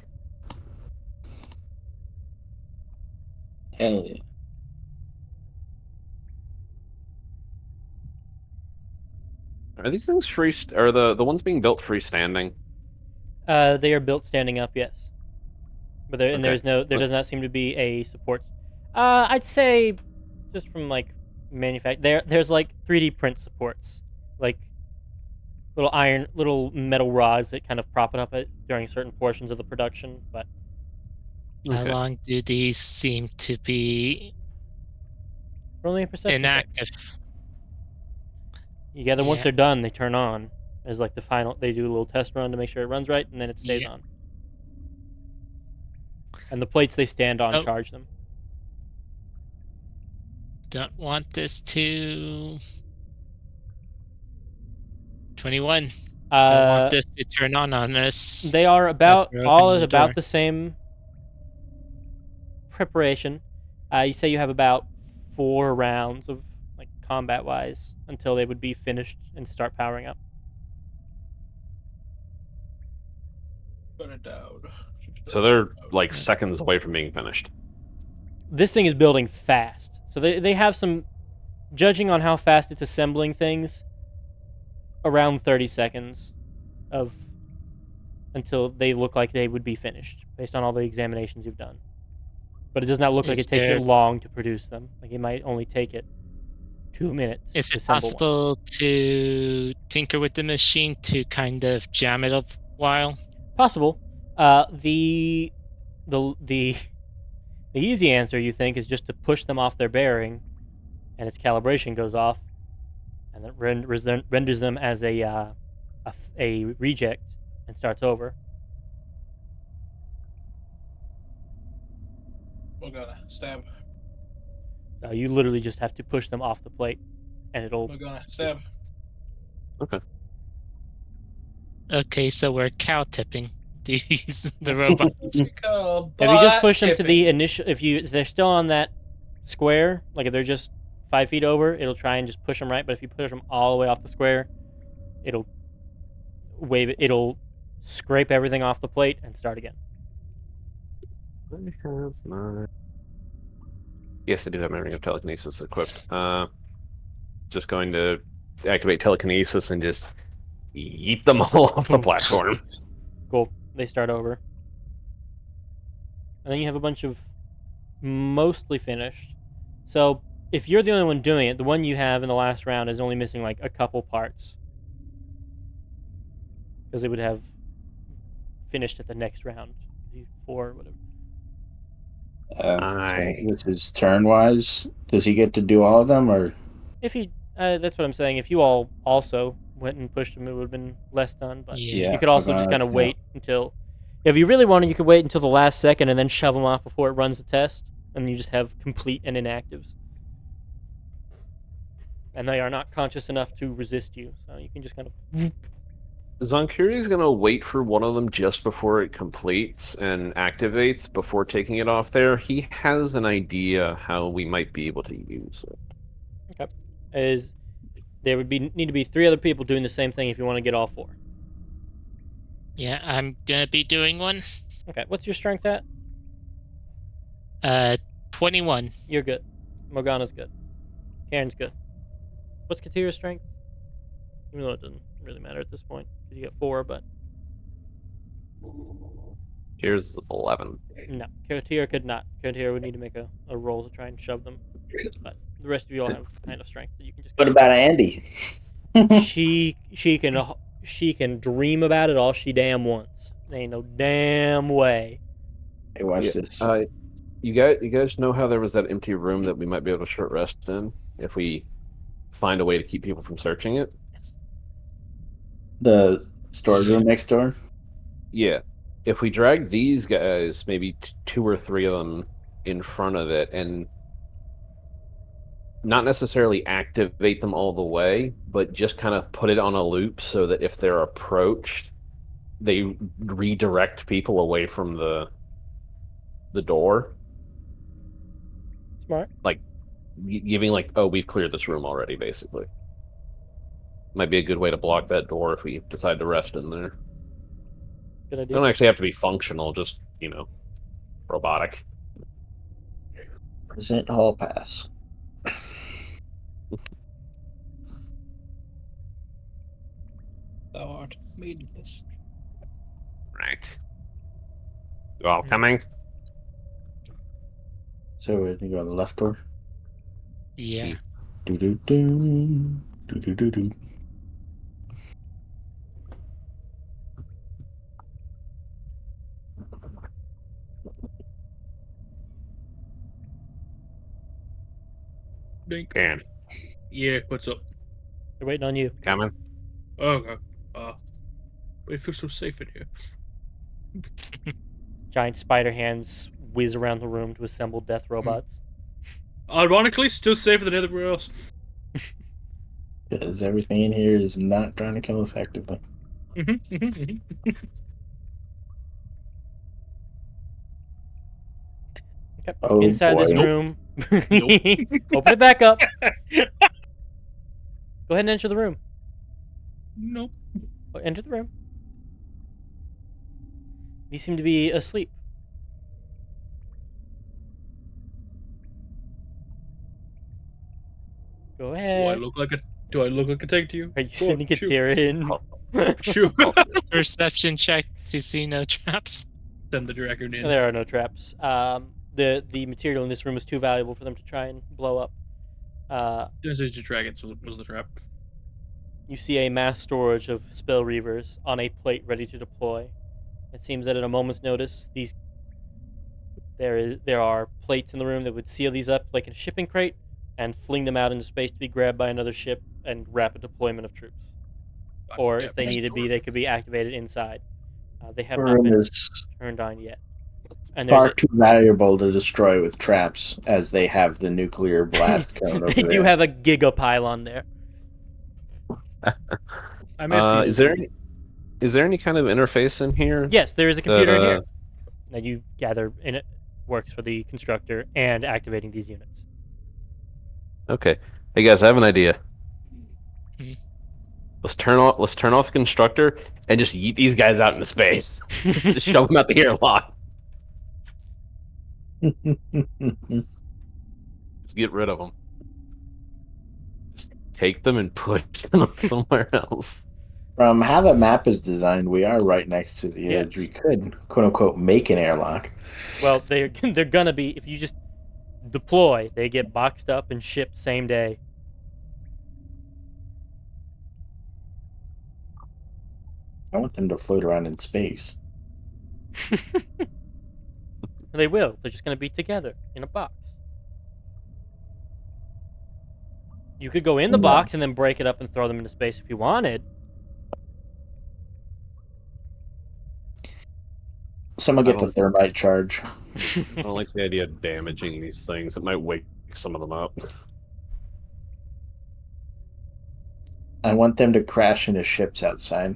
Hell yeah. Are these things free? Are the ones being built freestanding? They are built standing up, yes. But there, and Okay. there does not seem to be a support. I'd say, just from like there's like 3D print supports, like little metal rods that kind of prop it up during certain portions of the production. But How Okay. long do these seem to be only a perception check. inactive? You gather once Yeah. they're done, they turn on. As like the final, they do a little test run to make sure it runs right, and then it stays Yeah. on. And the plates they stand on Oh. charge them. Don't want this to 21. Don't want this to turn on us. They are they're all opening at the about door. the same preparation. You say you have about 4 rounds of like combat-wise until they would be finished and start powering up. Put it down. So they're like seconds away from being finished. This thing is building fast, so they have some, judging on how fast it's assembling things, around 30 seconds of until they look like they would be finished based on all the examinations you've done. But it does not look like Is it takes there- it long to produce them. Like it might only take it 2 minutes. Is to it assemble one. possible to tinker with the machine to kind of jam it a while? Possible. The easy answer, you think, is just to push them off their bearing, and its calibration goes off, and it renders them as a reject and starts over. We're gonna stab. You literally just have to push them off the plate, and it'll. We're gonna stab. Okay, so we're cow tipping the robots. If you just push them to the initial, if they're still on that square, like if they're just 5 feet over, it'll try and just push them right. But if you push them all the way off the square, it'll wave it. It'll scrape everything off the plate and start again. I have my. Yes, I do have my ring of telekinesis equipped. Just going to activate telekinesis and just eat them all off the platform. Cool. They start over. And then you have a bunch of mostly finished. So if you're the only one doing it, the one you have in the last round is only missing like a couple parts. Because it would have finished at the next round. 4 or whatever. So this is turn-wise. Does he get to do all of them, or? If he, that's what I'm saying. If you all also went and pushed him, it would have been less done. But Yeah. you could also just kind of wait until, if you really wanted, you could wait until the last second and then shove them off before it runs the test, and you just have complete and inactives. And they are not conscious enough to resist you, so you can just kind of. Zonkuri's gonna wait for one of them just before it completes and activates before taking it off there. He has an idea how we might be able to use it. Okay. There would need to be 3 other people doing the same thing if you want to get all 4. Yeah, I'm gonna be doing one. Okay. What's your strength at? 21. You're good. Morgana's good. Karen's good. What's Katira's strength? Even though it doesn't really matter at this point because you got 4, but Here's 11. no, Katira could not. Katira would need to make a roll to try and shove them. But the rest of you all have kind of strength that you can just. What about Andy? she can dream about it all she damn wants. There ain't no damn way. Hey, watch this. You guys know how there was that empty room that we might be able to short rest in if we find a way to keep people from searching it? The storage room next door. Yeah. If we drag these guys, maybe 2 or 3 of them in front of it, and not necessarily activate them all the way, but just kind of put it on a loop so that if they're approached, they redirect people away from the door. Smart. Like, giving like, oh, we've cleared this room already, basically. Might be a good way to block that door if we decide to rest in there. Good They idea. don't actually have to be functional, just, robotic. Present hall pass. Thou art meaningless. Right. You all coming? So we're gonna go on the left door. Yeah. Do do do do do do do. Dink. Dan, Yeah, what's up? They're waiting on you. coming? Oh, okay. But it feels so safe in here. Giant spider hands whiz around the room to assemble death robots. Ironically, still safer than everywhere else. Because everything in here is not trying to kill us actively. Okay. Oh, Inside this boy. room. Nope. Open it back up. Go ahead and enter the room. Nope. Enter the room. These seem to be asleep. Go Do I ahead. look like a tank to you? Are you Go on, sending a shoot. Tyrion? Shoot. Perception check to see no traps. Send the dragon in. There are no traps. The material in this room is too valuable for them to try and blow up. This is just dragon, so was the trap. You see a mass storage of spell reavers on a plate ready to deploy. It seems that at a moment's notice, there are plates in the room that would seal these up like in a shipping crate and fling them out into space to be grabbed by another ship and rapid deployment of troops. Or if they need to be, they could be activated inside. They have not room been is turned on yet. And far there's too valuable to destroy with traps, as they have the nuclear blast cone over they do there. have a gigapylon there. I missed Is there any kind of interface in here? Yes, there is a computer in That, here that you gather in it works for the constructor and activating these units. Okay. Hey guys, I have an idea. Hmm. Let's turn off the constructor and just yeet these guys out into space. Just shove them out the airlock. Just get rid of them. Just take them and push them somewhere else. From how the map is designed, we are right next to the edge. Yes. We could, quote unquote, make an airlock. Well, they're gonna be, if you just deploy, they get boxed up and shipped same day. I want them to float around in space. They will. They're just gonna be together in a box. You could go in the No. box and then break it up and throw them into space if you wanted. Someone I get the don't- thermite charge. I don't like the idea of damaging these things. It might wake some of them up. I want them to crash into ships outside.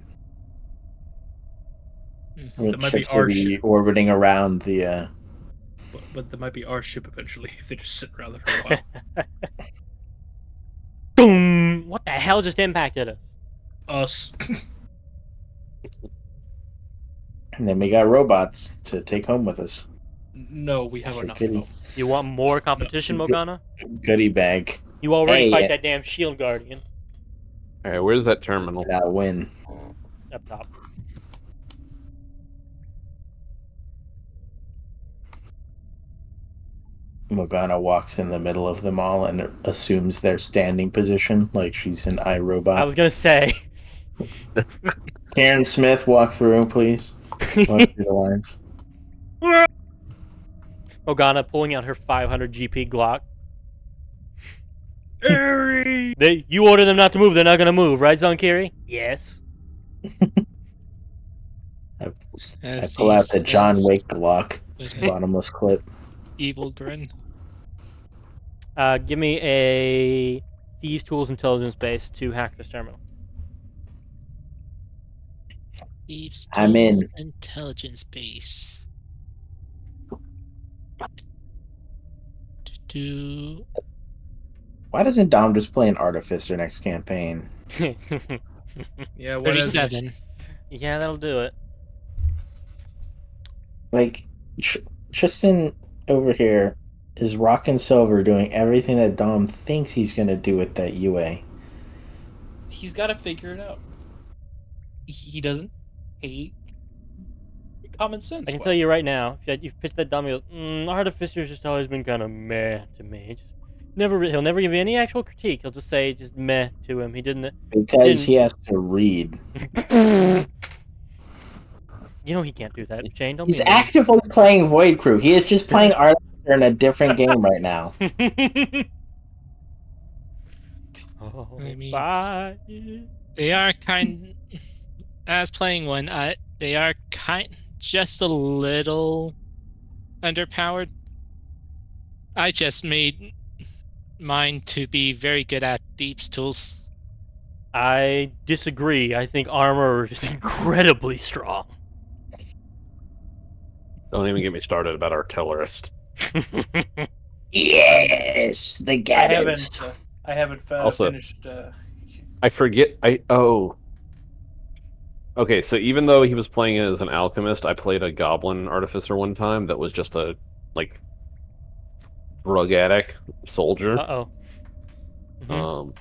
I want That might be ships to our be ship. orbiting around the. But that might be our ship eventually if they just sit around there for a while. Boom! What the hell just impacted us? Us. And then we got robots to take home with us. No, we have So enough. goody. No. You want more competition, No. Mogana? Goodie bag. You already Hey, fight yeah. that damn shield guardian All right, where's that terminal? That win. up top. Morgana walks in the middle of them all and assumes their standing position, like she's an iRobot. I was gonna say. Karen Smith, walk through, please. Walk through the lines. Mogana pulling out her 500 GP Glock. Harry! You order them not to move, they're not gonna move, right, Zonkiri? Yes. I pull out the John Wick Glock, With an bottomless clip. evil grin. Give me a Thieves Tools Intelligence base to hack this terminal. Thieves I'm in. Tools Intelligence base. Do Why doesn't Dom just play an Artificer next campaign? Yeah, what is it? 37. Yeah, that'll do it. Like, Tristan over here is rocking silver, doing everything that Dom thinks he's gonna do with that UA. He's got to figure it out. He doesn't hate common sense. I can tell you right now, if you've pitched that dummy, Artificer's just always been kind of meh to me. Just he'll never give you any actual critique. He'll just say just meh to him. He didn't. Because he has to read. You know he can't do that, Shane. Don't He's be mean. actively playing Void Crew. He is just playing Artificer in a different game right now. Oh, I mean- bye. They are as playing one, they are just a little underpowered. I just made mine to be very good at Deep's tools. I disagree. I think armor is incredibly strong. Don't even get me started about artillerist. Yes, the gaddis. I haven't Also- finished. I forget. Okay, so even though he was playing as an alchemist, I played a goblin artificer one time that was just a like drug addict soldier. Uh-oh. Mhm.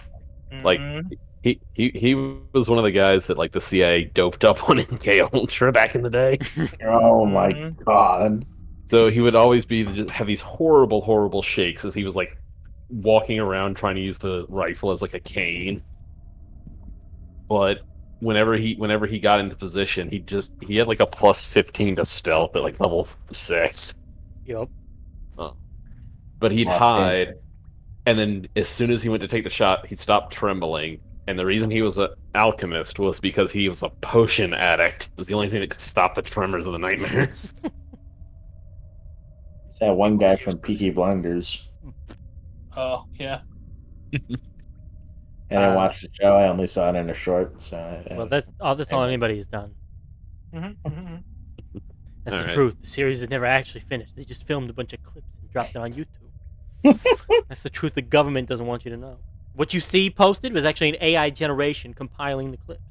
Like he was one of the guys that like the CIA doped up on MK Ultra back in the day. Oh my god. So he would always just have these horrible shakes as he was like walking around trying to use the rifle as like a cane. But whenever he got into position, he had like a +15 to stealth at like level 6. Yep. But he'd Smart hide, and then as soon as he went to take the shot, he'd stop trembling. And the reason he was an alchemist was because he was a potion addict. It was the only thing that could stop the tremors and the nightmares. It's that one guy from Peaky Blinders. Oh yeah. I didn't watch the show. I only saw it in a short. So Well, that's all anybody's done. That's the Alright. truth. The series is never actually finished. They just filmed a bunch of clips and dropped it on YouTube. That's the truth the government doesn't want you to know. What you see posted was actually an AI generation compiling the clips.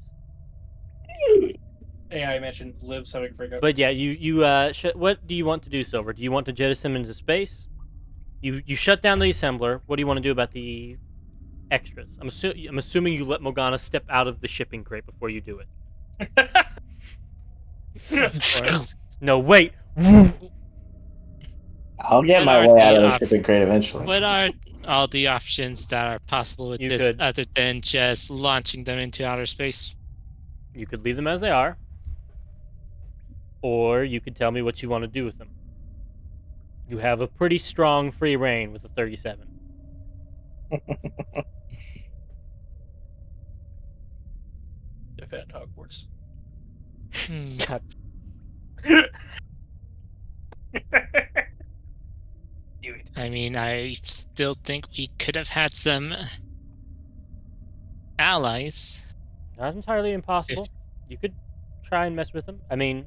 AI mentioned lives having freak out. But yeah, what do you want to do, Silver? Do you want to jettison into space? You shut down the assembler. What do you want to do about the extras? I'm assuming you let Morgana step out of the shipping crate before you do it. Of course. No, wait. I'll get What my are way out of the the shipping crate eventually. What are all the options that are possible with You this could- other than just launching them into outer space? You could leave them as they are, or you could tell me what you want to do with them. You have a pretty strong free reign with a 37. Defend Hogwarts. Hmm. God. I mean, I still think we could have had some allies. Not entirely impossible. You could try and mess with them. I mean,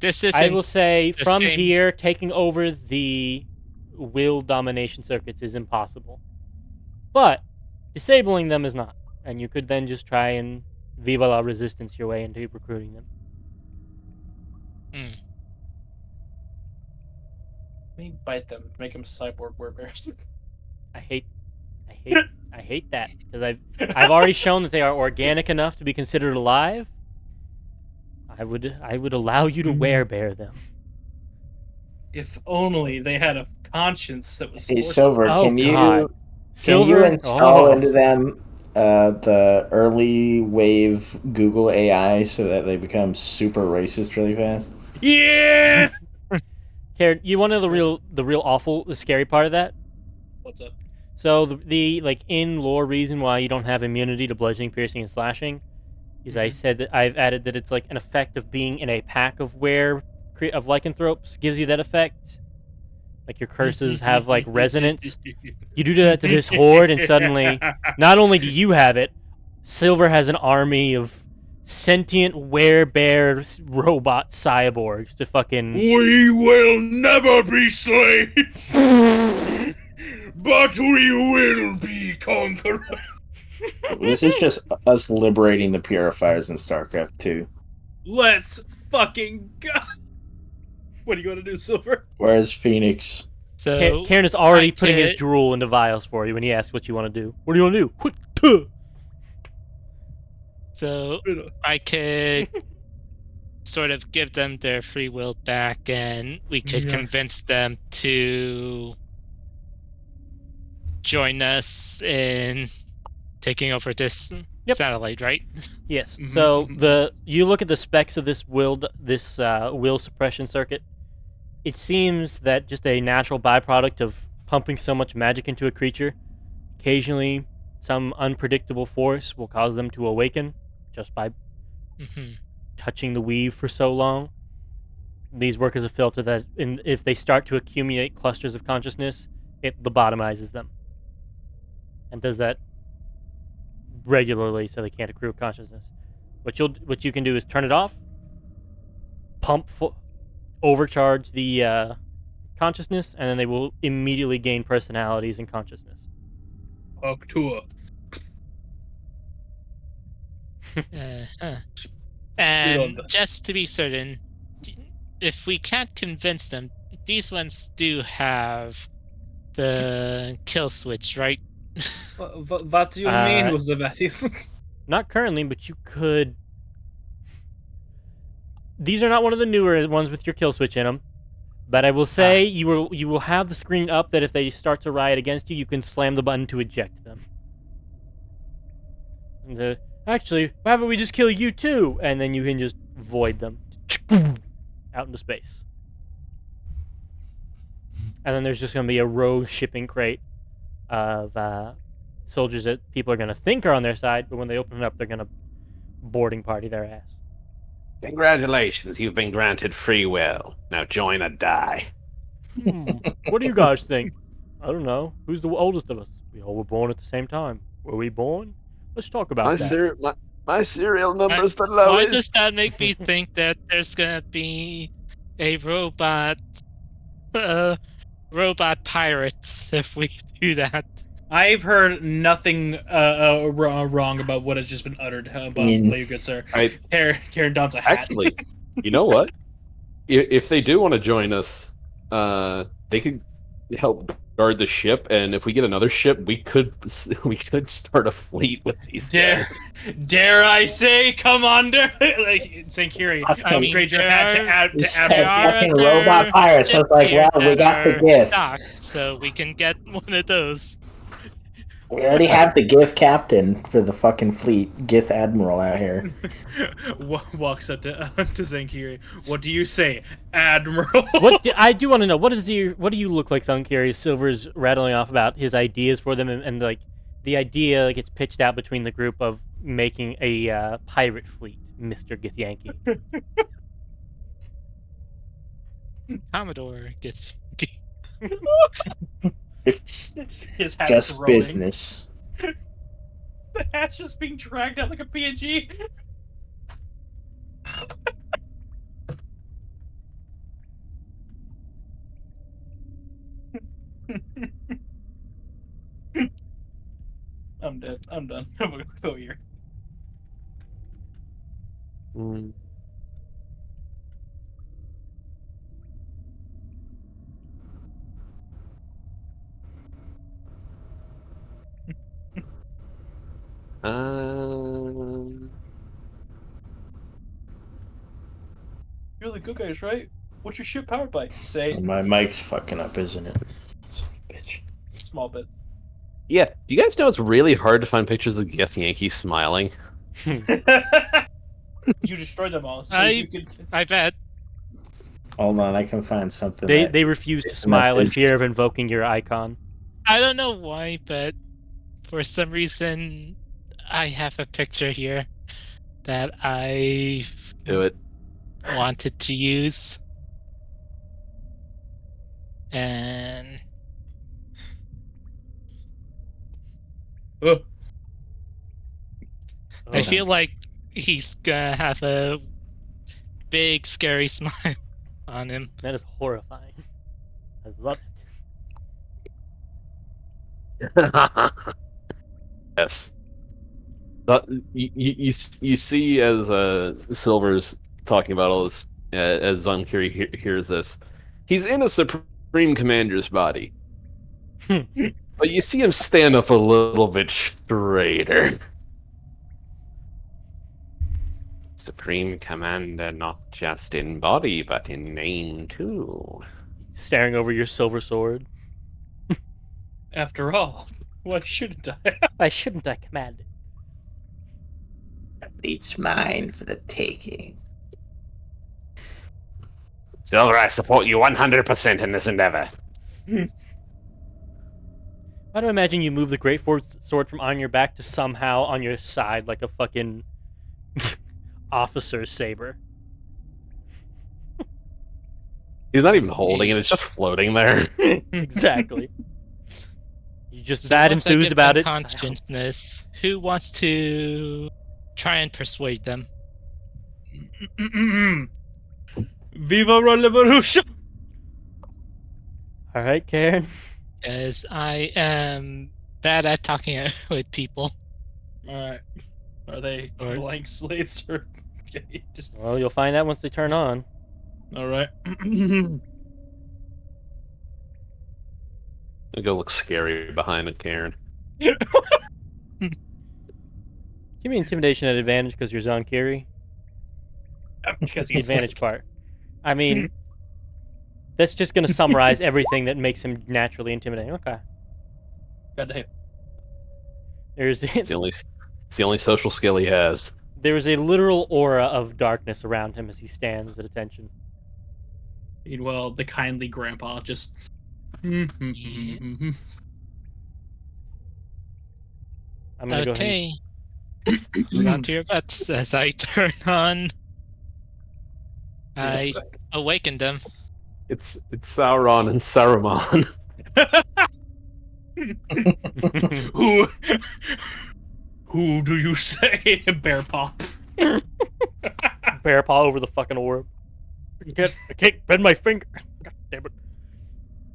This I isn't. will say the from same- here, taking over the will domination circuits is impossible. But disabling them is not. And you could then just try and Viva la Resistance your way into recruiting them. Hmm. Maybe bite them, make them cyborg werebears. I hate that because I've already shown that they are organic enough to be considered alive. I would allow you to werebear them. If only they had a conscience that was. Hey, forced- Silver, Oh, can you God. can Silver, you install oh. into them the early wave Google AI so that they become super racist really fast? Yeah. Karen, you want to know the real awful, the scary part of that? What's up? So the like in lore reason why you don't have immunity to bludgeoning, piercing, and slashing is I said that I've added that it's like an effect of being in a pack of lycanthropes gives you that effect. Like your curses have like resonance. You do that to this horde, and suddenly, not only do you have it, Silver has an army of sentient werebear robot cyborgs to fucking. We will never be slaves, but we will be conquerors. This is just us liberating the purifiers in StarCraft 2. Let's fucking go. What are you gonna do, Silver? Where's Phoenix? So Karen is already I putting his could- drool into vials for you when he asks what you want to do. What do you want to do? So I could sort of give them their free will back, and we could Yeah. convince them to join us in taking over this Yep. satellite, right? Yes. Mhm, So mhm. you look at the specs of this will suppression circuit. It seems that just a natural byproduct of pumping so much magic into a creature, occasionally some unpredictable force will cause them to awaken just by Hmm. touching the weave for so long. These work as a filter that if they start to accumulate clusters of consciousness, it lobotomizes them. And does that regularly, so they can't accrue consciousness. What you can do is turn it off, overcharge the consciousness, and then they will immediately gain personalities and consciousness. Octua. Uh-huh. And just to be certain, if we can't convince them, these ones do have the kill switch, right? What do you mean with the Matthews? Not currently, but you could. These are not one of the newer ones with your kill switch in them. But I will say you will have the screen up that if they start to riot against you, you can slam the button to eject them. And actually, how about we just kill you too? And then you can just void them out into space. And then there's just going to be a rogue shipping crate of soldiers that people are going to think are on their side, but when they open it up, they're going to boarding party their ass. Congratulations, you've been granted free will. Now join or die. What do you guys think? I don't know. Who's the oldest of us? We all were born at the same time. Were we born? Let's talk about that. My serial number's the Why lowest. does that make me think that there's gonna be a robot pirates if we do that? I've heard nothing wrong about what has just been uttered about you, good sir. Karen dons a hat. Actually, you know what? If they do want to join us, they could help guard the ship, and if we get another ship, we could start a fleet with these guys. Dare I say, Commander? Like Sankiri, upgrade your hat to fucking robot pirates. I was like, well, we got the gift. So we can get one of those. We already have the GIF captain for the fucking fleet, GIF admiral out here. Walks up to Zankiri. What do you say, Admiral? I do want to know, what do you look like, Zankiri? Silver's rattling off about his ideas for them, and like the idea gets pitched out between the group of making a pirate fleet, Mr. Githyanki. Commodore gets. It's His hat just is rolling. business. The hat's just being dragged out like a PNG. I'm dead. I'm done. I'm gonna go here. You're the good guys, right? What's your ship powered by? Say My mic's fucking up, isn't it? Son of a bitch. small bit. Yeah. Do you guys know it's really hard to find pictures of Githyanki smiling? You destroyed them all. So I bet. Hold on, I can find something. They refuse to smile in fear of invoking your icon. I don't know why, but for some reason, I have a picture here that I Do it. wanted to use. And I feel like he's gonna have a big, scary smile on him. That is horrifying. I love it. Yes. But you see as Silver's talking about all this, as Zankiri hears this, he's in a Supreme Commander's body. But you see him stand up a little bit straighter. Supreme Commander, not just in body, but in name too. Staring over your silver sword. After all, why shouldn't I? Why shouldn't I command it? It's mine for the taking. Silver, I support you 100% in this endeavor. I don't imagine you move the great sword from on your back to somehow on your side like a fucking officer's saber. He's not even holding it, it's just floating there. Exactly. You're just So that once I enthused give about them it. consciousness, who wants to try and persuade them? Viva la revolution! All right, Karen. As I am bad at talking with people. Alright. Are they Alright. blank slates or okay, just Well, you'll find out once they turn on. alright. I'll go look scary behind it, Karen. Give me intimidation at advantage because you're Zonkiri. Because The he's advantage part. I mean, that's just going to summarize everything that makes him naturally intimidating. Okay. Goddamn. There's It's the only social skill he has. There is a literal aura of darkness around him as he stands at attention. Meanwhile, the kindly grandpa just. I'm gonna go ahead. Okay. Hold on to your butts as I turn on. I awakened them. It's Sauron and Saruman. Who do you say? Bear pop. Bear paw over the fucking orb. I can't bend my finger. God damn it.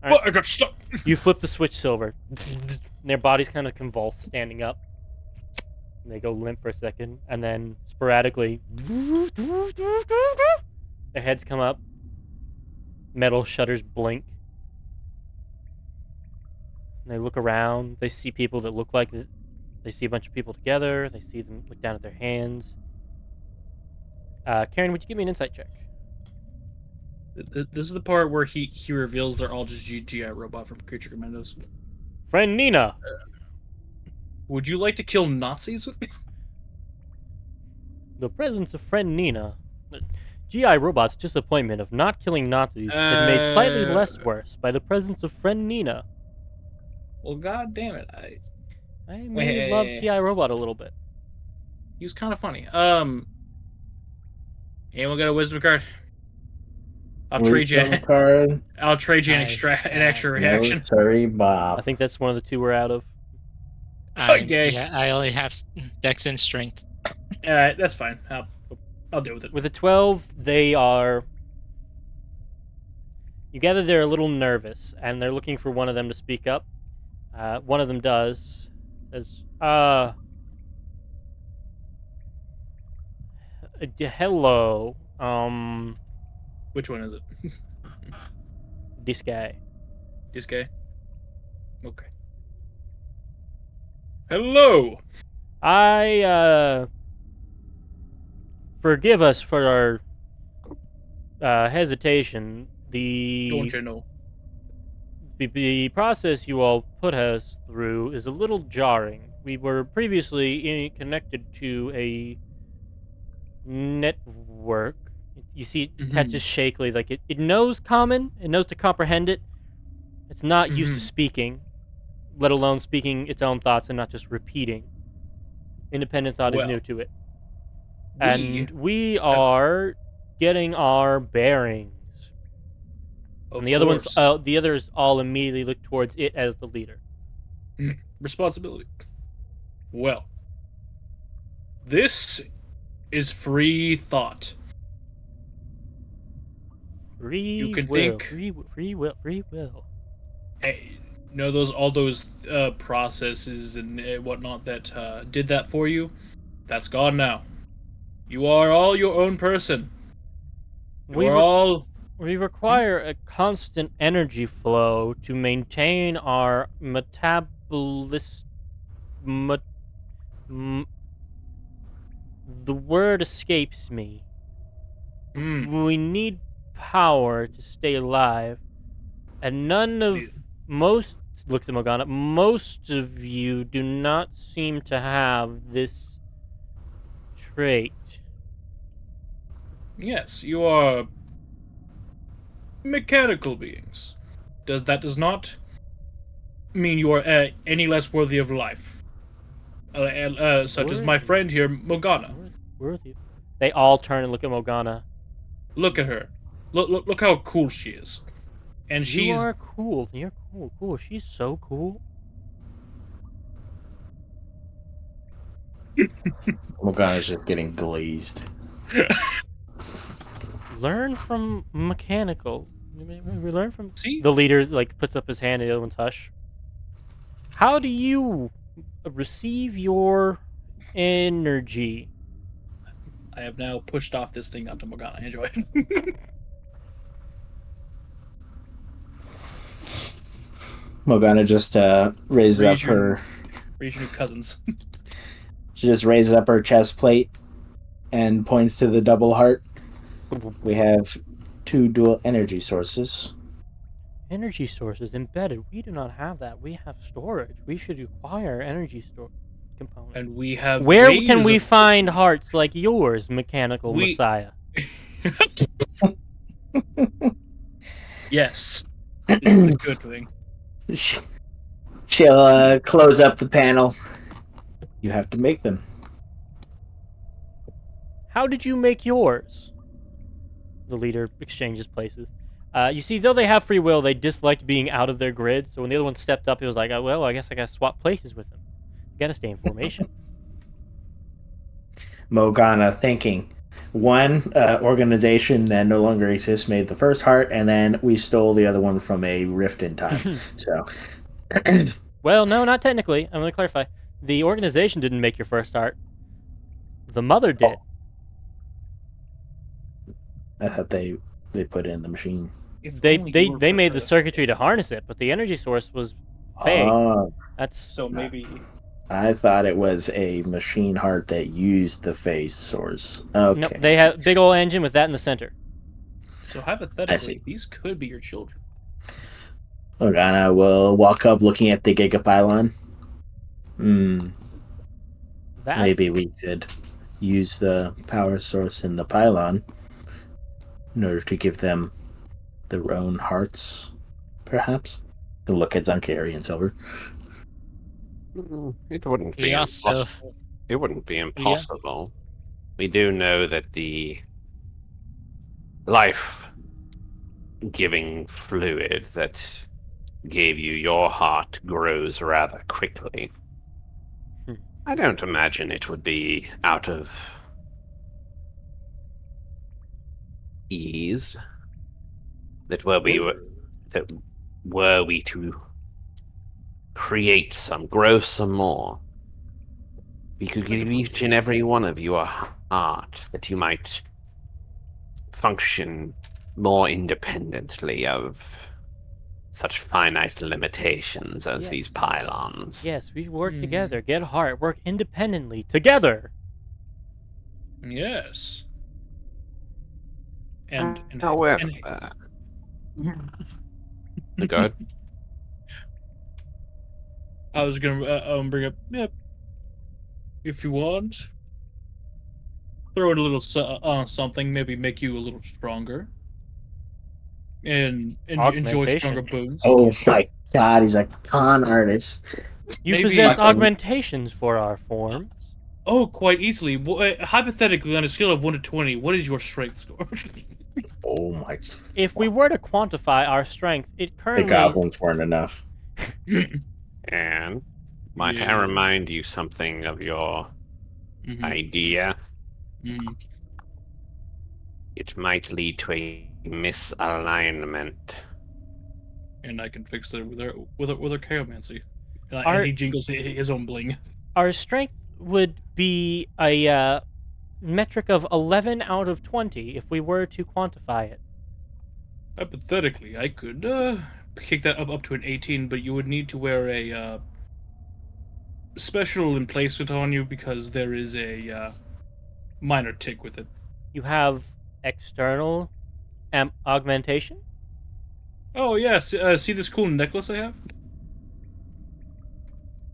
All right. I got stuck. You flip the switch silver. And their bodies kind of convulse, standing up. And they go limp for a second, and then sporadically, their heads come up. Metal shutters blink. And they look around. They see people that look like it. They see a bunch of people together. They see them look down at their hands. Karen, would you give me an insight check? This is the part where he reveals they're all just GI robot from Creature Commandos. Friend Nina. Would you like to kill Nazis with me? The presence of friend Nina. GI Robot's disappointment of not killing Nazis is made slightly less worse by the presence of friend Nina. Well, god damn it. I may love GI Robot a little bit. He was kind of funny. Anyone got a wisdom card? I'll trade you. Card. I'll trade you an extra reaction. Military Bob. I think that's one of the two we're out of. Okay. Yeah, I only have Dex and Strength. That's fine. I'll deal with it. With a 12, they are... You gather they're a little nervous, and they're looking for one of them to speak up. One of them does. Says, hello. Which one is it? This guy. This guy? Okay. Hello! Forgive us for our hesitation. Don't you know? The process you all put us through is a little jarring. We were previously connected to a network. You see it catches shakily, like it knows common, it knows to comprehend it. It's not used to speaking, let alone speaking its own thoughts and not just repeating. Independent thought is new to it. And we are getting our bearings. And the others all immediately look towards it as the leader. Responsibility. Well, this is free thought. Free will. Hey, all those processes and whatnot that did that for you. That's gone now. You are all your own person. We require a constant energy flow to maintain our metabolism. The word escapes me. We need power to stay alive, and most of you do not seem to have this trait. Yes, you are mechanical beings. That does not mean you are any less worthy of life. Such as my friend here, Morgana. Worthy. They all turn and look at Morgana. Look at her. Look how cool she is. And You are cool. You're cool. She's so cool. Morgana's just getting glazed. Learn from mechanical. We learn from See? the leader. Like puts up his hand and the other one's hush. How do you receive your energy? I have now pushed off this thing onto Morgana. Enjoy it. Morgana just raises up Raise your- her. Raise your new cousins. She just raises up her chest plate and points to the double heart. We have 2 dual energy sources. Energy sources embedded. We do not have that. We have storage. We should acquire energy store components. And we have. Where ways can we of- find hearts like yours, mechanical We- messiah? Yes. It's a good thing. She'll close up the panel. You have to make them. How did you make yours? The leader exchanges places. You see, though they have free will, they disliked being out of their grid. So when the other one stepped up, he was like, oh, well, I guess I gotta swap places with them. You gotta stay in formation. Morgana thinking. One organization that no longer exists made the first heart, and then we stole the other one from a rift in time. So, Well, no, not technically. I'm gonna clarify. The organization didn't make your first heart. The mother did. I thought they put it in the machine. If They only they you were they made the prepared. circuitry to harness it, but the energy source was fake. Oh, That's So maybe. I thought it was a machine heart that used the phase source. Okay. no. They have big old engine with that in the center. So I see. hypothetically, these could be your children. Morgana will walk up looking at the gigapylon. That Maybe we could use the power source in the pylon in order to give them their own hearts, perhaps. To look at Zunkari and Silver. It wouldn't be We also impossible. It wouldn't be impossible. We do know that the life-giving fluid that gave you your heart grows rather quickly. Hmm. I don't imagine it would be out of ease that were we to create some, grow some more, we could give each and every one of you a heart that you might function more independently of such finite limitations as Yes. these pylons. yes, we work Hmm. together. Get heart. Work independently together. Yes. And However, and- go ahead. I was gonna bring up. Yep. If you want, throw in a little something, maybe make you a little stronger, and enjoy stronger Augmentation. boons. Oh my god, he's a con artist. You Maybe- possess Fucking- augmentations for our forms. Oh, quite easily. Hypothetically, on a scale of 1 to 20, what is your strength score? Oh my. If we were to quantify our strength, it The currently goblins weren't enough. And might Yeah. I remind you something of your Mhm, idea? mhm. It might lead to a misalignment. And I can fix it with our chaomancy. Our- And he jingles his own bling. our strength would be a metric of 11 out of 20 if we were to quantify it. Hypothetically, I could kick that up to an 18, but you would need to wear a special emplacement on you because there is a minor tick with it. You have external augmentation? Oh yes, see this cool necklace I have?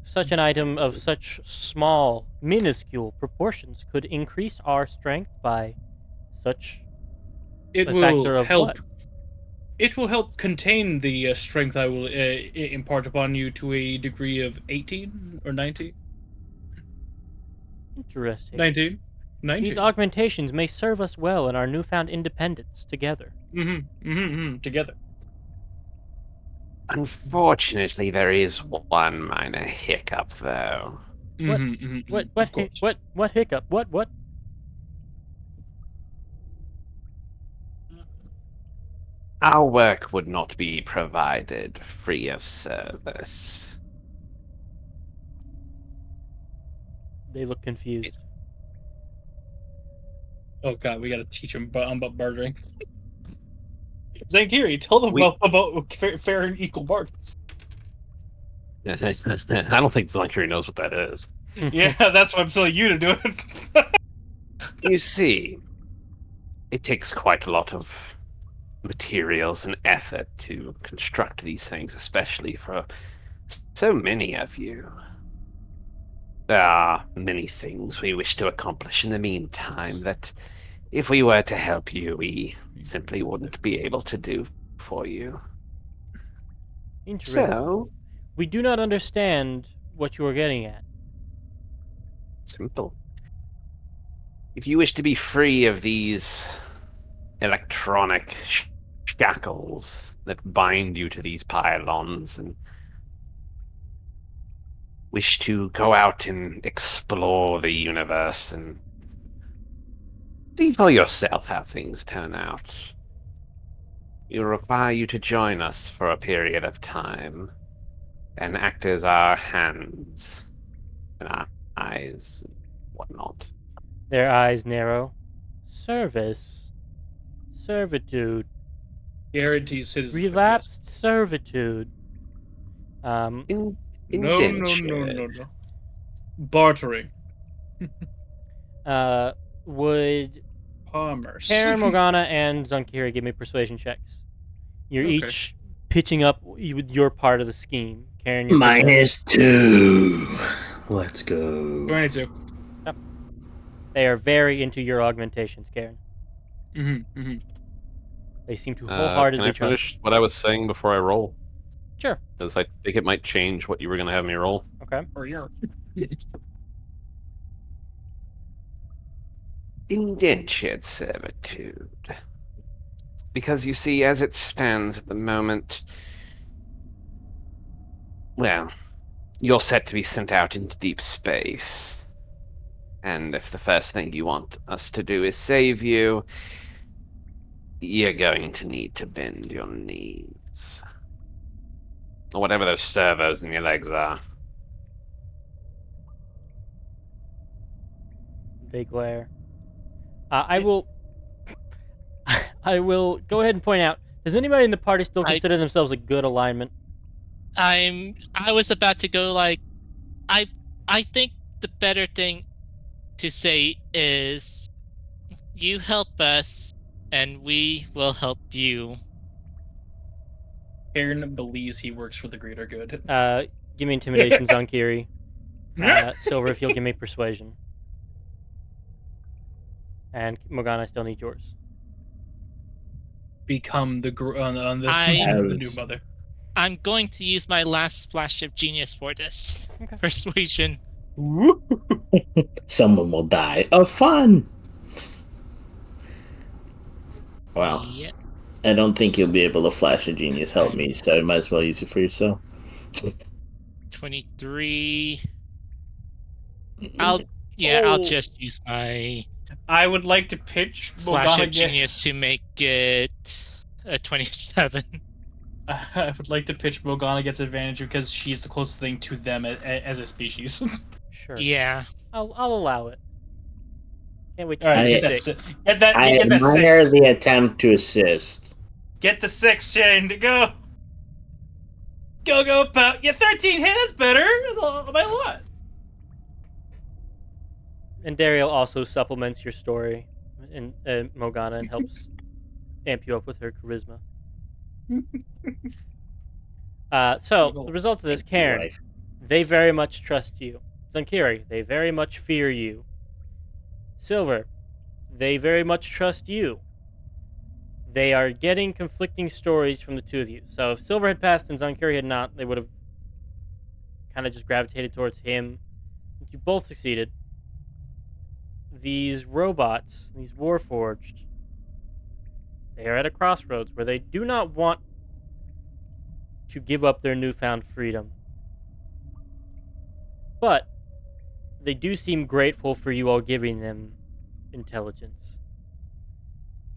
Such an item of such small, minuscule proportions could increase our strength by such It a factor will of help. what? It will help contain the strength I will impart upon you to a degree of 18 or 19. Interesting. 19. 19. These augmentations may serve us well in our newfound independence together. Together. Unfortunately, there is one minor hiccup, though. What? What? Of course. What hiccup? What? Our work would not be provided free of service. They look confused. Oh god, we gotta teach him about bartering. Zankiri, tell them We- about fair and equal bargains. I don't think Zalakiri knows what that is. Yeah, that's why I'm telling you to do it. You see, it takes quite a lot of materials and effort to construct these things, especially for so many of you. There are many things we wish to accomplish in the meantime that, if we were to help you, we simply wouldn't be able to do for you. Interesting. So, We do not understand what you are getting at. simple. If you wish to be free of these electronic shackles that bind you to these pylons and wish to go out and explore the universe and see for yourself how things turn out, we require you to join us for a period of time and act as our hands and our eyes and whatnot. Their eyes narrow. Service. Servitude. Guarantees citizenship. Relapsed servitude. Um, In No. indentured. Bartering. would Commerce. Karen, Morgana, and Zunkiri give me persuasion checks? You're Okay. each pitching up with your part of the scheme. Karen, you're -2. Let's go. 22. They are very into your augmentations, Karen. Mm-hmm. They seem to Can wholeheartedly I trust. finish what I was saying before I roll? Sure. Because I think it might change what you were going to have me roll. Okay. Or yeah. Indentured servitude. Because you see, as it stands at the moment, well, you're set to be sent out into deep space. And if the first thing you want us to do is save you, you're going to need to bend your knees. Or whatever those servos in your legs are. They glare. I will. I will go ahead and point out. Does anybody in the party still consider themselves a good alignment? I was about to go like, I think the better thing to say is, you help us, and we will help you. Aaron believes he works for the greater good. Give me intimidation, Zonkiri. Silver, if you'll give me persuasion. And Morgana, I still need yours. Become the the new mother. I'm going to use my last flash of genius for this. Okay. Persuasion. Someone will die of fun. Wow. Yeah. I don't think you'll be able to flash a genius help me, so you might as well use it for yourself. 23. Oh. I'll just use my I would like to pitch flash Morgana of genius to make it a 27. I would like to pitch Morgana gets advantage because she's the closest thing to them as a species. Sure. Yeah. I'll allow it. Can't wait to All right, see get the that 6. six. Get that. I Get that admire 6. the attempt to assist. Get the 6, Shane. Go. Go, pal. Yeah, 13. Hey, that's better by a lot. And Dario also supplements your story in Morgana and helps amp you up with her charisma. So, the result of this, Karen, they very much trust you. Zankiri, they very much fear you. Silver, they very much trust you. They are getting conflicting stories from the two of you. So if Silver had passed and Zankiri had not, they would have kind of just gravitated towards him. You both succeeded. These robots, these Warforged, they are at a crossroads where they do not want to give up their newfound freedom. But they do seem grateful for you all giving them intelligence.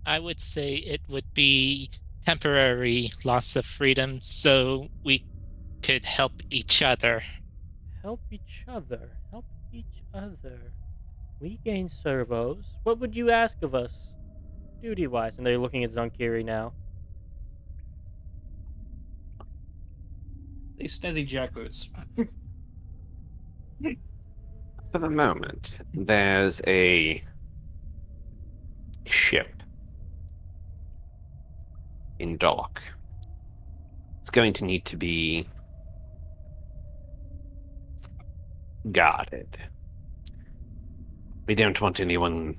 I would say it would be temporary loss of freedom so we could help each other. Help each other. Help each other. We gain servos. What would you ask of us, duty-wise? And they're looking at Zonkiri now. These snazzy jackboots. For the moment, there's a ship in dock. It's going to need to be guarded. We don't want anyone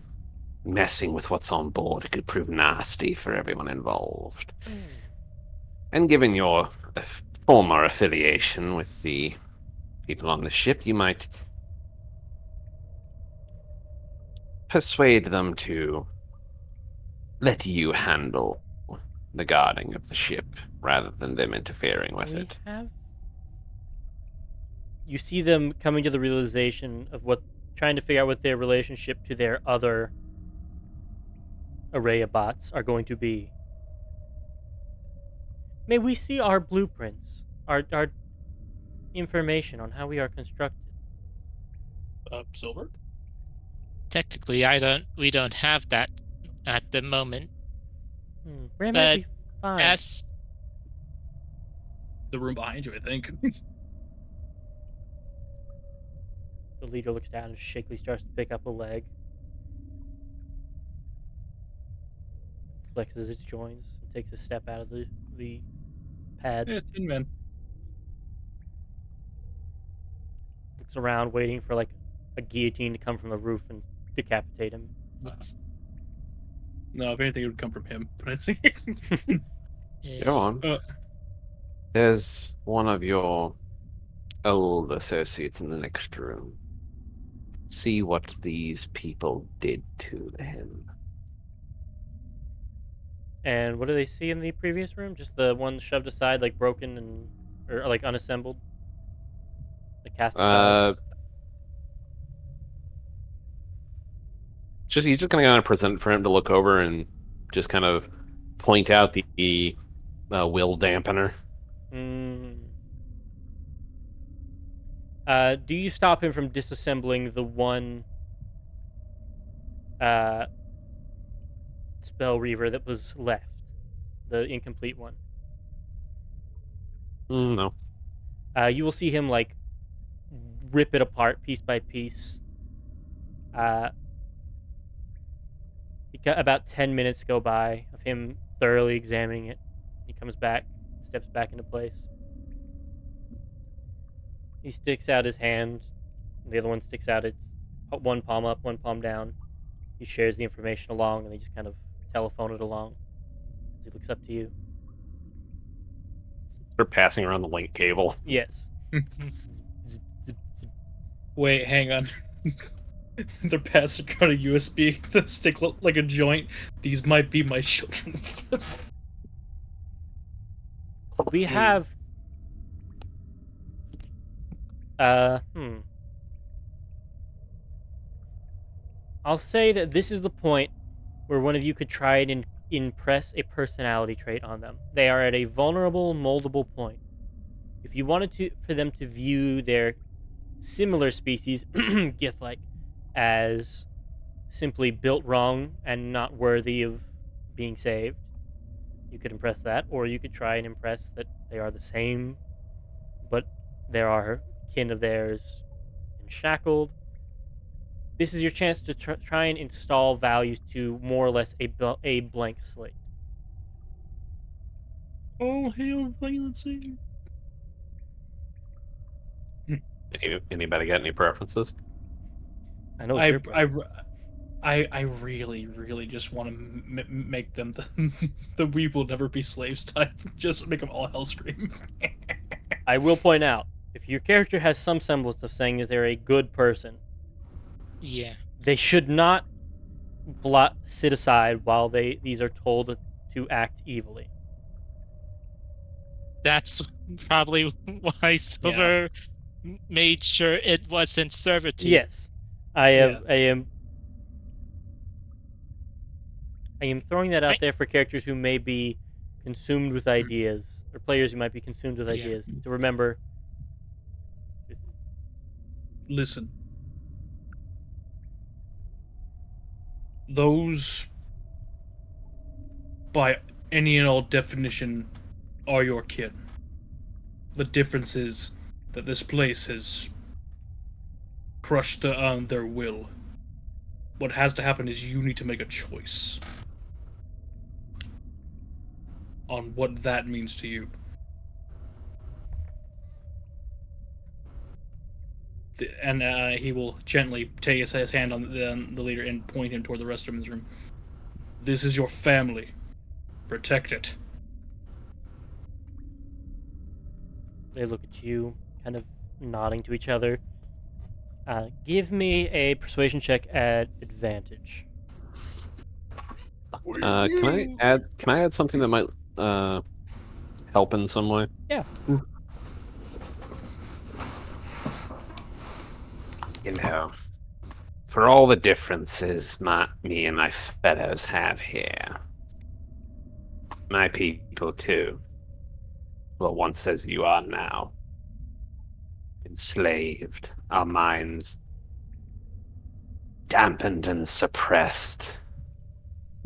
messing with what's on board. It could prove nasty for everyone involved. And given your former affiliation with the people on the ship, you might persuade them to let you handle the guarding of the ship rather than them interfering with it. You see them coming to the realization of trying to figure out what their relationship to their other array of bots are going to be. May we see our blueprints, our information on how we are constructed. Silver? Technically, we don't have that at the moment. Ram But might be fine. As The room behind you, I think. The leader looks down and shakily starts to pick up a leg. Flexes its joints and takes a step out of the pad. Yeah, Tin Man. Looks around, waiting for like a guillotine to come from the roof and decapitate him. No, if anything, it would come from him. But it's Go on. There's one of your old associates in the next room. See what these people did to him. And what do they see in the previous room? Just the one shoved aside, like broken or like unassembled? Like cast aside? He's just gonna present for him to look over and just kind of point out the will dampener. Do you stop him from disassembling the one spell reaver that was left? The incomplete one? No. You will see him like rip it apart piece by piece. About 10 minutes go by of him thoroughly examining it. He comes back, steps back into place. He sticks out his hand. The other one sticks out its one palm up, one palm down. He shares the information along, and they just kind of telephone it along. He looks up to you. They're passing around the link cable. Yes. Wait, hang on. They're passing around a USB stick like a joint. These might be my children. We have... I'll say that this is the point where one of you could try and impress a personality trait on them. They are at a vulnerable, moldable point. If you wanted for them to view their similar species, Gith-like, as simply built wrong and not worthy of being saved, you could impress that, or you could try and impress that they are the same, but there are kin of theirs shackled. This is your chance to try and install values to more or less a blank slate. Oh, hail violency. Anybody got any preferences? I know. I really, really just want to make them the "we will never be slaves" type. Just make them all hell scream. I will point out, if your character has some semblance of saying that they're a good person, yeah, they should not sit aside while these are told to act evilly. That's probably why Silver made sure it wasn't servitude. Yes, I have. I am throwing that out Right. there for characters who may be consumed with ideas, or players who might be consumed with Yeah. ideas, to remember. Listen. Those, by any and all definition, are your kin. The difference is that this place has crushed their will. What has to happen is you need to make a choice on what that means to you. And he will gently take his hand on the leader and point him toward the rest of him in this room. This is your family. Protect it. They look at you, kind of nodding to each other. Give me a persuasion check at advantage. Can I add something that might help in some way? Yeah. You know, for all the differences me and my fellows have here, my people too, well, once as you are now, enslaved, our minds dampened and suppressed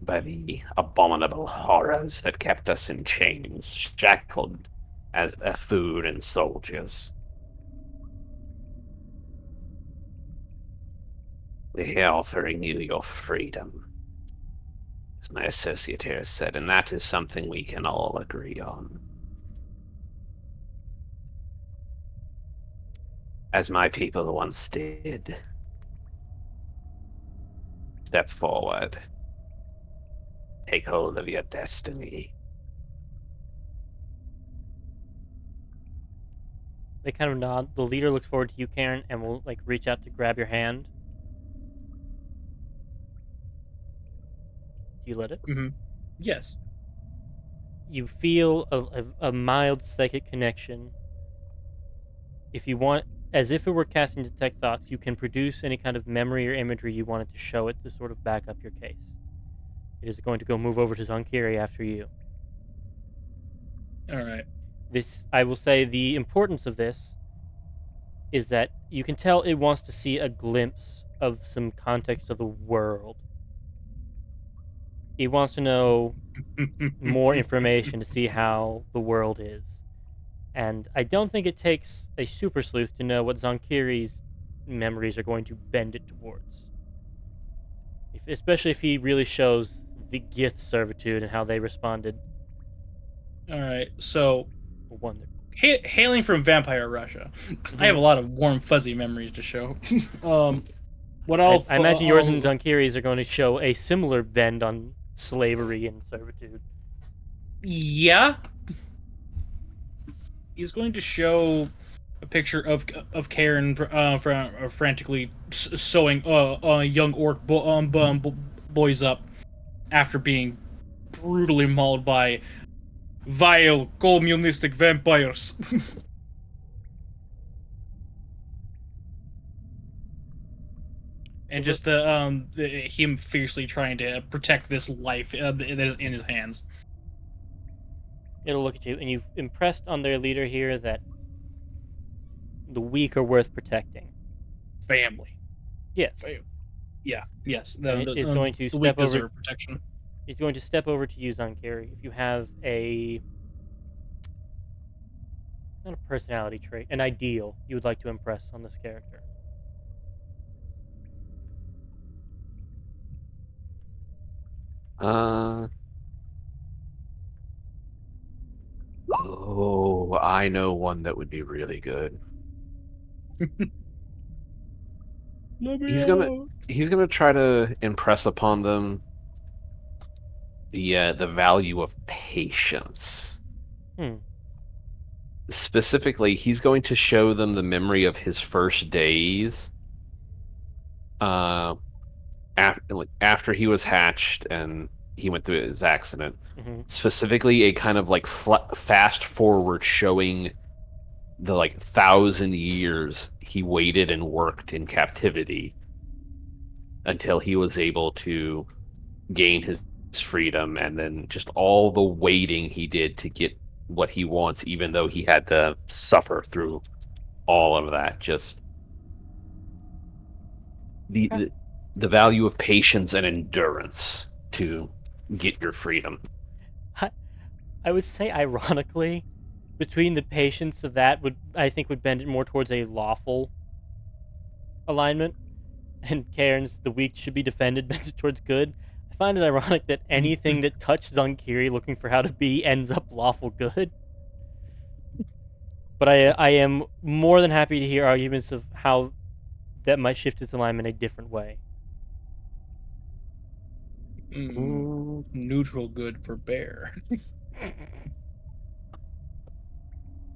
by the abominable horrors that kept us in chains, shackled as their food and soldiers. We're here offering you your freedom, as my associate here has said, and that is something we can all agree on. As my people once did. Step forward. Take hold of your destiny. They kind of nod. The leader looks forward to you, Karen, and will reach out to grab your hand. Do you let it? Mm-hmm. Yes. You feel a mild psychic connection. If you want, as if it were casting detect thoughts, you can produce any kind of memory or imagery you wanted to show it to sort of back up your case. It is going to go move over to Zonkiri after you. All right. This, I will say, the importance of this is that you can tell it wants to see a glimpse of some context of the world. It wants to know more information to see how the world is. And I don't think it takes a super sleuth to know what Zonkiri's memories are going to bend it towards. Especially if he really shows the Gith servitude and how they responded. All right. So, Wonder. Hailing from Vampire Russia, I have a lot of warm, fuzzy memories to show. I imagine yours and Zonkiri's are going to show a similar bend on slavery and servitude. Yeah. He's going to show a picture of Karen frantically sewing young orc boys up after being brutally mauled by vile communistic vampires. And just him fiercely trying to protect this life that is in his hands. It'll look at you, and you've impressed on their leader here that the weak are worth protecting. Family. Yes. Yeah. Yes. He's going to the step weak over. deserve protection. He's going to step over to you, Zonkiri. If you have not a personality trait, an ideal you would like to impress on this character. Oh, I know one that would be really good. He's gonna try to impress upon them the value of patience. Specifically, he's going to show them the memory of his first days. After he was hatched and he went through his accident. Mm-hmm. Specifically, a kind of fast forward showing the 1,000 years he waited and worked in captivity until he was able to gain his freedom, and then just all the waiting he did to get what he wants, even though he had to suffer through all of that. Just the value of patience and endurance to get your freedom. I would say, ironically, between the patience of that would bend it more towards a lawful alignment, and Karen's the weak should be defended bends it towards good. I find it ironic that anything that touches on Kiri looking for how to be ends up lawful good. But I am more than happy to hear arguments of how that might shift its alignment a different way. Neutral good for bear.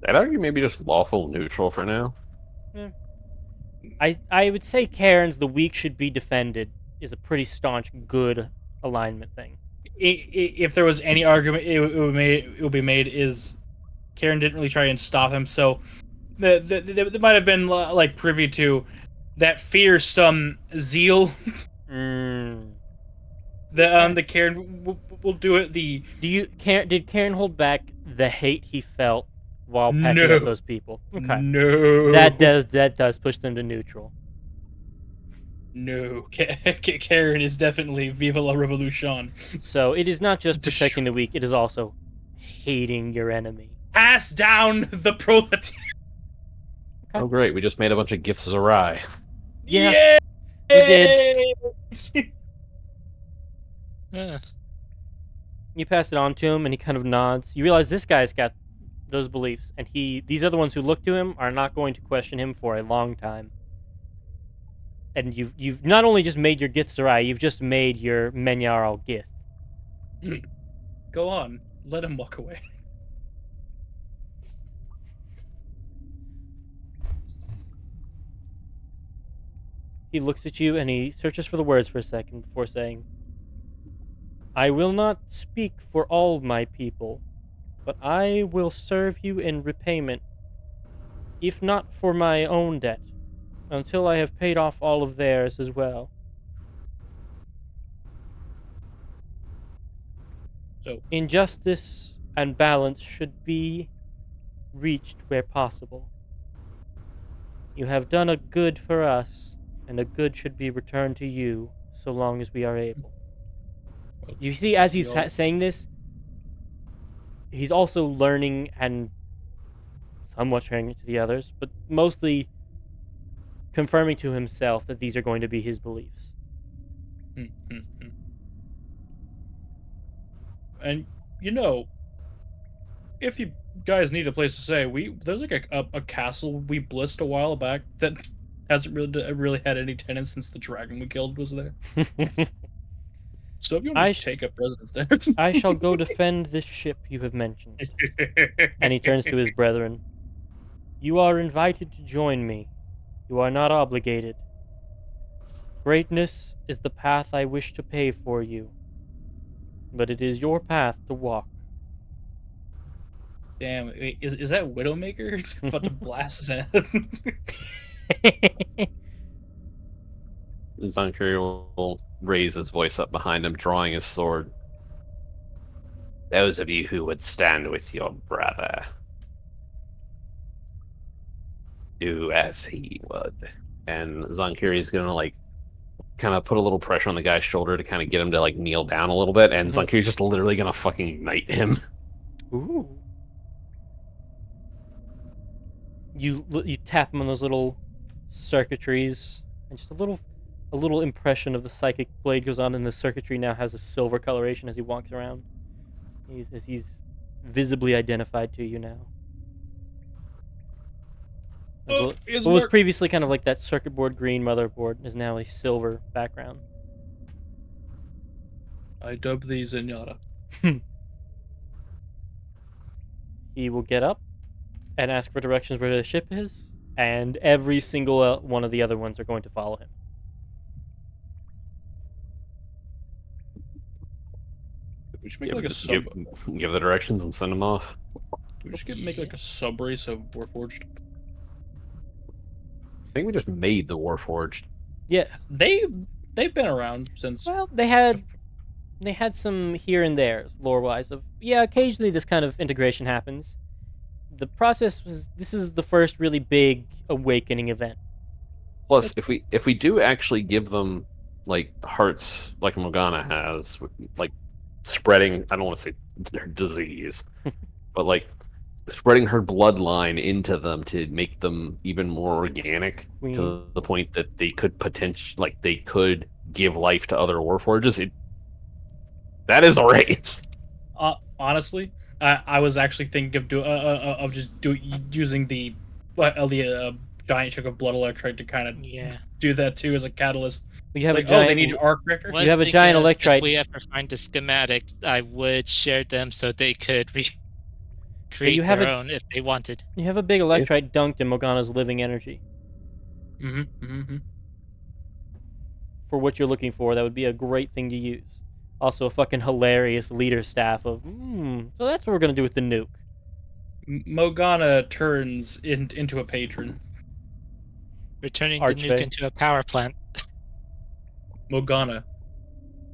I'd argue maybe just lawful neutral for now. Yeah. I would say Karen's the weak should be defended is a pretty staunch good alignment thing. If there was any argument, it would be made is Karen didn't really try and stop him, so they might have been privy to that fearsome zeal. The Karen will do it. Did Karen hold back the hate he felt while patching up those people? Okay. No. That does push them to neutral. No. Karen is definitely Viva la Revolution. So it is not just protecting the weak, it is also hating your enemy. Pass down the proletariat. Okay. Oh great, we just made a bunch of gifts awry. Yeah. Yay! We did. You pass it on to him, and he kind of nods. You realize this guy's got those beliefs, and these other ones who look to him are not going to question him for a long time. And you've not only just made your Githzerai, you've just made your Menyarl Gith. Go on, let him walk away. He looks at you and he searches for the words for a second before saying, I will not speak for all my people, but I will serve you in repayment, if not for my own debt, until I have paid off all of theirs as well. So, injustice and balance should be reached where possible. You have done a good for us, and a good should be returned to you, so long as we are able. You see, as he's saying this, he's also learning and somewhat sharing it to the others, but mostly confirming to himself that these are going to be his beliefs. And, if you guys need a place to stay, there's a castle we blitzed a while back that hasn't really had any tenants since the dragon we killed was there. So if you want to take up residence there. I shall go defend this ship you have mentioned. And he turns to his brethren. You are invited to join me. You are not obligated. Greatness is the path I wish to pave for you, but it is your path to walk. Damn, is that Widowmaker about to blast his head? Zankiri will raise his voice up behind him, drawing his sword. Those of you who would stand with your brother, do as he would. And Zankiri's gonna kind of put a little pressure on the guy's shoulder to kind of get him to kneel down a little bit, and Zankiri's just literally gonna fucking ignite him. Ooh. You tap him on those little circuitries, and just a little impression of the psychic blade goes on, and the circuitry now has a silver coloration as he walks around. He's visibly identified to you now. What was previously kind of like that circuit board green motherboard is now a silver background. I dub thee Zenyatta. He will get up and ask for directions where the ship is, and every single one of the other ones are going to follow him. We should make give the directions and send him off. We just make like a sub race of Warforged. I think we just made the Warforged. Yes. They've been around since. Well, they had some here and there, lore-wise. Of occasionally this kind of integration happens. The process was this is the first really big awakening event. Plus, if we do actually give them like hearts, like Morgana has, like spreading, I don't want to say their disease, but like spreading her bloodline into them to make them even more organic to the point that they could they could give life to other Warforges. That is a race. Honestly, I was actually thinking of using the giant chunk of blood electrite to kind of do that too as a catalyst. You have like, a giant. They need an arc reactor. You have a giant electrite. If we ever find the schematics, I would share them so they could create their own if they wanted. You have a big electrite dunked in Morgana's living energy. For what you're looking for, that would be a great thing to use. Also, a fucking hilarious leader staff of. So that's what we're gonna do with the nuke. Morgana turns into a patron. We're turning the nuke into a power plant. Morgana,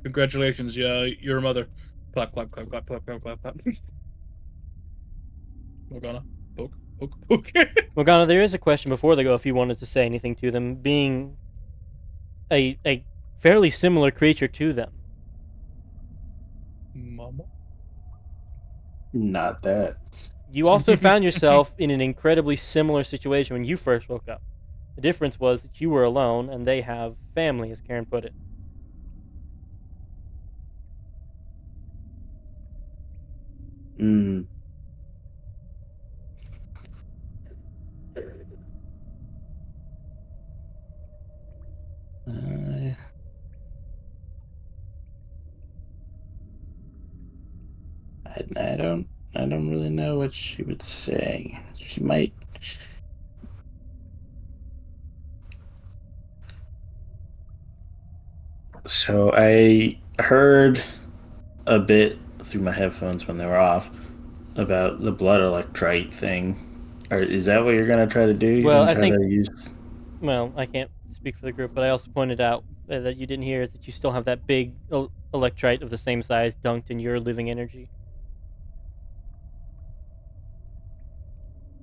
congratulations, you're a mother. Clap, clap, clap, clap, clap, clap, clap, clap. Morgana, poke, poke, poke. Morgana, there is a question before they go if you wanted to say anything to them, being a fairly similar creature to them. Mama? Not that. You also found yourself in an incredibly similar situation when you first woke up. The difference was that you were alone and they have family, as Karen put it. I don't really know what she would say. She might. So I heard a bit through my headphones when they were off about the blood electrite thing. Or is that what you're gonna try to do? Well, I think. Well, I can't speak for the group, but I also pointed out that you didn't hear is that you still have that big electrite of the same size dunked in your living energy.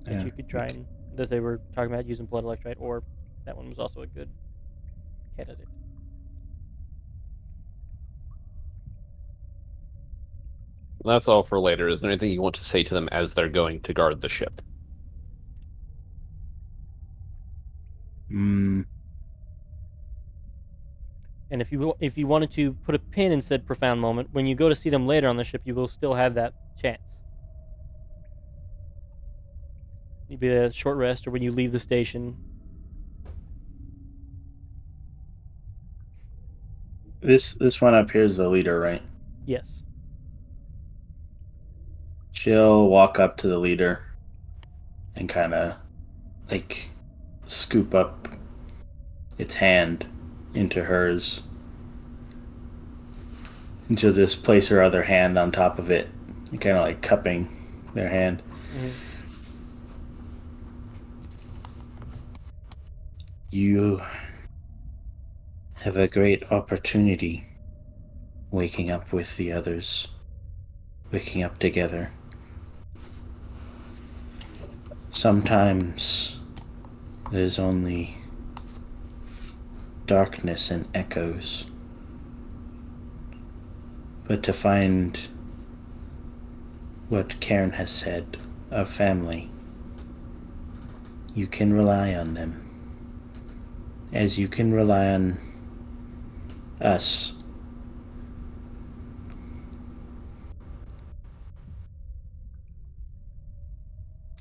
That you could try and that they were talking about using blood electrite, or that one was also a good candidate. That's all for later. Is there anything you want to say to them as they're going to guard the ship? And if you wanted to put a pin in said profound moment, when you go to see them later on the ship, you will still have that chance. Maybe a short rest, or when you leave the station. This one up here is the leader, right? Yes. She'll walk up to the leader and kind of like scoop up its hand into hers. And she'll just place her other hand on top of it, kind of like cupping their hand. You have a great opportunity waking up with the others, waking up together. Sometimes there's only darkness and echoes. But to find what Karen has said of family, you can rely on them. As you can rely on us.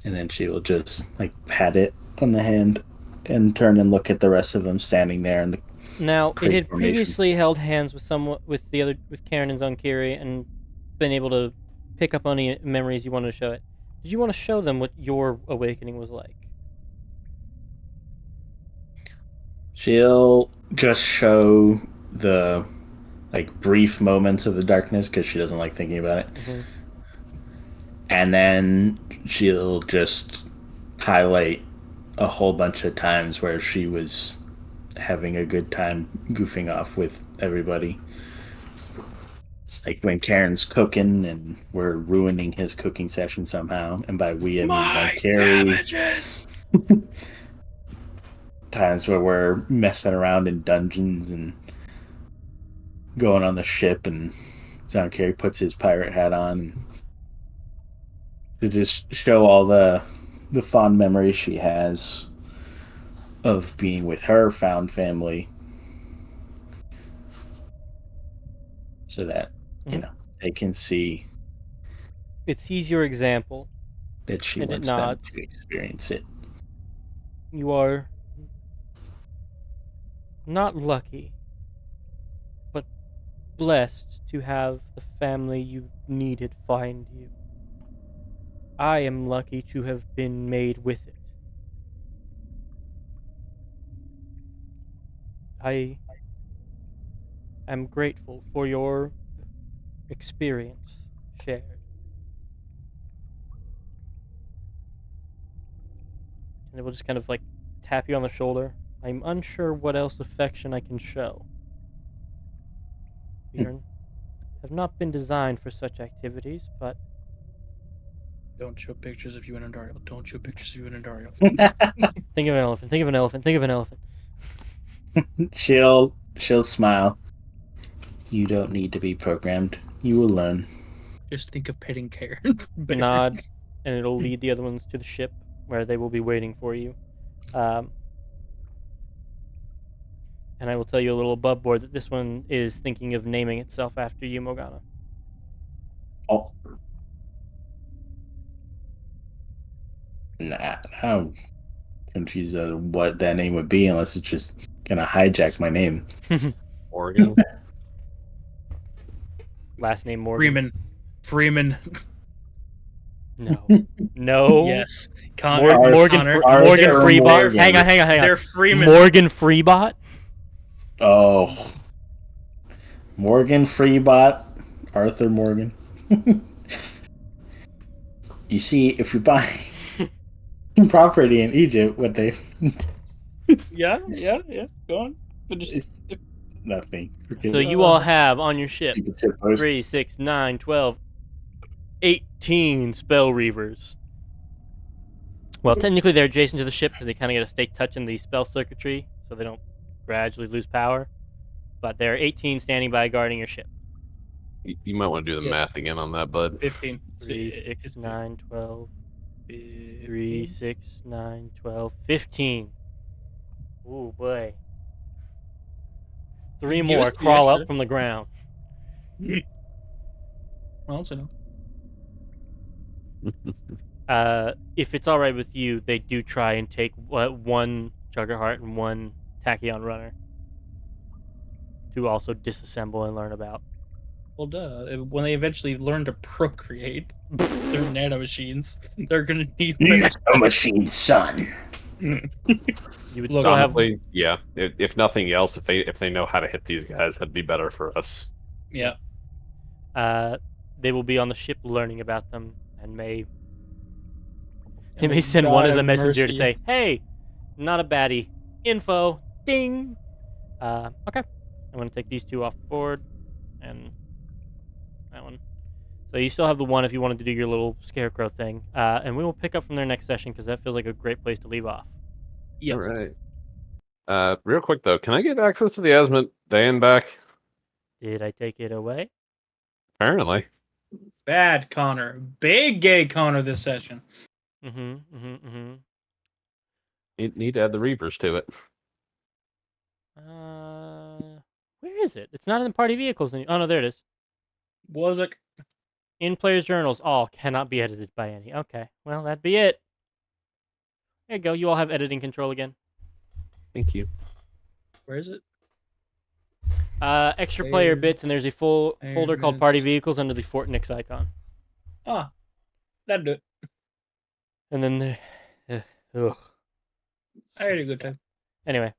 And then she will just like pat it on the hand and turn and look at the rest of them standing there in the Now, it had previously held hands with Karen and Zonkiri and been able to pick up any memories you wanted to show it. Did you want to show them what your awakening was like? She'll just show the like brief moments of the darkness because she doesn't like thinking about it. And then she'll just highlight a whole bunch of times where she was having a good time goofing off with everybody. Like when Karen's cooking and we're ruining his cooking session somehow. And by we, I mean like Carrie. Times where we're messing around in dungeons and going on the ship, and John Carey puts his pirate hat on to just show all the fond memories she has of being with her found family, so that they can see It sees your example. that she And it wants them nods. to experience it. You are not lucky, but blessed to have the family you needed find you. I am lucky to have been made with it. I am grateful for your experience shared. And it will just kind of like tap you on the shoulder. I'm unsure what else affection I can show. We have not been designed for such activities, but Don't show pictures of you and Dario. Don't show pictures of you and Dario. think of an elephant, think of an elephant, think of an elephant. She'll smile. You don't need to be programmed. You will learn. Just think of petting Karen. Nod, and it'll lead the other ones to the ship where they will be waiting for you. And I will tell you a little above board that this one is thinking of naming itself after you, Morgana. Oh. Nah, I'm confused as to what that name would be unless it's just gonna hijack my name. Oregon. Last name Morgan. Freeman. No. No. Yes. Morgan Freebot. Morgan. Hang on. They're Freeman. Morgan Freebot? Oh. Morgan Freebot. Arthur Morgan. You see, if you buy property in Egypt, what they... Yeah. Go on. It's nothing. So you all have on your ship 3, 6, 9, 12, 18 spell reavers. Well, technically they're adjacent to the ship because they kind of get to stay touching the spell circuitry so they don't gradually lose power. But there are 18 standing by guarding your ship. You might want to do the math again on that, bud. 15. 3, 6, 9, 12. 3, 6, 9, 12, 15. Ooh, boy. 3 more crawl up from the ground. Well, so no. If it's alright with you, they do try and take one Juggerheart and one Tachyon Runner to also disassemble and learn about. Well, duh. When they eventually learn to procreate, they're nanomachines. They're gonna need a machine, son. You would Look, still have Honestly, yeah. If nothing else, if they know how to hit these guys, that'd be better for us. Yeah. They will be on the ship learning about them and may send one as a messenger to say, "Hey, not a baddie. Info. Ding." Okay. I'm gonna take these 2 off the board, and that one. So you still have the one if you wanted to do your little scarecrow thing, and we will pick up from there next session because that feels like a great place to leave off. Yep. All right. Real quick though, can I get access to the Asmut Dan back? Did I take it away? Apparently. Bad Connor. Big gay Connor this session. Need to add the Reavers to it. Where is it? It's not in the party vehicles. Oh no, there it is. Was it? In players' journals, all cannot be edited by any. Okay, well that'd be it. There you go. You all have editing control again. Thank you. Where is it? Extra player bits, and there's a full folder called Party Vehicles under the Fort Nix icon. Ah, that'd do it. And then ugh. I had a good time. Anyway,